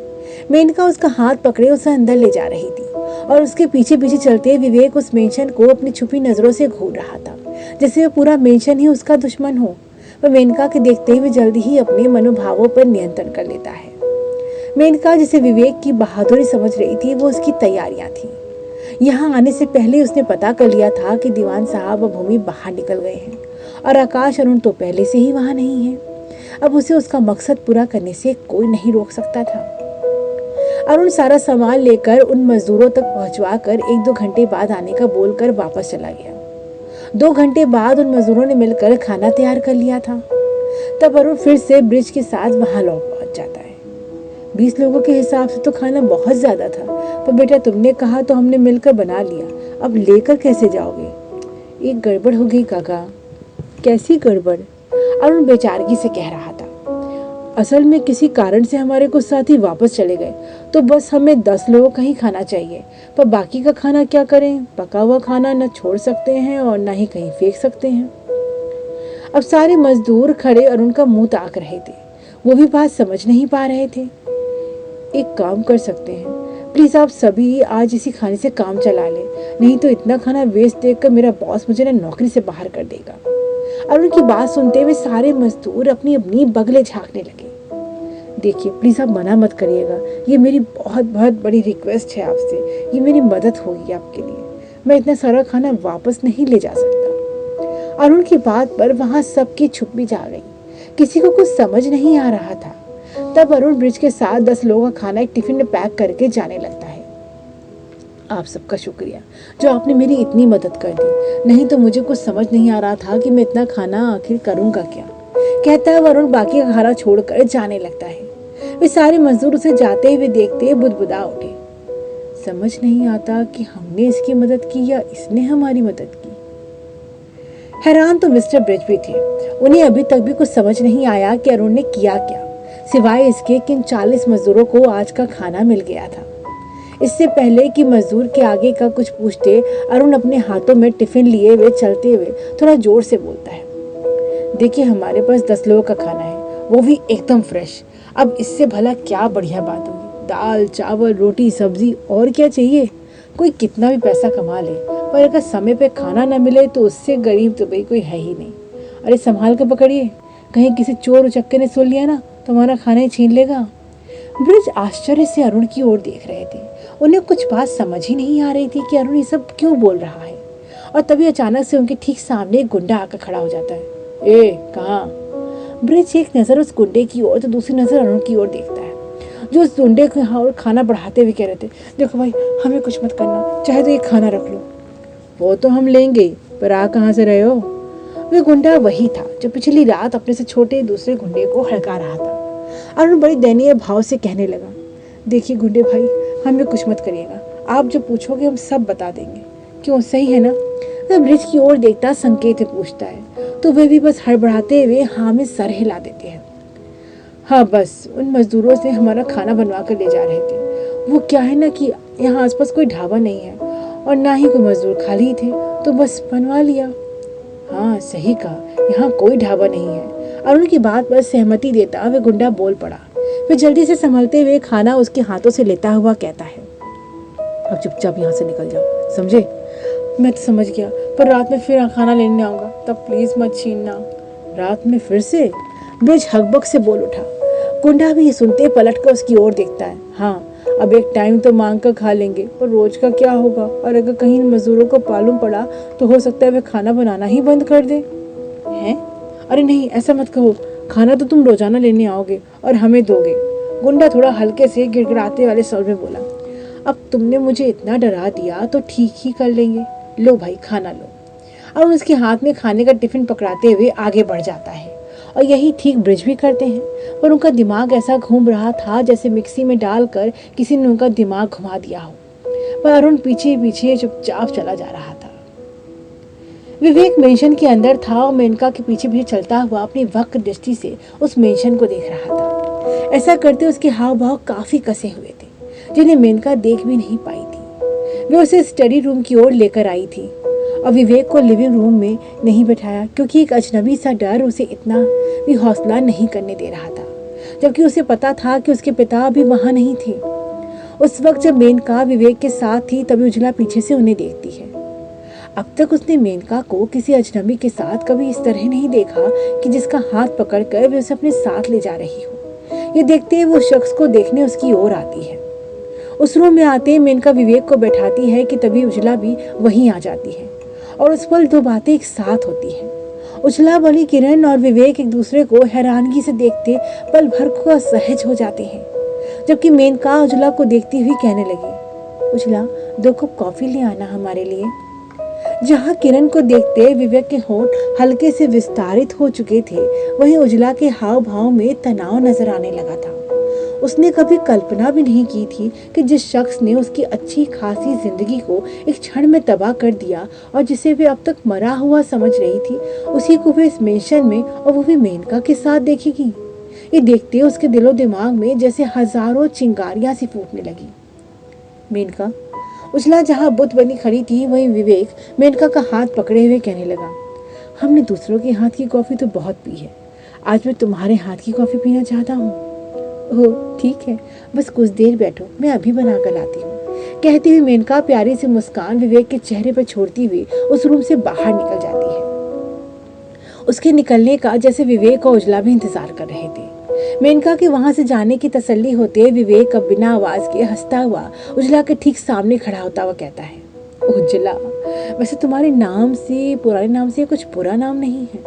मेनका उसका हाथ पकड़े उसे अंदर ले जा रही थी और उसके पीछे पीछे चलते विवेक उस मेंशन को अपनी छुपी नजरों से घूर रहा था, जैसे वह पूरा मेंशन ही उसका दुश्मन हो। वह मेनका के देखते हुए जल्दी ही अपने मनोभावों पर नियंत्रण कर लेता है। मेनका जिसे विवेक की बहादुरी समझ रही थी वो उसकी तैयारियां थी। यहाँ आने से पहले उसने पता कर लिया था कि दीवान साहब और भूमि बाहर निकल गए हैं और आकाश अरुण तो पहले से ही वहां नहीं है। अब उसे उसका मकसद पूरा करने से कोई नहीं रोक सकता था। अरुण सारा सामान लेकर उन मजदूरों तक पहुंचवा कर 1-2 घंटे बाद आने का बोलकर वापस चला गया। 2 घंटे बाद उन मजदूरों ने मिलकर खाना तैयार कर लिया था। तब अरुण फिर से ब्रिज के साथ वहां लौट पहुंच जाता है। 20 लोगों के हिसाब से तो खाना बहुत ज्यादा था, पर बेटा तुमने कहा तो हमने मिलकर बना लिया, अब लेकर कैसे जाओगे? एक गड़बड़ हो गई काका। कैसी गड़बड़? अरुण बेचारगी से कह रहा था। असल में किसी कारण से हमारे कुछ साथी वापस चले गए, तो बस हमें 10 लोगों का ही खाना चाहिए, पर बाकी का खाना क्या करें? पका हुआ खाना न छोड़ सकते हैं और न ही कहीं फेंक सकते हैं। अब सारे मजदूर खड़े अरुण का मुंह ताक रहे थे, वो भी बात समझ नहीं पा रहे थे। एक काम कर सकते हैं, प्लीज आप सभी आज इसी खाने से काम चला लें, नहीं तो इतना खाना वेस्ट देखकर मेरा बॉस मुझे ना नौकरी से बाहर कर देगा। अरुण की बात सुनते हुए सारे मजदूर अपनी अपनी बगले झांकने लगे। देखिए प्लीज आप मना मत करिएगा, ये मेरी बहुत बहुत बड़ी रिक्वेस्ट है आपसे, ये मेरी मदद होगी आपके लिए, मैं इतना सारा खाना वापस नहीं ले जा सकता। अरुण की बात पर वहां सबकी छुप भी जा गई, किसी को कुछ समझ नहीं आ रहा था। तब अरुण ब्रिज के साथ 10 लोगों का खाना एक टिफिन में पैक करके जाने लगता है। आप सबका शुक्रिया जो आपने मेरी इतनी मदद कर दी, नहीं तो मुझे कुछ समझ नहीं आ रहा था कि मैं इतना खाना आखिर करूंगा क्या, कहता है अरुण बाकी का खाना छोड़कर जाने लगता है। वे सारे मजदूर उसे जाते हुए देखते बुदबुदा उठे। समझ नहीं आता कि हमने इसकी मदद की या इसने हमारी मदद की। हैरान तो मिस्टर ब्रिज भी थे, उन्हें अभी तक भी कुछ समझ नहीं आया कि अरुण ने किया क्या, सिवाय इसके कि इन 40 मजदूरों को आज का खाना मिल गया था। इससे पहले कि मजदूर के आगे का कुछ पूछते, अरुण अपने हाथों में टिफिन लिए हुए चलते हुए थोड़ा जोर से बोलता है, देखिए हमारे पास 10 लोगों का खाना है, वो भी एकदम फ्रेश। अब इससे भला क्या बढ़िया बात होगी? दाल चावल रोटी सब्जी और क्या चाहिए? कोई कितना भी पैसा कमा ले, पर अगर समय पे खाना न मिले तो उससे गरीब तो भाई कोई है ही नहीं। अरे संभाल कर पकड़िए, कहीं किसी चोर उचक्के ने सुन लिया ना तो हमारा खाना ही छीन लेगा। ब्रिज आश्चर्य से अरुण की ओर देख रहे थे, उन्हें कुछ बात समझ ही नहीं आ रही थी कि अरुण ये सब क्यों बोल रहा है। और तभी अचानक से उनके ठीक सामने एक गुंडा आकर खड़ा हो जाता है। ए कहाँ? ब्रिज एक नजर उस गुंडे की ओर तो दूसरी नजर अरुण की ओर देखता है, जो उस गुंडे को खाना बढ़ाते हुए कह रहे थे, देखो भाई हमें कुछ मत करना, चाहे तो ये खाना रख लो। वो तो हम लेंगे, पर आ कहाँ से रहे हो? वे गुंडा वही था जो पिछली रात अपने से छोटे दूसरे गुंडे को हड़का रहा था। अरुण बड़ी दयनीय भाव से कहने लगा, देखिए गुंडे भाई, हमें कुछ मत करिएगा, आप जो पूछोगे हम सब बता देंगे, क्यों सही है ना? वह ब्रिज की ओर देखता संकेत पूछता है तो वे भी बस हड़बड़ाते हुए हाँ में सर हिला देते हैं। हाँ बस उन मजदूरों से हमारा खाना बनवा कर ले जा रहे थे। वो क्या है ना कि यहाँ आसपास कोई ढाबा नहीं है और ना ही कोई मजदूर खाली थे, तो बस बनवा लिया। हाँ सही कहा, यहाँ कोई ढाबा नहीं है। अरुण की बात पर सहमति देता वह गुंडा बोल पड़ा। वे जल्दी से संभलते हुए खाना उसके हाथों से लेता हुआ कहता है, अब चुपचाप यहाँ से निकल जाओ, समझे? मैं तो समझ गया, पर रात में फिर खाना लेने आऊँगा, तब प्लीज मत छीनना। रात में फिर से? ब्रिज हकबक से बोल उठा। गुंडा भी ये सुनते पलट कर उसकी ओर देखता है। हाँ, अब एक टाइम तो मांग कर खा लेंगे, पर रोज का क्या होगा? और अगर कहीं मजदूरों को मालूम पड़ा तो हो सकता है वे खाना बनाना ही बंद कर दे। हैं? अरे नहीं, ऐसा मत कहो, खाना तो तुम रोजाना लेने आओगे और हमें दोगे। गुंडा थोड़ा हल्के से गिड़गिड़ाते वाले स्वर में बोला। अब तुमने मुझे इतना डरा दिया तो ठीक ही कर लेंगे, लो भाई खाना लो। और उसके हाथ में खाने का टिफिन पकड़ाते हुए आगे बढ़ जाता है। और यही ठीक ब्रिज भी करते हैं, पर उनका दिमाग ऐसा घूम रहा था जैसे मिक्सी में डालकर किसी ने उनका दिमाग घुमा दिया हो। पर अरुण पीछे पीछे चुपचाप चला जा रहा था। विवेक मेंशन के अंदर था और मेनका के पीछे पीछे चलता हुआ अपनी वक्र दृष्टि से उस मेंशन को देख रहा था। ऐसा करते उसके हाव भाव काफी कसे हुए थे, जिन्हें मेनका देख भी नहीं पाई थी। वे उसे स्टडी रूम की ओर लेकर आई थी और विवेक को लिविंग रूम में नहीं बैठाया, क्योंकि एक अजनबी सा डर उसे इतना भी हौसला नहीं करने दे रहा था, जबकि उसे पता था कि उसके पिता अभी वहां नहीं थे। उस वक्त जब मेनका विवेक के साथ थी तभी उजला पीछे से उन्हें देखती है। अब तक उसने मेनका को किसी अजनबी के साथ कभी इस तरह नहीं देखा कि जिसका हाथ पकड़कर वे उसे अपने साथ ले जा रही हो। ये देखते ही वो शख्स को देखने उसकी ओर आती है। उस रूम में आते ही मेनका विवेक को बैठाती है कि तभी उजला भी वहीं आ जाती है और उस पल दो बातें एक साथ होती हैं। उजला वाली किरण और विवेक एक दूसरे को हैरानगी से देखते पल भर को असहज हो जाते हैं, जबकि मेनका उजला को देखती हुई कहने लगी, उजला 2 कप कॉफी ले आना हमारे लिए। जहाँ किरण को देखते विवेक के होंठ हल्के से विस्तारित हो चुके थे, वहीं उजला के हाव भाव में तनाव नजर आने लगा था। उसने कभी कल्पना भी नहीं की थी कि जिस शख्स ने उसकी अच्छी खासी जिंदगी को एक क्षण में तबाह कर दिया और जिसे वे अब तक मरा हुआ समझ रही थी, उसी को वे इस मेंशन में और वो भी मेनका के साथ देखेगी। ये देखते उसके दिलो दिमाग में जैसे हजारों चिंगारियां सी फूटने लगी। मेनका। उजला जहाँ बुत बनी खड़ी थी वहीं विवेक मेनका का हाथ पकड़े हुए कहने लगा, हमने दूसरों के हाथ की कॉफी तो बहुत पी है, आज मैं तुम्हारे हाथ की कॉफी पीना चाहता हूँ। ओह ठीक है, बस कुछ देर बैठो, मैं अभी बना कर लाती हूँ। कहती हुई मेनका प्यारी सी मुस्कान विवेक के चेहरे पर छोड़ती हुई उस रूम से बाहर निकल जाती है। उसके निकलने का जैसे विवेक और उजला भी इंतजार कर रहे थे। मेनका के वहां से जाने की तसल्ली होते विवेक अब बिना आवाज के हंसता हुआ उजला के ठीक सामने खड़ा होता हुआ कहता है, उजला वैसे तुम्हारे नाम से, पुराने नाम से कुछ बुरा नाम नहीं है?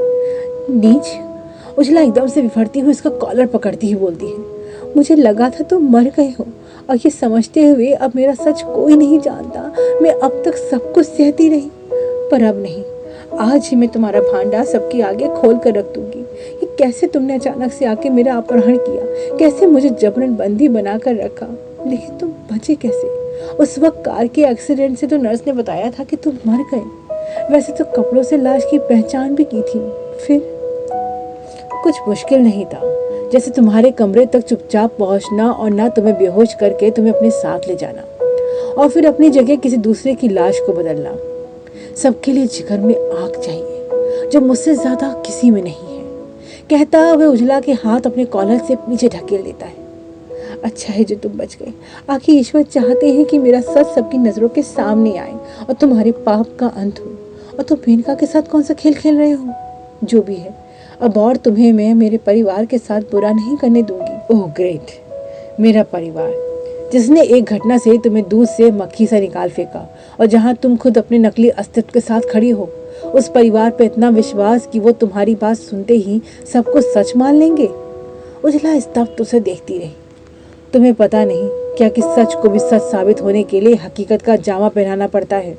नीच। उजला एकदम से विफरती हुई उसका कॉलर पकड़ती हुई बोलती है, मुझे लगा था तुम मर गए हो और ये समझते हुए अब मेरा सच कोई नहीं जानता, मैं अब तक सब कुछ सहती रही, पर अब नहीं, आज ही मैं तुम्हारा भांडा सबके आगे खोल कर रख दूंगी। ये कैसे तुमने अचानक से आके मेरा अपहरण किया, कैसे मुझे जबरन बंदी बनाकर रखा, लेकिन तुम बचे कैसे? उस वक्त कार के एक्सीडेंट से तो नर्स ने बताया था कि तुम मर गए, वैसे तो कपड़ों से लाश की पहचान भी की थी। फिर कुछ मुश्किल नहीं था, जैसे तुम्हारे कमरे तक चुपचाप पहुंचना और ना तुम्हें बेहोश करके तुम्हें अपने साथ ले जाना और फिर अपनी जगह किसी दूसरे की लाश को बदलना। सबके लिए जिगर में आग चाहिए जो मुझसे ज्यादा किसी में नहीं है, कहता वह उजला के हाथ अपने कॉलर से पीछे ढकेल देता है। अच्छा है जो तुम बच गए, आखिर ईश्वर चाहते हैं कि मेरा सच सबकी नजरों के सामने आए और तुम्हारे पाप का अंत हो। और तुम मेनका के साथ कौन सा खेल खेल रहे हो? जो भी है, अब और तुम्हें मैं मेरे परिवार के साथ बुरा नहीं करने दूंगी। ओह ग्रेट, मेरा परिवार जिसने एक घटना से तुम्हें दूध से मक्खी से निकाल फेंका और जहां तुम खुद अपने नकली अस्तित्व के साथ खड़ी हो, उस परिवार पे इतना विश्वास कि वो तुम्हारी बात सुनते ही सब कुछ सच मान लेंगे। उजला स्तब्ध उसे देखती रही। तुम्हें पता नहीं क्या कि सच को भी सच साबित होने के लिए हकीकत का जामा पहनाना पड़ता है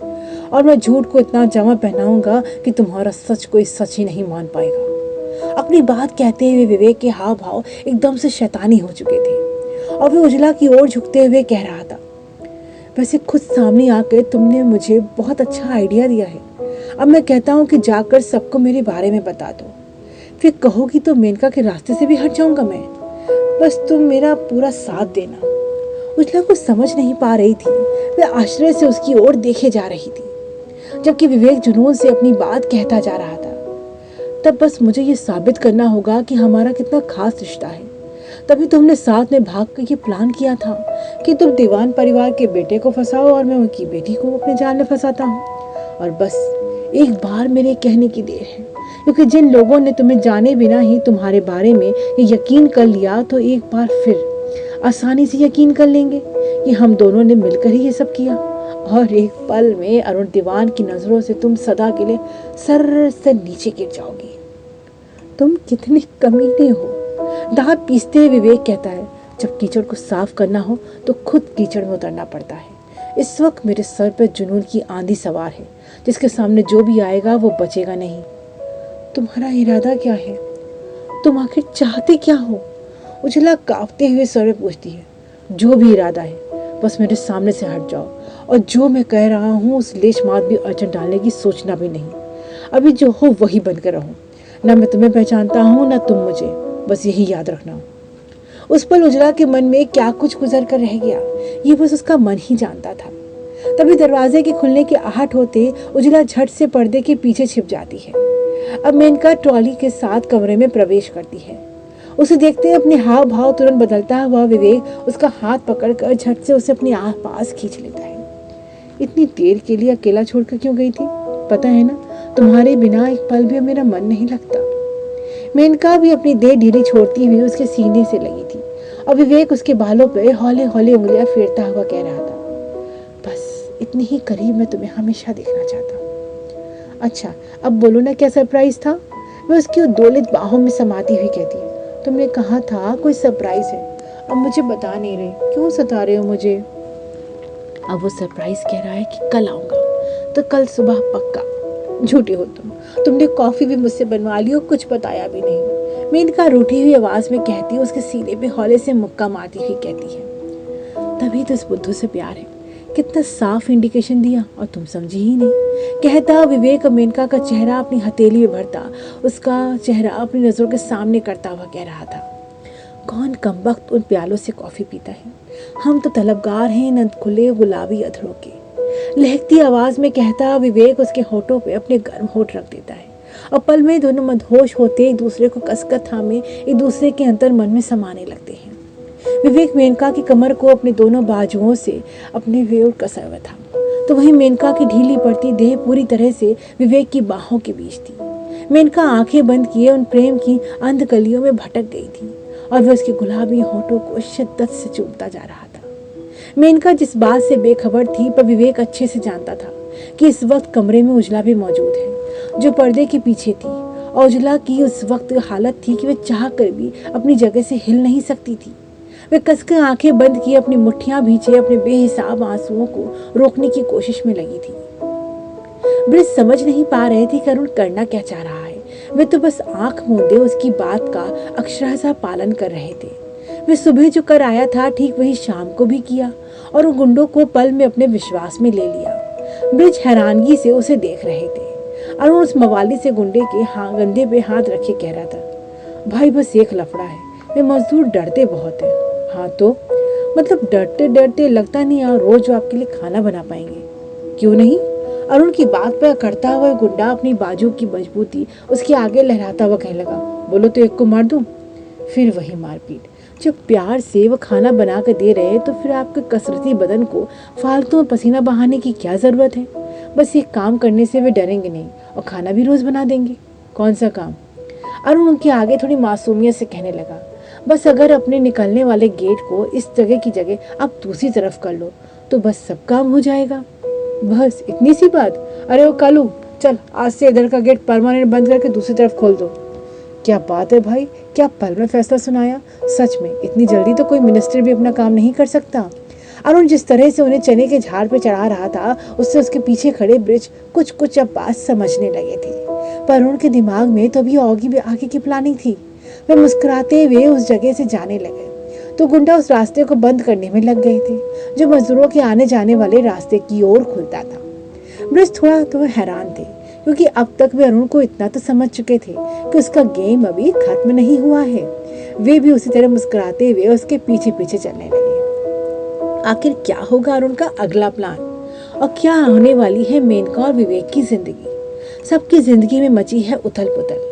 और मैं झूठ को इतना जमा पहनाऊंगा कि तुम्हारा सच कोई सच ही नहीं मान पाएगा। अपनी बात कहते हुए विवेक के हाव भाव एकदम से शैतानी हो चुके थे और वो उजला की ओर झुकते हुए कह रहा था, वैसे खुद सामने आकर तुमने मुझे बहुत अच्छा आइडिया दिया है। अब मैं कहता हूँ कि जाकर सबको मेरे बारे में बता दो, फिर कहोगी तो मेनका के रास्ते से भी हट जाऊंगा मैं। बस तुम मेरा पूरा साथ देना। उजला कुछ समझ नहीं पा रही थी, वह आश्चर्य से उसकी ओर देखे जा रही थी, जबकि विवेक जुनून से अपनी बात कहता जा रहा था। तब बस मुझे ये साबित करना होगा कि हमारा कितना खास रिश्ता है। तभी तुमने साथ में भाग कर ये प्लान किया था कि तुम दीवान परिवार के बेटे को फंसाओ और मैं उनकी बेटी को अपने जाल में फंसाता हूँ। और बस एक बार मेरे कहने की देर है, क्योंकि जिन लोगों ने तुम्हें जाने बिना ही तुम्हारे बारे में ये यकीन कर लिया तो एक बार फिर आसानी से यकीन कर लेंगे कि हम दोनों ने मिलकर ही ये सब किया। और एक पल में अरुण दीवान की नजरों से तुम सदा के लिए सर से नीचे गिर जाओगी। तुम कितने कमीने हो, दांत पीसते हुए विवेक कहता है। जब कीचड़ को साफ करना हो तो खुद कीचड़ में उतरना पड़ता है। इस वक्त मेरे सर पर जुनून की आंधी सवार है, जिसके सामने जो भी आएगा वो बचेगा नहीं। तुम्हारा इरादा क्या है? तुम आखिर चाहते क्या हो? उजला कांपते हुए स्वर में पूछती है। जो भी इरादा है, बस मेरे सामने से हट जाओ और जो मैं कह रहा हूँ उस लेश मात भी अड़चन डालने की सोचना भी नहीं। अभी जो हो वही बनकर रहो। ना मैं तुम्हें पहचानता हूँ ना तुम मुझे, बस यही याद रखना। उस पल उजला के मन में क्या कुछ गुजर कर रह गया, ये बस उसका मन ही जानता था। तभी दरवाजे के खुलने की आहट होते उजला झट से पर्दे के पीछे छिप जाती है। अब मेनका ट्रॉली के साथ कमरे में प्रवेश करती है। उसे देखते ही अपने हाव भाव तुरंत बदलता हुआ विवेक उसका हाथ पकड़कर झट से उसे अपने पास खींच लेता है। इतनी देर के लिए अकेला छोड़कर क्यों गई थी? पता है ना, तुम्हारे बिना एक पल भी मेरा मन नहीं लगता। मेनका भी अपनी देह ढीली छोड़ती हुई उसके सीने से लगी थी और विवेक उसके बालों पर हौले हौले उंगलियां फेरता हुआ कह रहा था, बस इतनी ही करीब मैं तुम्हें हमेशा देखना चाहता हूँ। अच्छा, अब बोलो ना, क्या सरप्राइज था? वह उसकी उद्दोलित बाहों में समाती हुई कहती है, तुमने कहा था कोई सरप्राइज है, अब मुझे बता नहीं रहे, क्यों सता रहे हो मुझे? अब वो सरप्राइज कह रहा है कि कल आऊंगा, तो कल सुबह पक्का। झूठे हो तुमने कॉफी भी मुझसे बनवा ली और कुछ बताया भी नहीं। मेनका रूठी हुई आवाज में कहती है, उसके सीने पे हौले से मुक्का मारती हुई कहती है, तभी तो इस बुद्धू से प्यार है। कितना साफ इंडिकेशन दिया और तुम समझी ही नहीं। कहता विवेक मेनका का चेहरा अपनी हथेली में भरता, उसका चेहरा अपनी नजरों के सामने करता हुआ कह रहा था, कौन कमबख्त उन प्यालों से कॉफी पीता है? हम तो तलबगार हैं नंद खुले गुलाबी अधरों के। लहकती आवाज में कहता विवेक उसके होठों पे अपने गर्म होठ रख देता है और पल में दोनों मदहोश होते एक दूसरे को कसकर थामे एक दूसरे के अंतर मन में समाने लगते हैं। विवेक मेनका की कमर को अपने दोनों बाजुओं से अपने वेर कसा हुआ था, तो वहीं मेनका की ढीली पड़ती देह पूरी तरह से विवेक की बाहों के बीच थी। मेनका आंखें बंद किए उन प्रेम की अंध गलियों में भटक गई थी और वह उसके गुलाबी होठों को शिद्दत से चूमता जा रहा था। मेनका जिस बात से बेखबर थी, पर विवेक अच्छे से जानता था कि इस वक्त कमरे में उजला भी मौजूद है, जो पर्दे के पीछे थी। और उजला की उस वक्त हालत थी कि वह चाह कर भी अपनी जगह से हिल नहीं सकती थी। वह कसकर आंखें बंद किए अपनी मुट्ठियां भींचे अपने बेहिसाब आंसुओं को रोकने की कोशिश में लगी थी। ब्रिज समझ नहीं पा रहे थे कि अरुण करना क्या चाह रहा है। वे तो बस आंख मूंदे उसकी बात का अक्षरशः पालन कर रहे थे। वे सुबह जो कर आया था ठीक वही शाम को भी किया और उन गुंडों को पल में अपने विश्वास में ले लिया। ब्रिज हैरानगी से उसे देख रहे थे। अरुण उस मवाली से गुंडे के गंदे पे हाथ रखे कह रहा था, भाई बस एक लफड़ा है, वे मजदूर डरते बहुत है। हाँ तो मतलब डरते डरते लगता नहीं यार रोज आपके लिए खाना बना पाएंगे। क्यों नहीं? अरुण की बात पर अकड़ता हुआ गुंडा अपनी बाजू की मजबूती उसके आगे लहराता हुआ कहने लगा, बोलो तो एक को मार दूं। फिर वही मारपीट। जब प्यार से वो खाना बना कर दे रहे तो फिर आपके कसरती बदन को फालतू में पसीना बहाने की क्या जरूरत है? बस एक काम करने से वे डरेंगे नहीं और खाना भी रोज बना देंगे। कौन सा काम? अरुण उनके आगे थोड़ी मासूमियत से कहने लगा, बस अगर अपने निकलने वाले गेट को इस जगह की जगह आप दूसरी तरफ कर लो तो बस सब काम हो जाएगा। बस इतनी सी बात? अरे वो कालू, चल आज से इधर का गेट परमानेंट बंद करके दूसरी तरफ खोल दो। क्या बात है भाई, क्या पल में फैसला सुनाया। सच में इतनी जल्दी तो कोई मिनिस्टर भी अपना काम नहीं कर सकता। अरुण जिस तरह से उन्हें चने के झाड़ पे चढ़ा रहा था, उससे उसके पीछे खड़े ब्रिज कुछ कुछ अब बात समझने लगे थे। पर अरुण के दिमाग में तो अभी आगे की प्लानिंग थी। वे मुस्कुराते हुए उस जगह से जाने लगे तो गुंडा उस रास्ते को बंद करने में लग गए थे जो मजदूरों के आने जाने वाले रास्ते की ओर खुलता था। ब्रिज थोड़ा तो हैरान थे क्योंकि अब तक वे अरुण को इतना तो समझ चुके थे कि उसका गेम अभी खत्म नहीं हुआ है। वे भी उसी तरह मुस्कुराते हुए उसके पीछे पीछे चलने लगे। आखिर क्या होगा अरुण का अगला प्लान और क्या होने वाली है मेनका और विवेक की जिंदगी। सबकी जिंदगी में मची है उथल पुथल।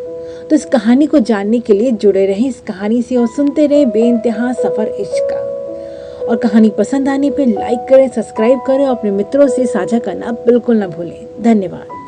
तो इस कहानी को जानने के लिए जुड़े रहें इस कहानी से और सुनते रहें बेइंतहा सफर इश्क का। और कहानी पसंद आने पे लाइक करें, सब्सक्राइब करें और अपने मित्रों से साझा करना बिल्कुल ना भूलें। धन्यवाद।